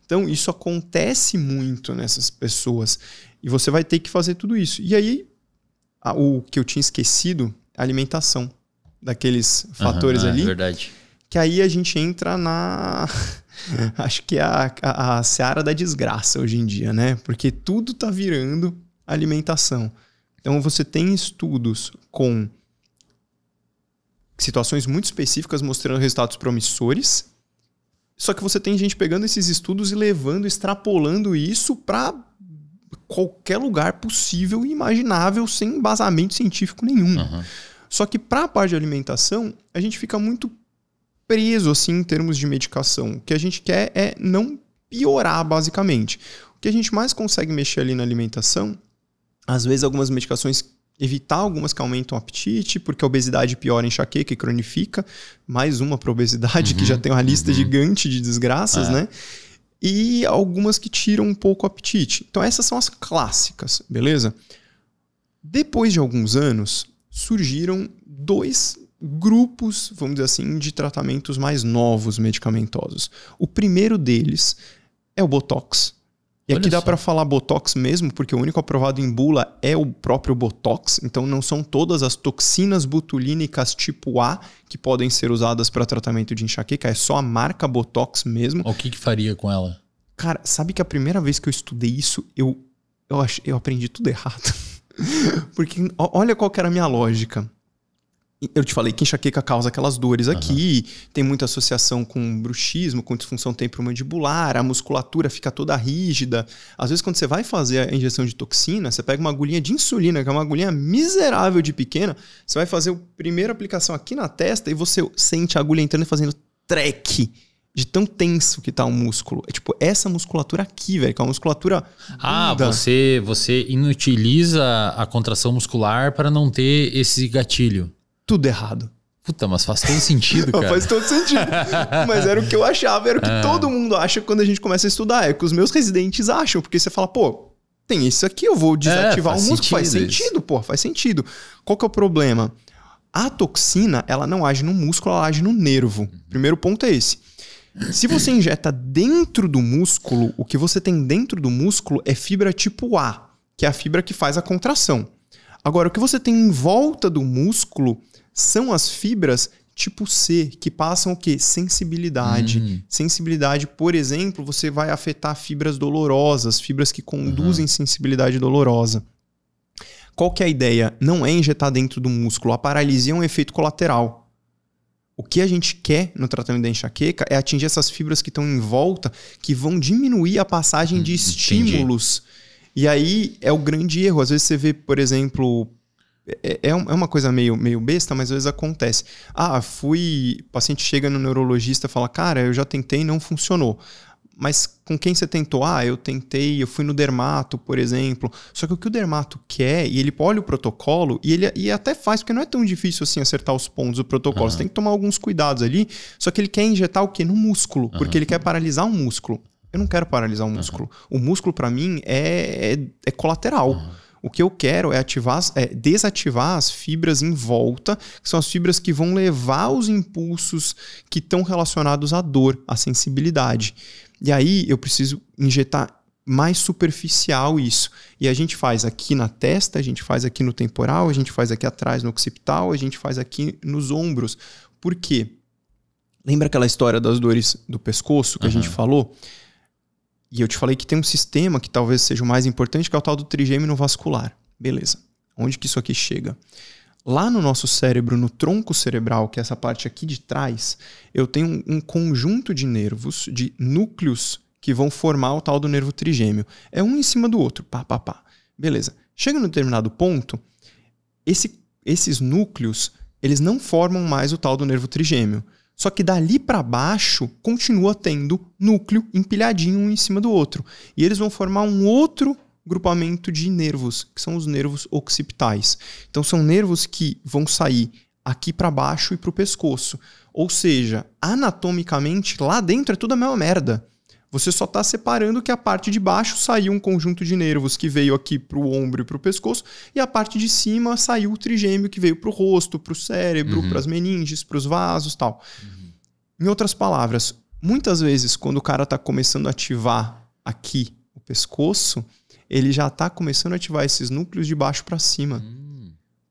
Então, isso acontece muito nessas pessoas. E você vai ter que fazer tudo isso. E aí, o que eu tinha esquecido alimentação daqueles fatores ali. É verdade. Que aí a gente entra na... acho que é a seara da desgraça hoje em dia, né? Porque tudo tá virando alimentação. Então você tem estudos com situações muito específicas mostrando resultados promissores, só que você tem gente pegando esses estudos e levando, extrapolando isso para qualquer lugar possível e imaginável sem embasamento científico nenhum. Só que para a parte de alimentação, a gente fica muito preso assim em termos de medicação. O que a gente quer é não piorar, basicamente. O que a gente mais consegue mexer ali na alimentação, às vezes algumas medicações, evitar algumas que aumentam o apetite, porque a obesidade piora, enxaqueca e cronifica. Mais uma para obesidade, que já tem uma lista gigante de desgraças, né? E algumas que tiram um pouco o apetite. Então essas são as clássicas, beleza? Depois de alguns anos, surgiram 2 grupos, vamos dizer assim, de tratamentos mais novos medicamentosos. O primeiro deles é o Botox. E aqui dá para falar Botox mesmo, porque o único aprovado em bula é o próprio Botox. Então não são todas as toxinas botulínicas tipo A que podem ser usadas para tratamento de enxaqueca, é só a marca Botox mesmo. O que faria com ela? Cara, sabe que a primeira vez que eu estudei isso, eu aprendi tudo errado. Porque olha qual que era a minha lógica. Eu te falei que enxaqueca causa aquelas dores aqui, tem muita associação com bruxismo, com disfunção temporomandibular, a musculatura fica toda rígida. Às vezes quando você vai fazer a injeção de toxina, você pega uma agulhinha de insulina, que é uma agulhinha miserável de pequena, você vai fazer a primeira aplicação aqui na testa e você sente a agulha entrando e fazendo treque de tão tenso que tá o músculo. É tipo essa musculatura aqui, velho, que é uma musculatura... Você inutiliza a contração muscular para não ter esse gatilho. Tudo errado. Puta, mas faz todo sentido, cara. Faz todo sentido. Mas era o que eu achava, era o que todo mundo acha quando a gente começa a estudar. É o que os meus residentes acham, porque você fala, pô, tem isso aqui, eu vou desativar o músculo. Faz sentido, pô, faz sentido. Qual que é o problema? A toxina, ela não age no músculo, ela age no nervo. Primeiro ponto é esse. Se você injeta dentro do músculo, o que você tem dentro do músculo é fibra tipo A, que é a fibra que faz a contração. Agora, o que você tem em volta do músculo são as fibras tipo C, que passam o quê? Sensibilidade. Sensibilidade, por exemplo, você vai afetar fibras dolorosas, fibras que conduzem sensibilidade dolorosa. Qual que é a ideia? Não é injetar dentro do músculo. A paralisia é um efeito colateral. O que a gente quer no tratamento da enxaqueca é atingir essas fibras que estão em volta, que vão diminuir a passagem de estímulos. E aí é o grande erro. Às vezes você vê, por exemplo... É uma coisa meio besta, mas às vezes acontece. O paciente chega no neurologista e fala, cara, eu já tentei e não funcionou. Mas com quem você tentou? Eu tentei, eu fui no dermato, por exemplo. Só que o que o dermato quer, e ele olha o protocolo, e ele até faz, porque não é tão difícil assim acertar os pontos do protocolo. Você tem que tomar alguns cuidados ali, só que ele quer injetar o quê? No músculo, porque ele quer paralisar o músculo. Eu não quero paralisar o músculo. O músculo, para mim, é colateral. O que eu quero é desativar as fibras em volta, que são as fibras que vão levar os impulsos que estão relacionados à dor, à sensibilidade. E aí eu preciso injetar mais superficial isso. E a gente faz aqui na testa, a gente faz aqui no temporal, a gente faz aqui atrás no occipital, a gente faz aqui nos ombros. Por quê? Lembra aquela história das dores do pescoço que a gente falou? E eu te falei que tem um sistema que talvez seja o mais importante, que é o tal do trigêmino vascular. Beleza. Onde que isso aqui chega? Lá no nosso cérebro, no tronco cerebral, que é essa parte aqui de trás, eu tenho um conjunto de nervos, de núcleos, que vão formar o tal do nervo trigêmeo. É um em cima do outro. Pá. Beleza. Chega num determinado ponto, esses núcleos, eles não formam mais o tal do nervo trigêmeo. Só que dali para baixo continua tendo núcleo empilhadinho um em cima do outro. E eles vão formar um outro grupamento de nervos, que são os nervos occipitais. Então são nervos que vão sair aqui para baixo e para o pescoço. Ou seja, anatomicamente lá dentro é tudo a mesma merda. Você só está separando que a parte de baixo saiu um conjunto de nervos que veio aqui para o ombro e para o pescoço, e a parte de cima saiu o trigêmeo que veio para o rosto, para o cérebro, para as meninges, para os vasos e tal. Em outras palavras, muitas vezes quando o cara está começando a ativar aqui o pescoço, ele já está começando a ativar esses núcleos de baixo para cima.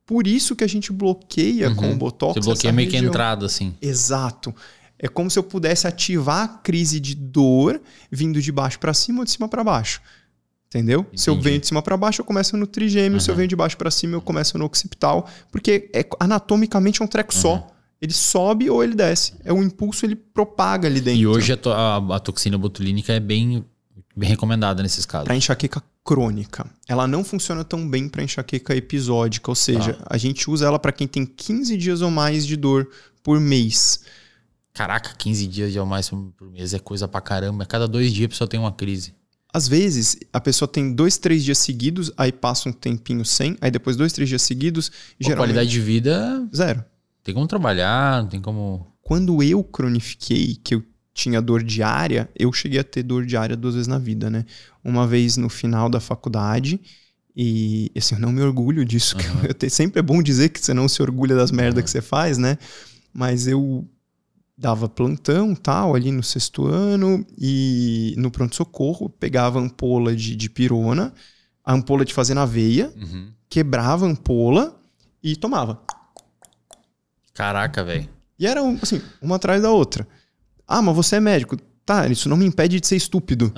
Por isso que a gente bloqueia com o Botox. Você bloqueia meio que a entrada, assim. Exato. É como se eu pudesse ativar a crise de dor vindo de baixo para cima ou de cima para baixo. Entendeu? Entendi. Se eu venho de cima para baixo, eu começo no trigêmeo. Se eu venho de baixo para cima, eu começo no occipital. Porque anatomicamente é um treco só. Ele sobe ou ele desce. É um impulso, ele propaga ali dentro. E hoje a toxina botulínica é bem recomendada nesses casos. Para enxaqueca crônica. Ela não funciona tão bem para enxaqueca episódica. Ou seja, a gente usa ela para quem tem 15 dias ou mais de dor por mês. Caraca, 15 dias ou mais por mês é coisa pra caramba. A cada 2 dias a pessoa tem uma crise. Às vezes, a pessoa tem 2, 3 dias seguidos, aí passa um tempinho sem, aí depois 2, 3 dias seguidos, geralmente... qualidade de vida... Zero. Tem como trabalhar, não tem como... Quando eu cronifiquei, que eu tinha dor diária, eu cheguei a ter dor diária 2 vezes na vida, né? Uma vez no final da faculdade, e assim, eu não me orgulho disso. Sempre é bom dizer que você não se orgulha das merdas que você faz, né? Mas eu... dava plantão, tal, ali no 6º ano, e no pronto-socorro, pegava a ampola de pirona, a ampola de fazer na veia, quebrava a ampola e tomava. Caraca, velho. E era assim, uma atrás da outra. Ah, mas você é médico. Tá, isso não me impede de ser estúpido.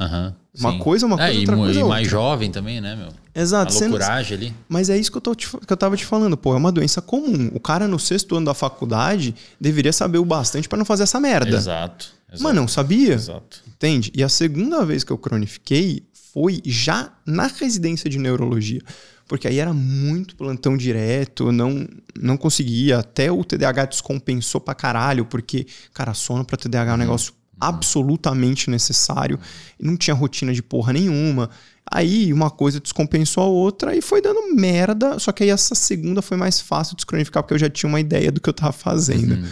Uma coisa, outra coisa. E mais jovem também, né, meu? Exato. A loucuragem ali. Mas é isso que eu tava te falando, pô, é uma doença comum. O cara no 6º ano da faculdade deveria saber o bastante pra não fazer essa merda. Exato. Mas não sabia. Exato. Entende? E a segunda vez que eu cronifiquei foi já na residência de neurologia. Porque aí era muito plantão direto, não conseguia. Até o TDAH descompensou pra caralho, porque, cara, sono pra TDAH é um negócio absolutamente necessário. E não tinha rotina de porra nenhuma. Aí uma coisa descompensou a outra e foi dando merda. Só que aí essa segunda foi mais fácil de descronificar, porque eu já tinha uma ideia do que eu tava fazendo.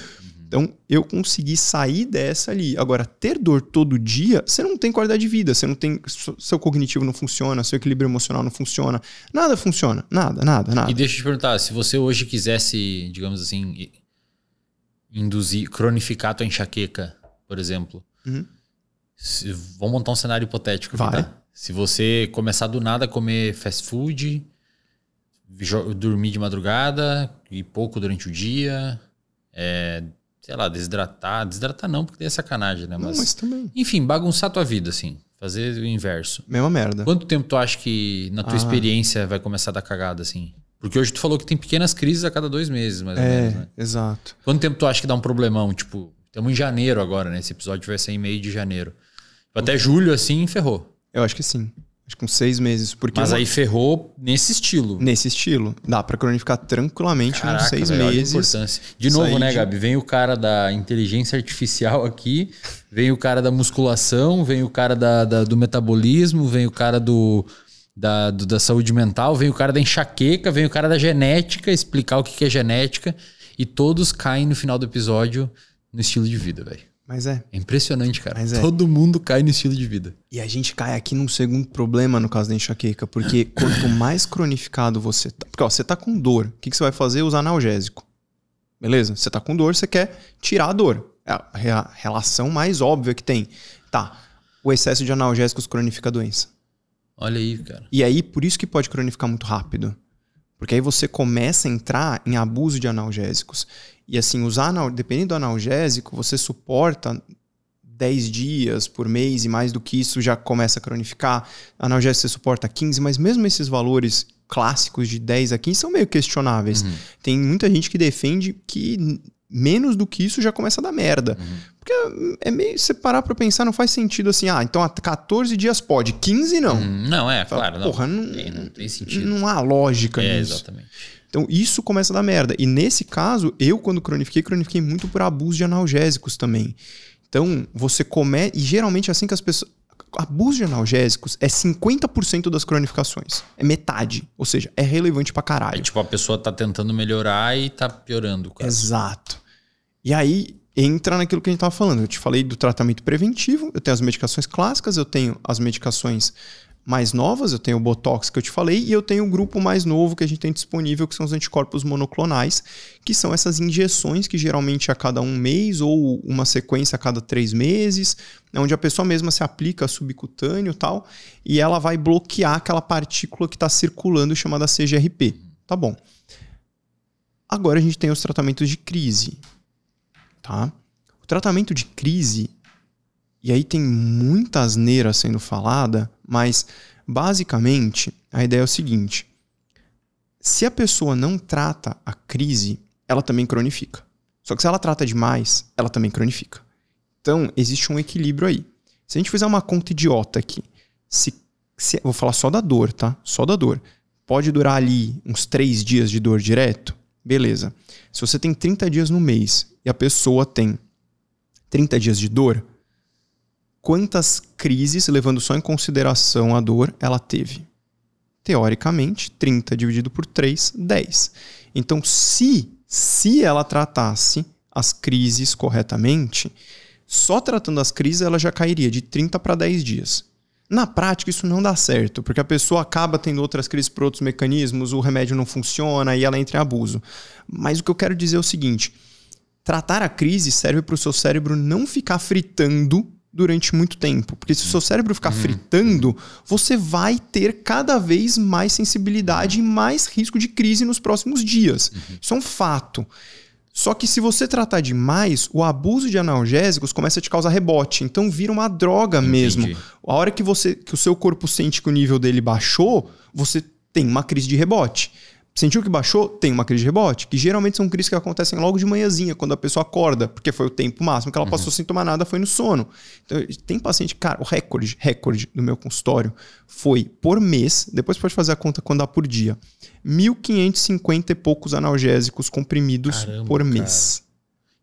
Então eu consegui sair dessa ali. Agora, ter dor todo dia, você não tem qualidade de vida. Você não tem. Seu cognitivo não funciona, seu equilíbrio emocional não funciona. Nada funciona. Nada. E deixa eu te perguntar, se você hoje quisesse, digamos assim, cronificar a tua enxaqueca, por exemplo. Vamos montar um cenário hipotético aqui, tá? Se você começar do nada a comer fast food, dormir de madrugada e pouco durante o dia, sei lá, desidratar não, porque daí é sacanagem, né? Mas também. Enfim, bagunçar a tua vida, assim. Fazer o inverso. Mesma merda. Quanto tempo tu acha que na tua experiência vai começar a dar cagada, assim? Porque hoje tu falou que tem pequenas crises a cada 2 meses, mais ou menos, né? Exato. Quanto tempo tu acha que dá um problemão? Tipo, estamos em janeiro agora, né? Esse episódio vai ser em meio de janeiro. Até julho, assim, ferrou. Eu acho que sim. Acho que uns 6 meses. Porque mas aí ferrou nesse estilo. Nesse estilo. Dá pra cronificar tranquilamente uns 6 meses. Olha a importância. De novo, né, Gabi? Vem o cara da inteligência artificial aqui, vem o cara da musculação, vem o cara do metabolismo, vem o cara da saúde mental, vem o cara da enxaqueca, vem o cara da genética, explicar o que é genética, e todos caem no final do episódio no estilo de vida, velho. Mas é. É impressionante, cara. Todo mundo cai no estilo de vida. E a gente cai aqui num segundo problema no caso da enxaqueca, porque quanto mais cronificado você tá... Porque, ó, você tá com dor. O que você vai fazer? Usar analgésico. Beleza? Você tá com dor, você quer tirar a dor. É a relação mais óbvia que tem. Tá. O excesso de analgésicos cronifica a doença. Olha aí, cara. E aí, por isso que pode cronificar muito rápido. Porque aí você começa a entrar em abuso de analgésicos. E assim, dependendo do analgésico, você suporta 10 dias por mês e mais do que isso já começa a cronificar. Analgésico você suporta 15, mas mesmo esses valores clássicos de 10 a 15 são meio questionáveis. Tem muita gente que defende que menos do que isso já começa a dar merda. Porque é meio... Se parar pra pensar, não faz sentido assim, então há 14 dias pode, 15 não. Não, claro. Porra, não tem sentido. Não há lógica nisso. Exatamente. Então isso começa a dar merda. E nesse caso, eu quando cronifiquei muito por abuso de analgésicos também. Então você começa... E geralmente assim que as pessoas... Abuso de analgésicos é 50% das cronificações. É metade. Ou seja, é relevante pra caralho. Tipo, a pessoa tá tentando melhorar e tá piorando. Quase. Exato. E aí entra naquilo que a gente tava falando. Eu te falei do tratamento preventivo. Eu tenho as medicações clássicas. Eu tenho as medicações mais novas. Eu tenho o Botox que eu te falei. E eu tenho o grupo mais novo que a gente tem disponível, que são os anticorpos monoclonais, que são essas injeções que geralmente a cada 1 mês ou uma sequência a cada 3 meses, onde a pessoa mesma se aplica subcutâneo e tal, e ela vai bloquear aquela partícula que está circulando chamada CGRP. Tá bom. Agora a gente tem os tratamentos de crise, tá? O tratamento de crise, e aí tem muita asneira sendo falada, mas basicamente a ideia é o seguinte: se a pessoa não trata a crise, ela também cronifica. Só que se ela trata demais, ela também cronifica. Então, existe um equilíbrio aí. Se a gente fizer uma conta idiota aqui, vou falar só da dor, tá? Só da dor. Pode durar ali uns 3 dias de dor direto? Beleza. Se você tem 30 dias no mês e a pessoa tem 30 dias de dor, quantas crises, levando só em consideração a dor, ela teve? Teoricamente, 30 dividido por 3, 10. Então, se ela tratasse as crises corretamente, só tratando as crises ela já cairia de 30 para 10 dias. Na prática, isso não dá certo, porque a pessoa acaba tendo outras crises por outros mecanismos, o remédio não funciona e ela entra em abuso. Mas o que eu quero dizer é o seguinte: tratar a crise serve para o seu cérebro não ficar fritando durante muito tempo. Porque se o seu cérebro ficar fritando, você vai ter cada vez mais sensibilidade e mais risco de crise nos próximos dias. Isso é um fato. Só que se você tratar demais, o abuso de analgésicos começa a te causar rebote. Então vira uma droga mesmo. A hora que o seu corpo sente que o nível dele baixou, você tem uma crise de rebote. Sentiu que baixou? Tem uma crise de rebote. Que geralmente são crises que acontecem logo de manhãzinha, quando a pessoa acorda, porque foi o tempo máximo que ela passou sem tomar nada, foi no sono. Então, tem paciente, cara, o recorde do meu consultório foi por mês, depois pode fazer a conta quando dá por dia, 1.550 e poucos analgésicos comprimidos por mês.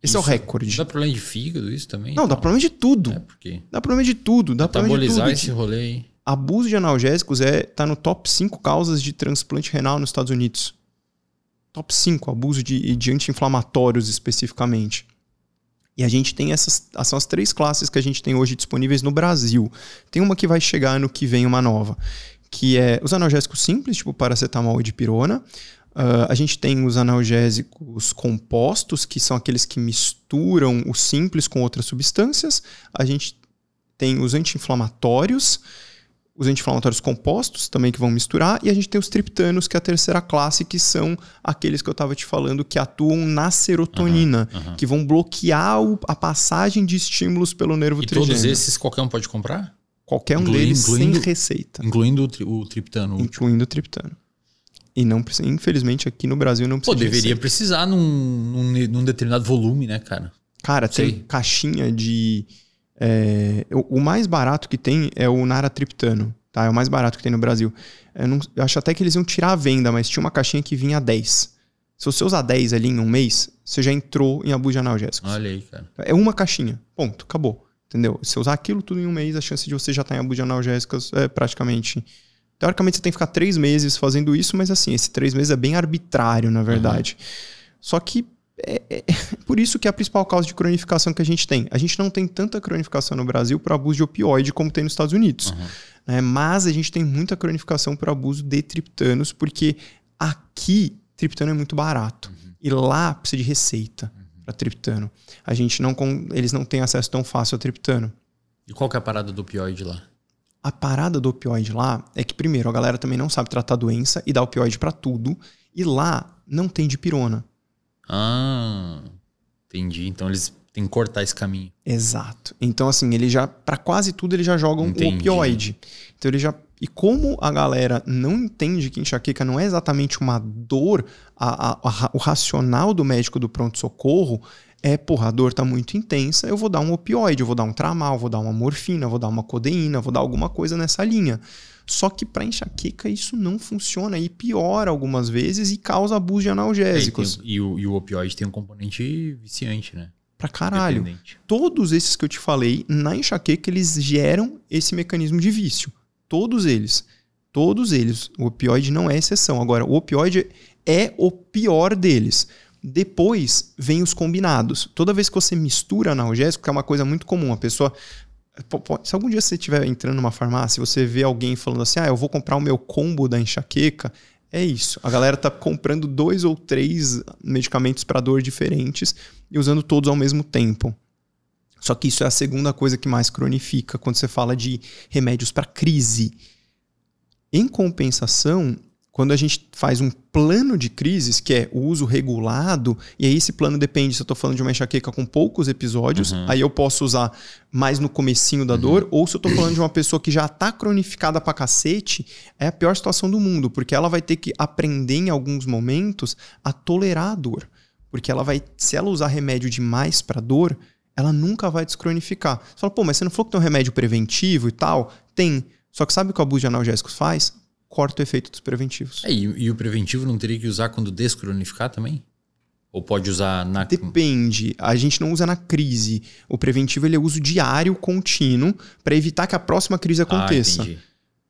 Esse é o recorde. Dá problema de fígado isso também? Não, dá problema de tudo. Dá problema de tudo. Dá problema de tudo. Metabolizar esse rolê aí. Abuso de analgésicos tá no top 5 causas de transplante renal nos Estados Unidos. Top 5, abuso de anti-inflamatórios especificamente. E a gente tem são as 3 classes que a gente tem hoje disponíveis no Brasil. Tem uma que vai chegar ano que vem, uma nova, que é os analgésicos simples, tipo paracetamol e dipirona. A gente tem os analgésicos compostos, que são aqueles que misturam o simples com outras substâncias. A gente tem os anti-inflamatórios compostos também que vão misturar, e a gente tem os triptanos, que é a terceira classe, que são aqueles que eu estava te falando que atuam na serotonina, que vão bloquear a passagem de estímulos pelo nervo trigêmeo. E todos esses qualquer um pode comprar? Qualquer um deles sem receita. Incluindo o triptano? Incluindo o triptano. E não precisa, infelizmente aqui no Brasil não precisa. Deveria precisar num determinado volume, né, cara? Cara, tem caixinha de... o mais barato que tem é o naratriptano, tá? É o mais barato que tem no Brasil. Eu acho até que eles iam tirar a venda, mas tinha uma caixinha que vinha 10. Se você usar 10 ali em um mês, você já entrou em abuso de analgésicos. Olha aí, cara. É uma caixinha. Ponto. Acabou. Entendeu? Se você usar aquilo tudo em um mês, a chance de você já estar em abuso de analgésicos é praticamente... Teoricamente você tem que ficar 3 meses fazendo isso, mas assim, esse 3 meses é bem arbitrário, na verdade. Só que é por isso que é a principal causa de cronificação que a gente tem. A gente não tem tanta cronificação no Brasil por abuso de opioide como tem nos Estados Unidos. Mas a gente tem muita cronificação por abuso de triptanos, porque aqui triptano é muito barato. E lá precisa de receita para triptano. Eles não têm acesso tão fácil a triptano. E qual que é a parada do opioide lá? A parada do opioide lá é que, primeiro, a galera também não sabe tratar a doença e dá opioide para tudo. E lá não tem dipirona. Entendi. Então eles têm que cortar esse caminho. Exato. Então, assim, para quase tudo eles já jogam o opioide. Então e como a galera não entende que enxaqueca não é exatamente uma dor, o racional do médico do pronto-socorro a dor tá muito intensa, eu vou dar um opioide, eu vou dar um tramal, vou dar uma morfina, vou dar uma codeína, vou dar alguma coisa nessa linha. Só que para enxaqueca isso não funciona e piora algumas vezes e causa abuso de analgésicos. E o opioide tem um componente viciante, né? Pra caralho. Todos esses que eu te falei, na enxaqueca, eles geram esse mecanismo de vício. Todos eles. Todos eles. O opioide não é exceção. Agora, o opioide é o pior deles. Depois vem os combinados. Toda vez que você mistura analgésico, que é uma coisa muito comum, a pessoa... Se algum dia você estiver entrando numa farmácia e você vê alguém falando assim, eu vou comprar o meu combo da enxaqueca, é isso. A galera tá comprando 2 ou 3 medicamentos para dor diferentes e usando todos ao mesmo tempo. Só que isso é a segunda coisa que mais cronifica quando você fala de remédios para crise. Em compensação, quando a gente faz um plano de crises, que é o uso regulado, e aí esse plano depende se eu tô falando de uma enxaqueca com poucos episódios, aí eu posso usar mais no comecinho da dor, ou se eu tô falando de uma pessoa que já tá cronificada pra cacete, é a pior situação do mundo, porque ela vai ter que aprender em alguns momentos a tolerar a dor. Porque ela vai, se ela usar remédio demais pra dor, ela nunca vai descronificar. Você fala, pô, mas você não falou que tem um remédio preventivo e tal? Tem. Só que sabe o que o abuso de analgésicos faz? Corta o efeito dos preventivos. E o preventivo não teria que usar quando descronificar também? Ou pode usar na... Depende. A gente não usa na crise. O preventivo ele é uso diário, contínuo, para evitar que a próxima crise aconteça. Entendi.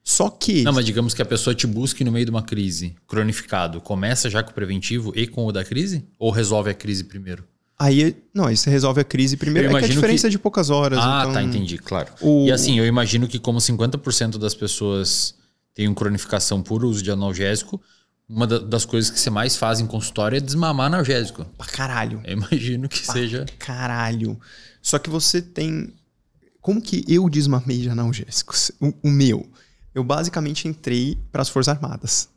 Só que... Não, mas digamos que a pessoa te busque no meio de uma crise, cronificado. Começa já com o preventivo e com o da crise? Ou resolve a crise primeiro? Aí você resolve a crise primeiro. É que a diferença é de poucas horas. Tá, entendi, claro. E assim, eu imagino que como 50% das pessoas têm cronificação por uso de analgésico, uma das coisas que você mais faz em consultório é desmamar analgésico. Pra caralho. Eu imagino que seja... Caralho. Só que você tem... Como que eu desmamei de analgésicos? O meu. Eu basicamente entrei para as Forças Armadas.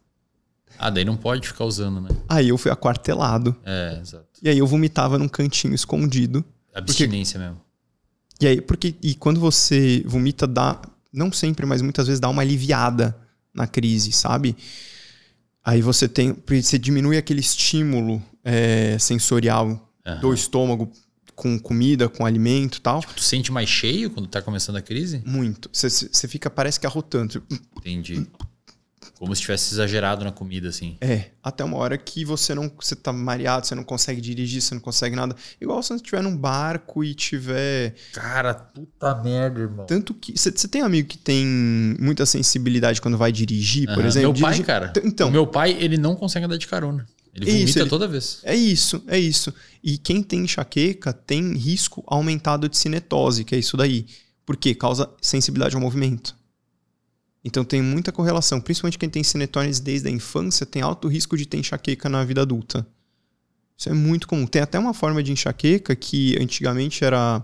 Daí não pode ficar usando, né? Aí eu fui aquartelado. Exato. E aí eu vomitava num cantinho escondido. Abstinência mesmo. E aí, e quando você vomita, dá... Não sempre, mas muitas vezes dá uma aliviada na crise, sabe? Aí você diminui aquele estímulo sensorial do estômago com comida, com alimento e tal. Tipo, tu sente mais cheio quando tá começando a crise? Muito. Você fica, parece que arrotando. Entendi. Como se tivesse exagerado na comida, assim. Até uma hora que você tá mareado, você não consegue dirigir, você não consegue nada. Igual se você estiver num barco e tiver... Cara, puta merda, irmão. Tanto que... Você tem amigo que tem muita sensibilidade quando vai dirigir, por exemplo? Meu pai, cara. Então, o meu pai, ele não consegue andar de carona. Ele vomita toda vez. É isso. E quem tem enxaqueca tem risco aumentado de cinetose, que é isso daí. Por quê? Causa sensibilidade ao movimento. Então tem muita correlação. Principalmente quem tem cinetose desde a infância tem alto risco de ter enxaqueca na vida adulta. Isso é muito comum. Tem até uma forma de enxaqueca que antigamente era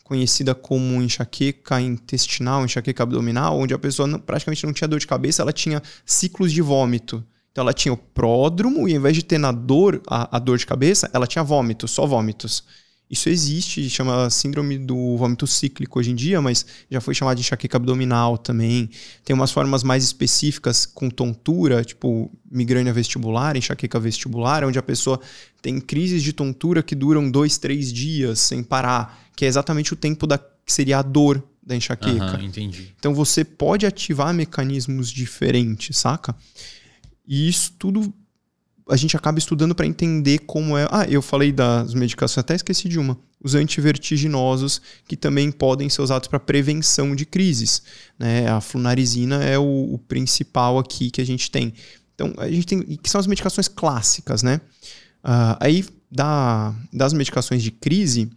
conhecida como enxaqueca intestinal, enxaqueca abdominal, onde a pessoa praticamente não tinha dor de cabeça, ela tinha ciclos de vômito. Então ela tinha o pródromo e ao invés de ter na dor, a dor de cabeça, ela tinha vômitos, só vômitos. Isso existe, chama síndrome do vômito cíclico hoje em dia, mas já foi chamado de enxaqueca abdominal também. Tem umas formas mais específicas com tontura, tipo migrânia vestibular, enxaqueca vestibular, onde a pessoa tem crises de tontura que duram 2-3 dias sem parar, que é exatamente o tempo que seria a dor da enxaqueca. Entendi. Então você pode ativar mecanismos diferentes, saca? E isso tudo a gente acaba estudando para entender como é... eu falei das medicações, até esqueci de uma. Os antivertiginosos, que também podem ser usados para prevenção de crises, né? A flunarizina é o principal aqui que a gente tem. Então, a gente tem... Que são as medicações clássicas, né? Aí, das medicações de crise,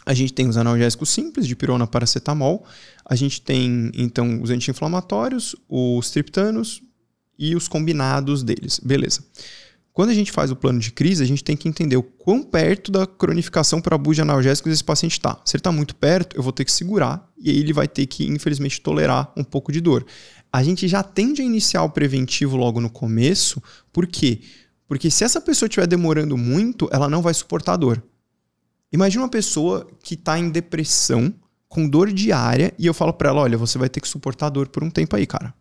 a gente tem os analgésicos simples, dipirona, paracetamol. A gente tem, então, os anti-inflamatórios, os triptanos e os combinados deles. Beleza. Quando a gente faz o plano de crise, a gente tem que entender o quão perto da cronificação por abuso de analgésicos esse paciente está. Se ele está muito perto, eu vou ter que segurar e aí ele vai ter que, infelizmente, tolerar um pouco de dor. A gente já tende a iniciar o preventivo logo no começo. Por quê? Porque se essa pessoa estiver demorando muito, ela não vai suportar a dor. Imagina uma pessoa que está em depressão, com dor diária, e eu falo para ela, olha, você vai ter que suportar a dor por um tempo aí, cara.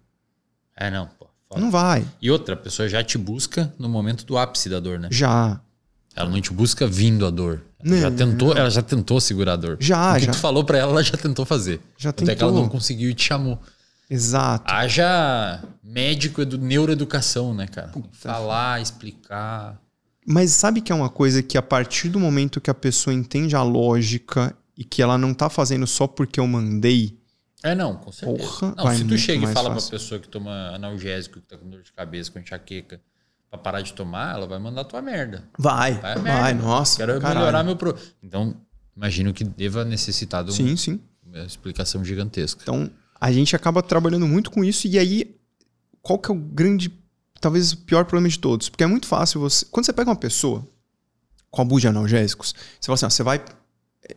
Não, pô. Não vai. E outra, a pessoa já te busca no momento do ápice da dor, né? Já. Ela não te busca vindo a dor. Ela já tentou segurar a dor. O que tu falou pra ela já tentou fazer. Já tentou. Até que ela não conseguiu e te chamou. Exato. Haja médico neuroeducação, né, cara? Falar, explicar. Mas sabe que é uma coisa que a partir do momento que a pessoa entende a lógica e que ela não tá fazendo só porque eu mandei... Não, com certeza. Porra, não, se tu chega e fala fácil. pra pessoa que toma analgésico, que tá com dor de cabeça, com enxaqueca, pra parar de tomar, ela vai mandar tua merda. Vai, nossa. Quero melhorar meu problema. Então, imagino que deva necessitar de uma explicação gigantesca. Então, a gente acaba trabalhando muito com isso. E aí, qual que é o grande, talvez o pior problema de todos? Porque é muito fácil você... Quando você pega uma pessoa com abuso de analgésicos, você fala assim, você vai...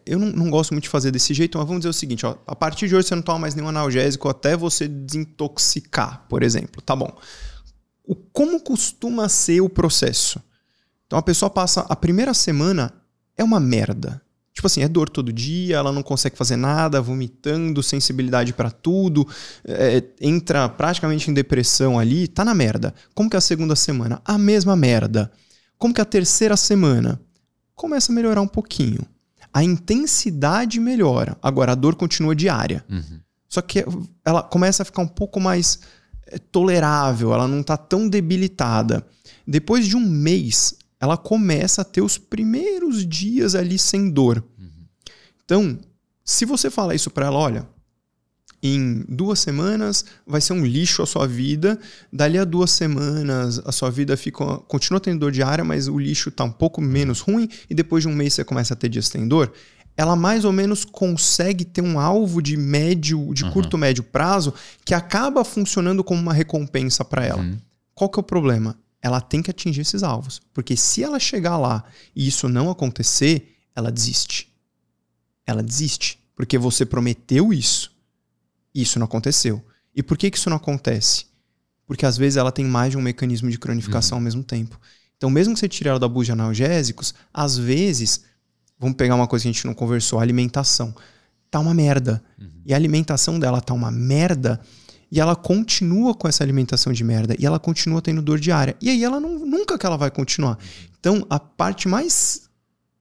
Eu não gosto muito de fazer desse jeito, mas vamos dizer o seguinte, ó, a partir de hoje você não toma mais nenhum analgésico até você desintoxicar, por exemplo. Tá bom. como costuma ser o processo? Então a pessoa passa a primeira semana, é uma merda. Tipo assim, é dor todo dia, ela não consegue fazer nada, vomitando, sensibilidade pra tudo, entra praticamente em depressão ali, tá na merda. Como que é a segunda semana? A mesma merda. Como que é a terceira semana? Começa a melhorar um pouquinho. A intensidade melhora. Agora, a dor continua diária. Só que ela começa a ficar um pouco mais tolerável, ela não tá tão debilitada. Depois de um mês, ela começa a ter os primeiros dias ali sem dor. Então, se você falar isso pra ela, olha, em 2 semanas vai ser um lixo a sua vida, dali a 2 semanas a sua vida continua tendo dor diária, mas o lixo tá um pouco menos ruim, e depois de um mês você começa a ter dias sem dor, ela mais ou menos consegue ter um alvo de curto, médio prazo, que acaba funcionando como uma recompensa para ela. Qual que é o problema? Ela tem que atingir esses alvos. Porque se ela chegar lá e isso não acontecer, ela desiste. Ela desiste. Porque você prometeu isso. E isso não aconteceu. E por que isso não acontece? Porque às vezes ela tem mais de um mecanismo de cronificação ao mesmo tempo. Então mesmo que você tire ela da abuso de analgésicos, às vezes, vamos pegar uma coisa que a gente não conversou, a alimentação. Tá uma merda. E a alimentação dela tá uma merda, e ela continua com essa alimentação de merda, e ela continua tendo dor diária. E aí ela nunca que ela vai continuar. Então a parte mais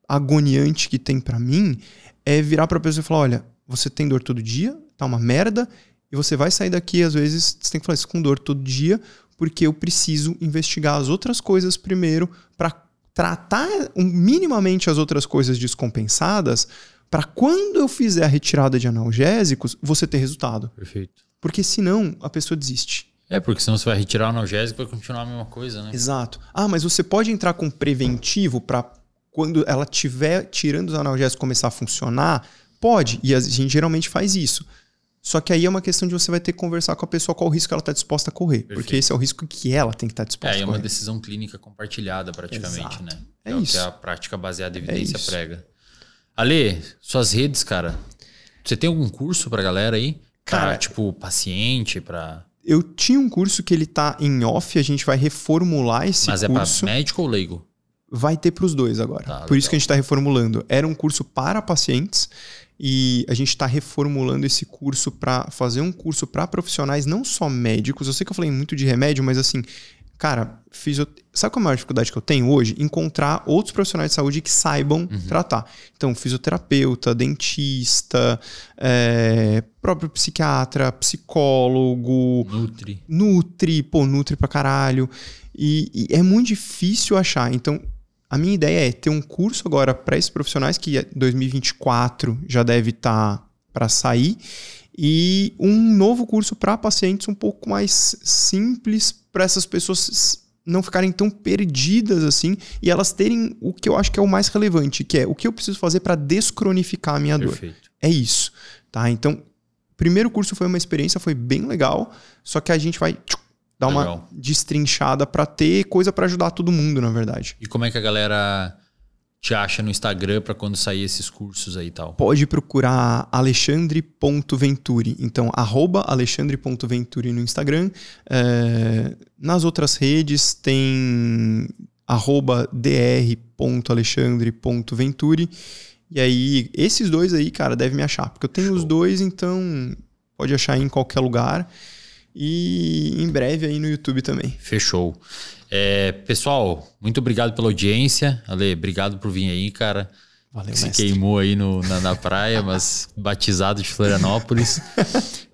agoniante que tem pra mim é virar pra pessoa e falar, olha, você tem dor todo dia, tá uma merda, e você vai sair daqui, às vezes, você tem que falar isso com dor todo dia, porque eu preciso investigar as outras coisas primeiro pra tratar minimamente as outras coisas descompensadas, para quando eu fizer a retirada de analgésicos, você ter resultado. Perfeito. Porque senão a pessoa desiste. Porque senão você vai retirar o analgésico e vai continuar a mesma coisa, né? Exato. Mas você pode entrar com preventivo para quando ela estiver tirando os analgésicos começar a funcionar? Pode, e a gente geralmente faz isso. Só que aí é uma questão de você vai ter que conversar com a pessoa qual o risco ela está disposta a correr. Perfeito. Porque esse é o risco que ela tem que estar disposta a correr. É uma decisão clínica compartilhada praticamente, Exato. né? É o isso. que a prática baseada em evidência prega. Ale, suas redes, cara. Você tem algum curso pra galera aí? Cara, tipo, paciente, pra... Eu tinha um curso que ele tá em off, a gente vai reformular esse curso. Mas é pra médico ou leigo? Vai ter pros dois agora. Tá, Por isso que a gente tá reformulando. Era um curso para pacientes e a gente tá reformulando esse curso para fazer um curso para profissionais, não só médicos. Eu sei que eu falei muito de remédio, mas assim, cara, sabe qual é a maior dificuldade que eu tenho hoje? Encontrar outros profissionais de saúde que saibam tratar. Então, fisioterapeuta, dentista, próprio psiquiatra, psicólogo... Nutri pra caralho. E é muito difícil achar. Então, a minha ideia é ter um curso agora para esses profissionais, que em 2024 já deve estar para sair, e um novo curso para pacientes um pouco mais simples, para essas pessoas não ficarem tão perdidas assim, e elas terem o que eu acho que é o mais relevante, que é o que eu preciso fazer para descronificar a minha dor. É isso, tá? Então, o primeiro curso foi uma experiência, foi bem legal, só que a gente vai dar uma destrinchada para ter coisa para ajudar todo mundo, na verdade. E como é que a galera te acha no Instagram para quando sair esses cursos aí e tal? Pode procurar alexandre.venturi. Então, @alexandre.venturi no Instagram. Nas outras redes tem @dr.alexandre.venturi. E aí, esses dois aí, cara, deve me achar. Porque eu tenho os dois, então pode achar em qualquer lugar. E em breve aí no YouTube também. Fechou. Pessoal, muito obrigado pela audiência. Ale, obrigado por vir aí, cara. Valeu, Se mestre. queimou aí na praia, mas batizado de Florianópolis.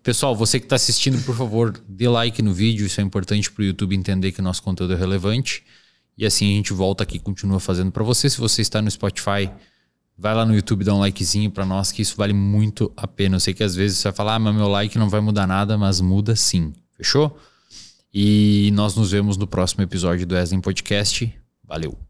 Pessoal, você que está assistindo, por favor, dê like no vídeo. Isso é importante para o YouTube entender que o nosso conteúdo é relevante. E assim a gente volta aqui e continua fazendo para você. Se você está no Spotify, vai lá no YouTube, dá um likezinho para nós, que isso vale muito a pena. Eu sei que às vezes você vai falar, mas meu like não vai mudar nada, mas muda sim. Fechou? E nós nos vemos no próximo episódio do Eslen Podcast. Valeu!